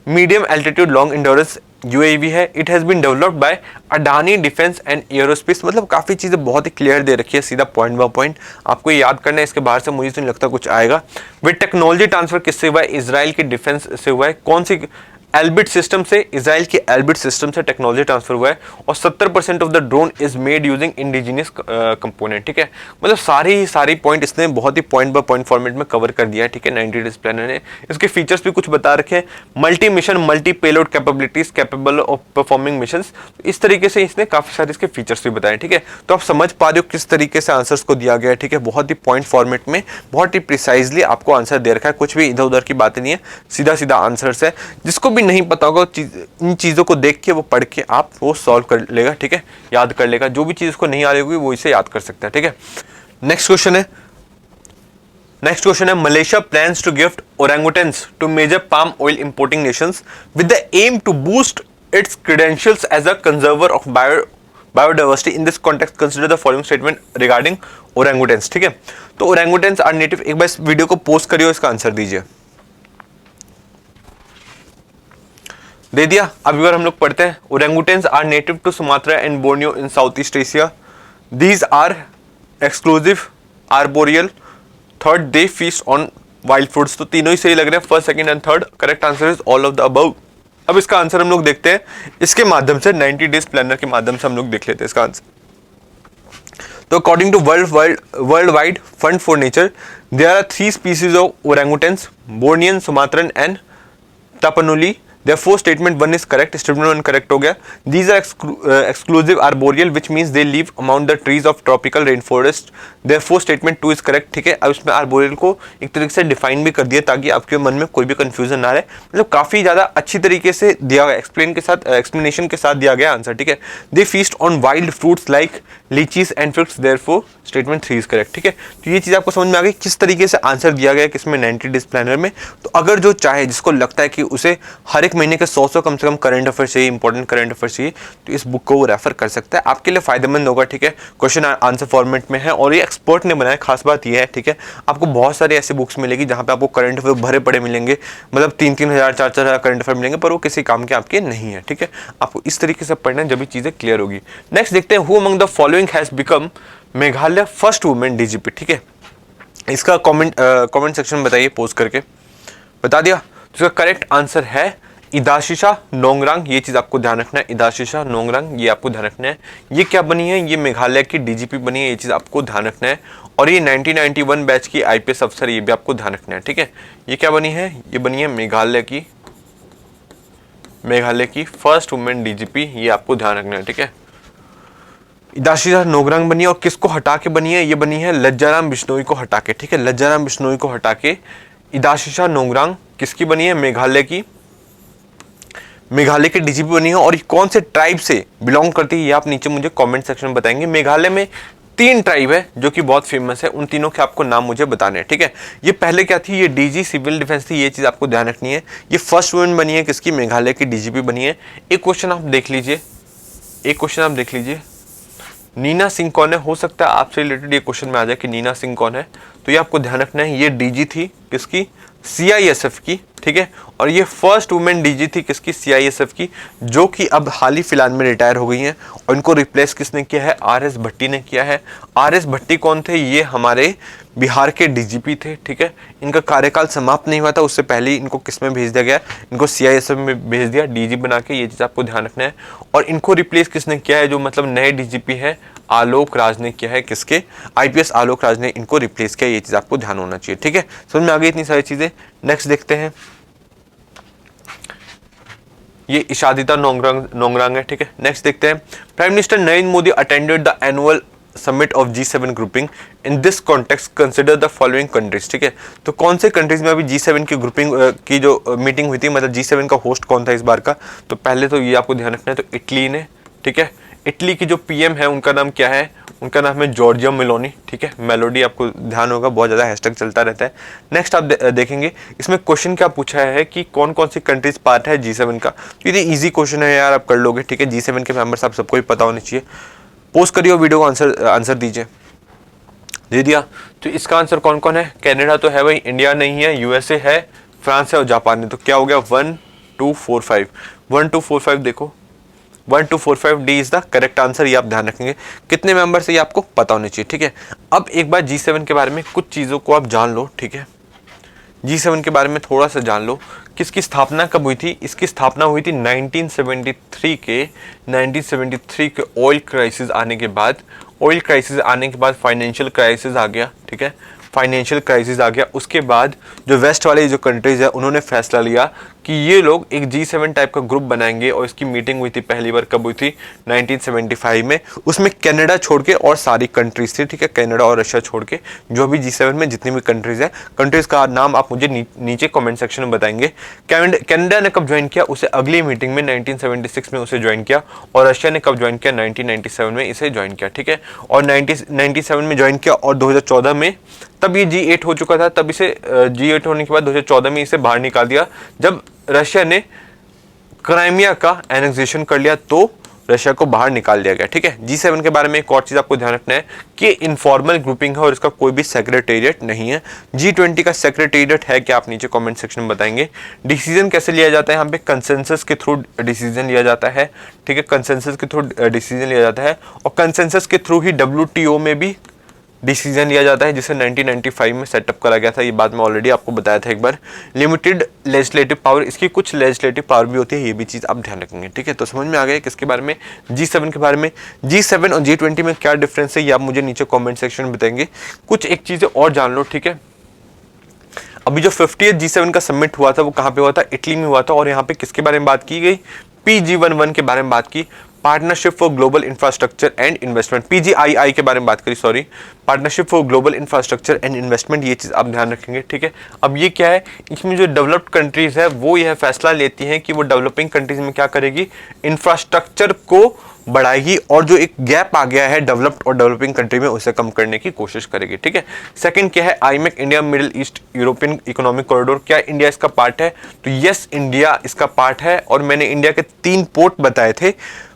Medium altitude long endurance UAV है। It has been developed by Adani defence and aerospace. मतलब काफी चीजें बहुत ही क्लियर दे रखी है, सीधा पॉइंट बाय पॉइंट आपको ये याद करना है। इसके बाहर से मुझे तो नहीं लगता कुछ आएगा। विद टेक्नोलॉजी ट्रांसफर किससे हुआ है, इजराइल के डिफेंस से हुआ है। कौन सी, एल्बिट सिस्टम से, इजराइल के एल्बिट सिस्टम से टेक्नोलॉजी ट्रांसफर हुआ है। और 70% of the drone is made using indigenous component, ठीक है। मतलब सारी पॉइंट इसने बहुत ही पॉइंट बाय पॉइंट फॉर्मेट में कवर कर दिया है, ठीक है। 90 डेज प्लानर ने इसके फीचर्स भी कुछ बता रखे हैं। Multi mission multi payload capabilities, capable of performing missions. इस तरीके से इसने काफी सारे इसके फीचर्स भी बताए, ठीक है। तो आप समझ पा रहे हो किस तरीके से आंसर्स को दिया गया है, ठीक है। बहुत ही पॉइंट फॉर्मेट में बहुत ही प्रिसाइजली आपको आंसर दे रखा है, कुछ भी इधर उधर की बातें नहीं है, सीधा सीधा आंसर्स है। जिसको भी नहीं पता होगा इन चीजों को देख के वो पढ़ के आप वो सॉल्व कर लेगा, ठीक है, याद कर लेगा। जो भी चीज उसको नहीं आ रही होगी वो इसे याद कर सकता है, ठीक है। नेक्स्ट क्वेश्चन है Malaysia plans to gift orangutans to major palm oil importing nations with the aim to boost its credentials as a conserver of biodiversity. In this context consider the following statement regarding orangutans, ठीक है। तो ओरंगुटेन्स are native, एक बार इस video को post करिए, इसका answer दीजिए। दे दिया। अब अगर हम लोग पढ़ते हैं, orangutans are native to Sumatra and Borneo in South East Asia. These are exclusive arboreal. Third, they feast on wild fruits. तो तीनों ही सही लग रहे हैं, first, second and third. Correct answer is all of the above. अब इसका answer हम लोग देखते हैं इसके माध्यम से, 90 डेज प्लानर के माध्यम से हम लोग देख लेते हैं इसका आंसर। तो according to world wide fund for nature there are 3 species of orangutans, Bornean, Sumatran and Tapanuli. Therefore, statement 1 is correct. Statement 1 correct हो गया. These are exclusive arboreal, which means they live among the trees of tropical rainforest. Therefore, statement 2 is correct. ठीक है। अब इसमें arboreal को एक तरीके से डिफाइन भी कर दिया ताकि आपके मन में कोई भी कंफ्यूजन ना रहे। मतलब काफी ज्यादा अच्छी तरीके से दिया गया, एक्सप्लेनेशन के साथ दिया गया आंसर, ठीक है। They feast on wild fruits like lychees and figs. Therefore, statement 3 is correct, ठीक है। तो ये चीज आपको समझ में आ गई किस तरीके से आंसर दिया गया किसमें, 90 डेज प्लानर में। तो अगर जो चाहे, जिसको लगता है कि उसे हर एक महीने के 100 कम से कम करंट अफेयर्स चाहिए, इंपॉर्टेंट करंट अफेयर्स चाहिए, तो इस बुक को वो रेफर कर सकता है, आपके लिए फायदेमंद होगा, ठीक है। क्वेश्चन आंसर फॉर्मेट में है और ये एक्सपर्ट ने बनाया, खास बात ये है, ठीक है। आपको बहुत सारी ऐसी बुक्स मिलेगी जहां पे आपको करंट अफेयर भरे पड़े मिलेंगे, मतलब 3-3 हज़ार 4-4 हज़ार करंट अफेयर मिलेंगे, पर वो किसी काम के आपके नहीं है, ठीक है। आपको इस तरीके से पढ़ना है, जब भी चीजें क्लियर होगी। नेक्स्ट देखते हैं, who among the following has become Meghalaya first women DGP, ठीक है। इसका कमेंट सेक्शन में बताइए, पोस्ट करके बता दिया। तो इसका करेक्ट आंसर है इदाशिशा नोंगरांग। ये चीज आपको ध्यान रखना है, इदाशिशा नोंगरांग, ये आपको ध्यान रखना है। ये क्या बनी है, ये मेघालय की DGP बनी है, ये चीज आपको ध्यान रखना है। और ये 1991 बैच की IPS अफसर, ये भी आपको ध्यान रखना है, ठीक है। ये क्या बनी है, ये बनी है मेघालय की फर्स्ट वुमेन DGP, ये आपको ध्यान रखना है, ठीक है। इदाशिशा नोंगरांग बनी है, और किसको हटा के बनी है, ये बनी है लज्जाराम बिश्नोई को हटा के, ठीक है। लज्जाराम बिश्नोई को हटा के इदाशिशा नोंगरांग किसकी बनी है, मेघालय की DGP बनी है। और कौन से ट्राइब से बिलोंग करती है, ये आप नीचे मुझे कमेंट सेक्शन में बताएंगे। मेघालय में 3 ट्राइब है जो कि बहुत फेमस है, उन तीनों के आपको नाम मुझे बताने हैं, ठीक है। ये पहले क्या थी, ये DG सिविल डिफेंस थी, ये चीज आपको ध्यान रखनी है। ये फर्स्ट वुमेन बनी है किसकी, मेघालय की DGP बनी है। एक क्वेश्चन आप देख लीजिए, नीना सिंह कौन है? हो सकता है आपसे रिलेटेड ये क्वेश्चन में आ जाए कि नीना सिंह कौन है, तो ये आपको ध्यान रखना है। ये डीजी थी किसकी? सीआईएसएफ की, ठीक है। और ये फर्स्ट वुमेन डीजी थी किसकी? सीआईएसएफ की, जो कि अब हाल ही फिलहाल में रिटायर हो गई हैं। और इनको रिप्लेस किसने किया है? आरएस भट्टी ने किया है। आरएस भट्टी कौन थे? ये हमारे बिहार के डीजीपी थे, ठीक है। इनका कार्यकाल समाप्त नहीं हुआ था, उससे पहले ही इनको किस में भेज दिया गया? इनको सीआईएसएफ में भेज दिया, डीजी बना के। ये चीज़ आपको ध्यान रखना है। और इनको रिप्लेस किसने किया है? जो मतलब नए डीजीपी है, आलोक राज ने किया है। किसके? आईपीएस आलोक राज ने इनको रिप्लेस किया। ये चीज़ आपको ध्यान होना चाहिए, ठीक है। समझ में आ गई इतनी सारी चीज़ें। नेक्स्ट देखते हैं, ये इशादिता नोंगरांग है, ठीक है। नेक्स्ट देखते हैं, prime minister Narendra Modi attended the annual summit of G7 grouping. In this context consider the following countries, ठीक है। तो कौन से कंट्रीज में अभी G7 की ग्रुपिंग की जो मीटिंग हुई थी, मतलब G7 का होस्ट कौन था इस बार का? तो पहले तो ये आपको ध्यान रखना है, तो इटली ने, ठीक है। इटली की जो पीएम है उनका नाम क्या है? उनका नाम है जॉर्जिया मेलोनी, ठीक है। मेलोडी आपको ध्यान होगा, बहुत ज़्यादा हैशटैग चलता रहता है। नेक्स्ट आप देखेंगे इसमें क्वेश्चन क्या पूछा है कि कौन कौन सी कंट्रीज पार्ट है G7 का। तो ये इजी क्वेश्चन है यार, आप कर लोगे, ठीक है। G7 के मेंबर्स आप सबको ही पता होने चाहिए। पोस्ट करिए वीडियो को, आंसर दीजिए। दे दिया। तो इसका आंसर कौन कौन है? कनाडा तो है भाई, इंडिया नहीं है, यूएसए है, फ्रांस है और जापान है। तो क्या हो गया? 1 2 4 5, 1 2 4 5 देखो, 1 2 4 5 D is the correct answer. ये आप ध्यान रखेंगे। कितने मेंबर्स है ये आपको पता होने चाहिए, ठीक है। अब एक बार G7 के बारे में कुछ चीज़ों को आप जान लो, ठीक है। G7 के बारे में थोड़ा सा जान लो। किसकी स्थापना कब हुई थी? इसकी स्थापना हुई थी 1973 के ऑयल क्राइसिस आने के बाद। ऑयल क्राइसिस आने के बाद फाइनेंशियल क्राइसिस आ गया, ठीक है। फाइनेंशियल क्राइसिस आ गया, उसके बाद जो वेस्ट वाले जो कंट्रीज है उन्होंने फैसला लिया कि ये लोग एक G7 टाइप का ग्रुप बनाएंगे। और इसकी मीटिंग हुई थी पहली बार, कब हुई थी? 1975 में। उसमें कनाडा छोड़ के और सारी कंट्रीज थी, ठीक है। कनाडा और रशिया छोड़ के जो भी G7 में जितनी भी कंट्रीज है, कंट्रीज का नाम आप मुझे नीचे कमेंट सेक्शन में बताएंगे। कनाडा ने कब ज्वाइन किया? उसे अगली मीटिंग में 1976 में उसे ज्वाइन किया। और रशिया ने कब ज्वाइन किया? 1997 में इसे ज्वाइन किया, ठीक है। और 1997 में ज्वाइन किया और 2014 में तब ये G8 हो चुका था। तब इसे G8 होने के बाद 2014 में इसे बाहर निकाल दिया, जब रशिया ने क्राइमिया का एनेक्सेशन कर लिया, तो रशिया को बाहर निकाल दिया गया, ठीक है। G7 के बारे में एक और चीज आपको ध्यान रखना है कि इनफॉर्मल ग्रुपिंग है और इसका कोई भी सेक्रेटेरिएट नहीं है। G20 का सेक्रेटेरिएट है क्या? आप नीचे कमेंट सेक्शन में बताएंगे। डिसीजन कैसे लिया जाता है? यहाँ पे कंसेंसस के थ्रू डिसीजन लिया जाता है, ठीक है। कंसेंसस के थ्रू डिसीजन लिया जाता है और कंसेंसस के थ्रू ही WTO में भी डिसीजन लिया जाता है, जिसे 1995 में सेटअप करा गया था। ये बात मैं ऑलरेडी आपको बताया था एक बार। लिमिटेड लेजिस्लेटिव पावर, इसकी कुछ लेजिस्लेटिव पावर भी होती है, ये भी चीज़ आप ध्यान रखेंगे, ठीक है। तो समझ में आ गया किसके बारे में? G7 के बारे में। G7 और G20 में क्या डिफरेंस है ये आप मुझे नीचे कॉमेंट सेक्शन में बताएंगे। कुछ एक चीज़ें और जान लो, ठीक है। अभी जो 50th G7 का समिट हुआ था वो कहाँ पे हुआ था? इटली में हुआ था। और यहाँ पे किसके बारे में बात की गई? PG11 के बारे में बात की, partnership for global infrastructure and investment. PGII के बारे में बात करी, sorry, partnership for global infrastructure and investment. ये चीज आप ध्यान रखेंगे, ठीक है। अब ये क्या है? इसमें जो डेवलप्ड कंट्रीज है वो यह फैसला लेती हैं कि वो डेवलपिंग कंट्रीज में क्या करेगी? इंफ्रास्ट्रक्चर को बढ़ाएगी और जो एक गैप आ गया है डेवलप्ड और डेवलपिंग कंट्री में उसे कम करने की कोशिश करेगी, ठीक है। सेकंड क्या है? IMEC, India middle east European economic corridor. क्या इंडिया इसका पार्ट है? तो यस, इंडिया इसका पार्ट है। और मैंने इंडिया के 3 पोर्ट बताए थे,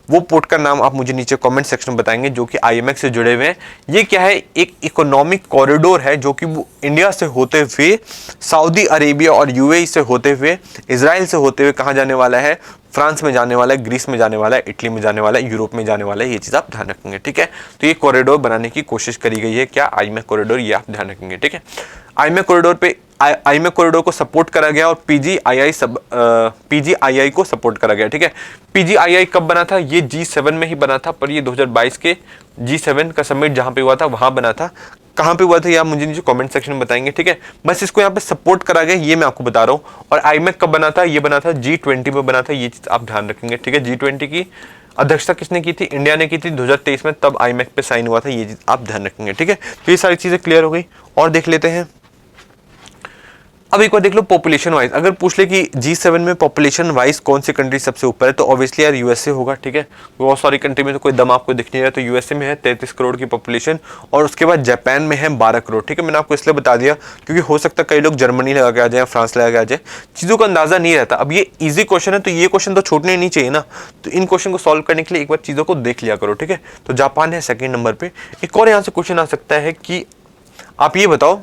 वो पोर्ट का नाम आप मुझे नीचे कमेंट सेक्शन में बताएंगे जो कि आईएमएफ से जुड़े हुए हैं। ये क्या है? एक इकोनॉमिक कॉरिडोर है जो कि वो इंडिया से होते हुए सऊदी अरेबिया और यूएई से होते हुए इजराइल से होते हुए कहाँ जाने वाला है? फ्रांस में जाने वाला है, ग्रीस में जाने वाला है, इटली में जाने वाला है, यूरोप में जाने वाला है। ये चीज़ आप ध्यान रखेंगे, ठीक है। तो ये कॉरिडोर बनाने की कोशिश करी गई है, क्या? आईएमएफ कॉरिडोर, ये आप ध्यान रखेंगे, ठीक है। आईएमएफ कॉरिडोर पे आईएमएफ कॉरिडोर को सपोर्ट करा गया और पीजीआईआई को सपोर्ट करा गया, ठीक है। पीजीआईआई कब बना था? ये G7 में ही बना था, पर ये 2022 के G7 का समिट जहां पे हुआ था वहां बना था। कहां पे हुआ था ये आप मुझे नीचे कमेंट सेक्शन में बताएंगे, ठीक है। बस इसको यहाँ पे सपोर्ट करा गया, ये मैं आपको बता रहा हूँ। और आईएमएफ कब बना था? ये बना था G20 में बना था, ये चीज आप ध्यान रखेंगे, ठीक है। G20 की अध्यक्षता किसने की थी? इंडिया ने की थी 2023 में, तब आईएमएफ पे साइन हुआ था, ये चीज आप ध्यान रखेंगे, ठीक है। तो ये सारी चीजें क्लियर हो गई। और देख लेते हैं अब एक बार देख लो पॉपुलेशन वाइज, अगर पूछ ले कि G7 में पॉपुलेशन वाइज कौन सी कंट्री सबसे ऊपर है, तो ऑब्वियसली यार यूएसए होगा, ठीक है। बहुत सारी कंट्री में तो कोई दम आपको दिख नहीं रहा, तो यूएसए में है 33 करोड़ की पॉपुलेशन, और उसके बाद जापान में है 12 करोड़, ठीक है। मैंने आपको इसलिए बता दिया क्योंकि हो सकता है कई लोग जर्मनी लगा के आ जाए, फ्रांस लगा के आ जाए, चीज़ों का अंदाजा नहीं रहता। अब ये ईजी क्वेश्चन है, तो ये क्वेश्चन तो छूटने नहीं चाहिए ना, तो इन क्वेश्चन को सॉल्व करने के लिए एक बार चीज़ों को देख लिया करो, ठीक है। तो जापान है सेकेंड नंबर पे। एक और यहाँ से क्वेश्चन आ सकता है कि आप ये बताओ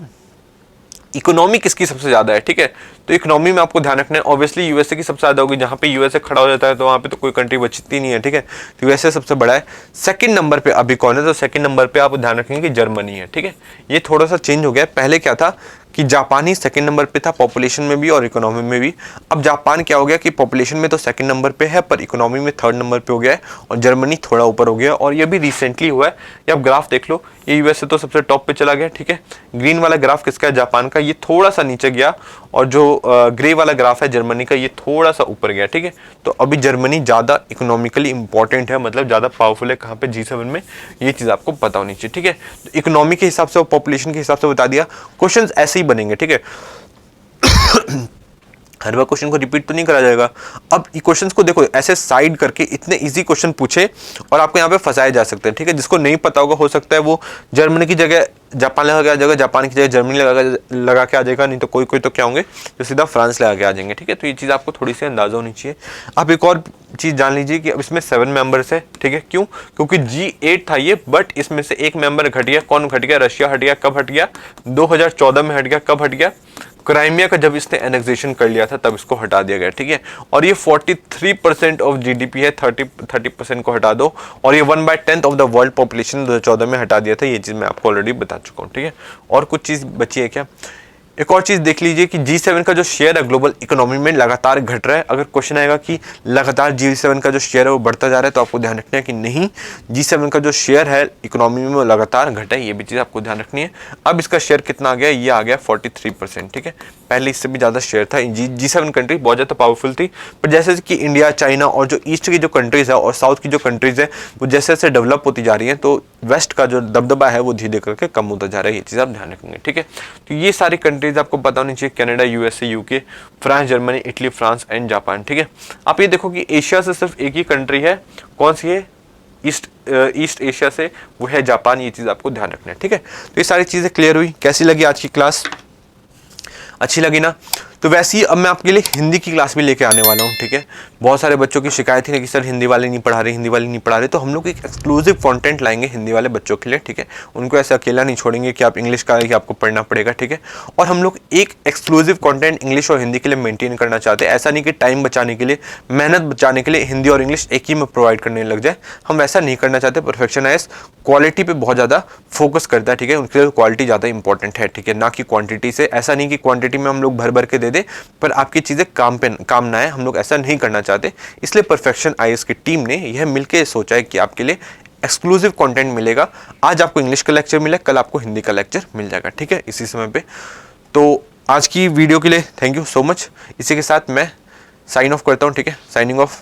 इकोनॉमी किसकी सबसे ज्यादा है, ठीक है। तो इकोनॉमी में आपको ध्यान रखना है, ऑब्वियसली यूएसए की सबसे ज्यादा होगी, जहां पे यूएसए खड़ा हो जाता है तो वहां पे तो कोई कंट्री बचती नहीं है, ठीक है। तो यूएसए सबसे बड़ा है। सेकंड नंबर पे अभी कौन है, तो सेकंड नंबर पे आप ध्यान रखेंगे कि जर्मनी है, ठीक है। ये थोड़ा सा चेंज हो गया, पहले क्या था कि जापान ही सेकंड नंबर पे था पॉपुलेशन में भी और इकोनॉमी में भी। अब जापान क्या हो गया कि पॉपुलेशन में तो सेकंड नंबर पे है, पर इकोनॉमी में थर्ड नंबर पे हो गया है, और जर्मनी थोड़ा ऊपर हो गया, और ये भी रिसेंटली हुआ है। ये आप ग्राफ देख लो, ये यूएसए तो सबसे टॉप पे चला गया, ठीक है। ग्रीन वाला ग्राफ किसका है, जापान का, ये थोड़ा सा नीचे गया, और जो ग्रे वाला ग्राफ है जर्मनी का, ये थोड़ा सा ऊपर गया, ठीक है। तो अभी जर्मनी ज्यादा इकोनॉमिकली इंपॉर्टेंट है, मतलब ज्यादा पावरफुल है कहाँ पे, G7 में। ये चीज आपको पता होनी चाहिए, ठीक है। तो इकोनॉमी के हिसाब से और पॉपुलेशन के हिसाब से बता दिया। क्वेश्चंस ऐसे ही बनेंगे, ठीक है। हर बार क्वेश्चन को रिपीट तो नहीं करा जाएगा। अब क्वेश्चंस को देखो ऐसे साइड करके इतने इजी क्वेश्चन पूछे और आपको यहाँ पे फंसाए जा सकते हैं, ठीक है। जिसको नहीं पता होगा हो सकता है वो जर्मनी की जगह जापान लगा के आ जाएगा, जापान की जगह जर्मनी लगा के आ जाएगा, नहीं तो कोई कोई तो क्या होंगे जो सीधा फ्रांस लगा के आ जाएंगे, ठीक है। तो ये चीज़ आपको थोड़ी सी अंदाजा होनी चाहिए। आप एक और चीज़ जान लीजिए कि अब इसमें 7 मेंबर्स है, ठीक है। क्यों, क्योंकि G8 था ये, बट इसमें से एक मेंबर घट गया। कौन घट गया, रशिया हट गया। कब हट गया, 2014 में हट गया। कब हट गया, क्राइमिया का जब इसने एनेक्सेशन कर लिया था तब इसको हटा दिया गया, ठीक है। और ये 43% ऑफ जीडीपी है, 30% को हटा दो, और ये 1/10 ऑफ द वर्ल्ड पॉपुलेशन 2014 में हटा दिया था। ये चीज मैं आपको ऑलरेडी बता चुका हूँ, ठीक है। और कुछ चीज बची है क्या, एक और चीज देख लीजिए कि G7 का जो शेयर है ग्लोबल इकोनॉमी में लगातार घट रहा है। अगर क्वेश्चन आएगा कि लगातार G7 का जो शेयर है वो बढ़ता जा रहा है, तो आपको ध्यान रखना है कि नहीं, G7 का जो शेयर है इकोनॉमी में वो लगातार घटा है, ये भी चीज आपको ध्यान रखनी है। अब इसका शेयर कितना आ गया, ये आ गया 43%, ठीक है। पहले इससे भी ज्यादा शेयर था। G7 कंट्री बहुत ज्यादा पावरफुल थी, पर जैसे कि इंडिया, चाइना और जो ईस्ट की जो कंट्रीज है और साउथ की जो कंट्रीज है वो जैसे जैसे डेवलप होती जा रही है, तो वेस्ट का जो दबदबा है वो धीरे करके कम होता जा रहा है। ये चीज आप ध्यान रखेंगे, ठीक है। तो ये सारी कंट्रीज आपको पता होनी चाहिए, Canada, USA, UK, France, Germany, Italy, France and Japan, ठीक है। आप ये देखो कि एशिया से सिर्फ एक ही कंट्री है, कौन सी है, ईस्ट एशिया से, वो है जापान। ये चीज आपको ध्यान रखना है, ठीक है। तो ये सारी चीजें क्लियर हुई। कैसी लगी आज की क्लास, अच्छी लगी ना। तो वैसे ही अब मैं आपके लिए हिंदी की क्लास भी लेके आने वाला हूँ, ठीक है। बहुत सारे बच्चों की शिकायत थी कि सर हिंदी वाले नहीं पढ़ा रहे, हिंदी वाले नहीं पढ़ा रहे, तो हम लोग एक एक्सक्लूसिव कंटेंट लाएंगे हिंदी वाले बच्चों के लिए, ठीक है। उनको ऐसे अकेला नहीं छोड़ेंगे कि आप इंग्लिश का ही आपको पढ़ना पड़ेगा, ठीक है। और हम लोग एक एक्सक्लूसिव कंटेंट इंग्लिश और हिंदी के लिए मेंटेन करना चाहते हैं। ऐसा नहीं कि टाइम बचाने के लिए, मेहनत बचाने के लिए हिंदी और इंग्लिश एक ही में प्रोवाइड करने लग जाए, हम वैसा नहीं करना चाहते। परफेक्शनाइज क्वालिटी पे बहुत ज़्यादा फोकस करता है, ठीक है। उनके लिए क्वालिटी ज़्यादा इंपॉर्टेंट है, ठीक है, ना कि क्वांटिटी से। ऐसा नहीं कि क्वांटिटी में हम लोग भर भर के दे दे पर आपकी चीज़ें काम ना आए, हम लोग ऐसा नहीं करना चाहते। इसलिए परफेक्शन आईएएस की टीम ने यह मिलकर सोचा है कि आपके लिए एक्सक्लूसिव कंटेंट मिलेगा। आज आपको इंग्लिश का लेक्चर मिला, कल आपको हिंदी का लेक्चर मिल जाएगा, ठीक है, इसी समय पे। तो आज की वीडियो के लिए थैंक यू सो मच। इसी के साथ मैं साइन ऑफ करता हूँ, ठीक है, साइनिंग ऑफ।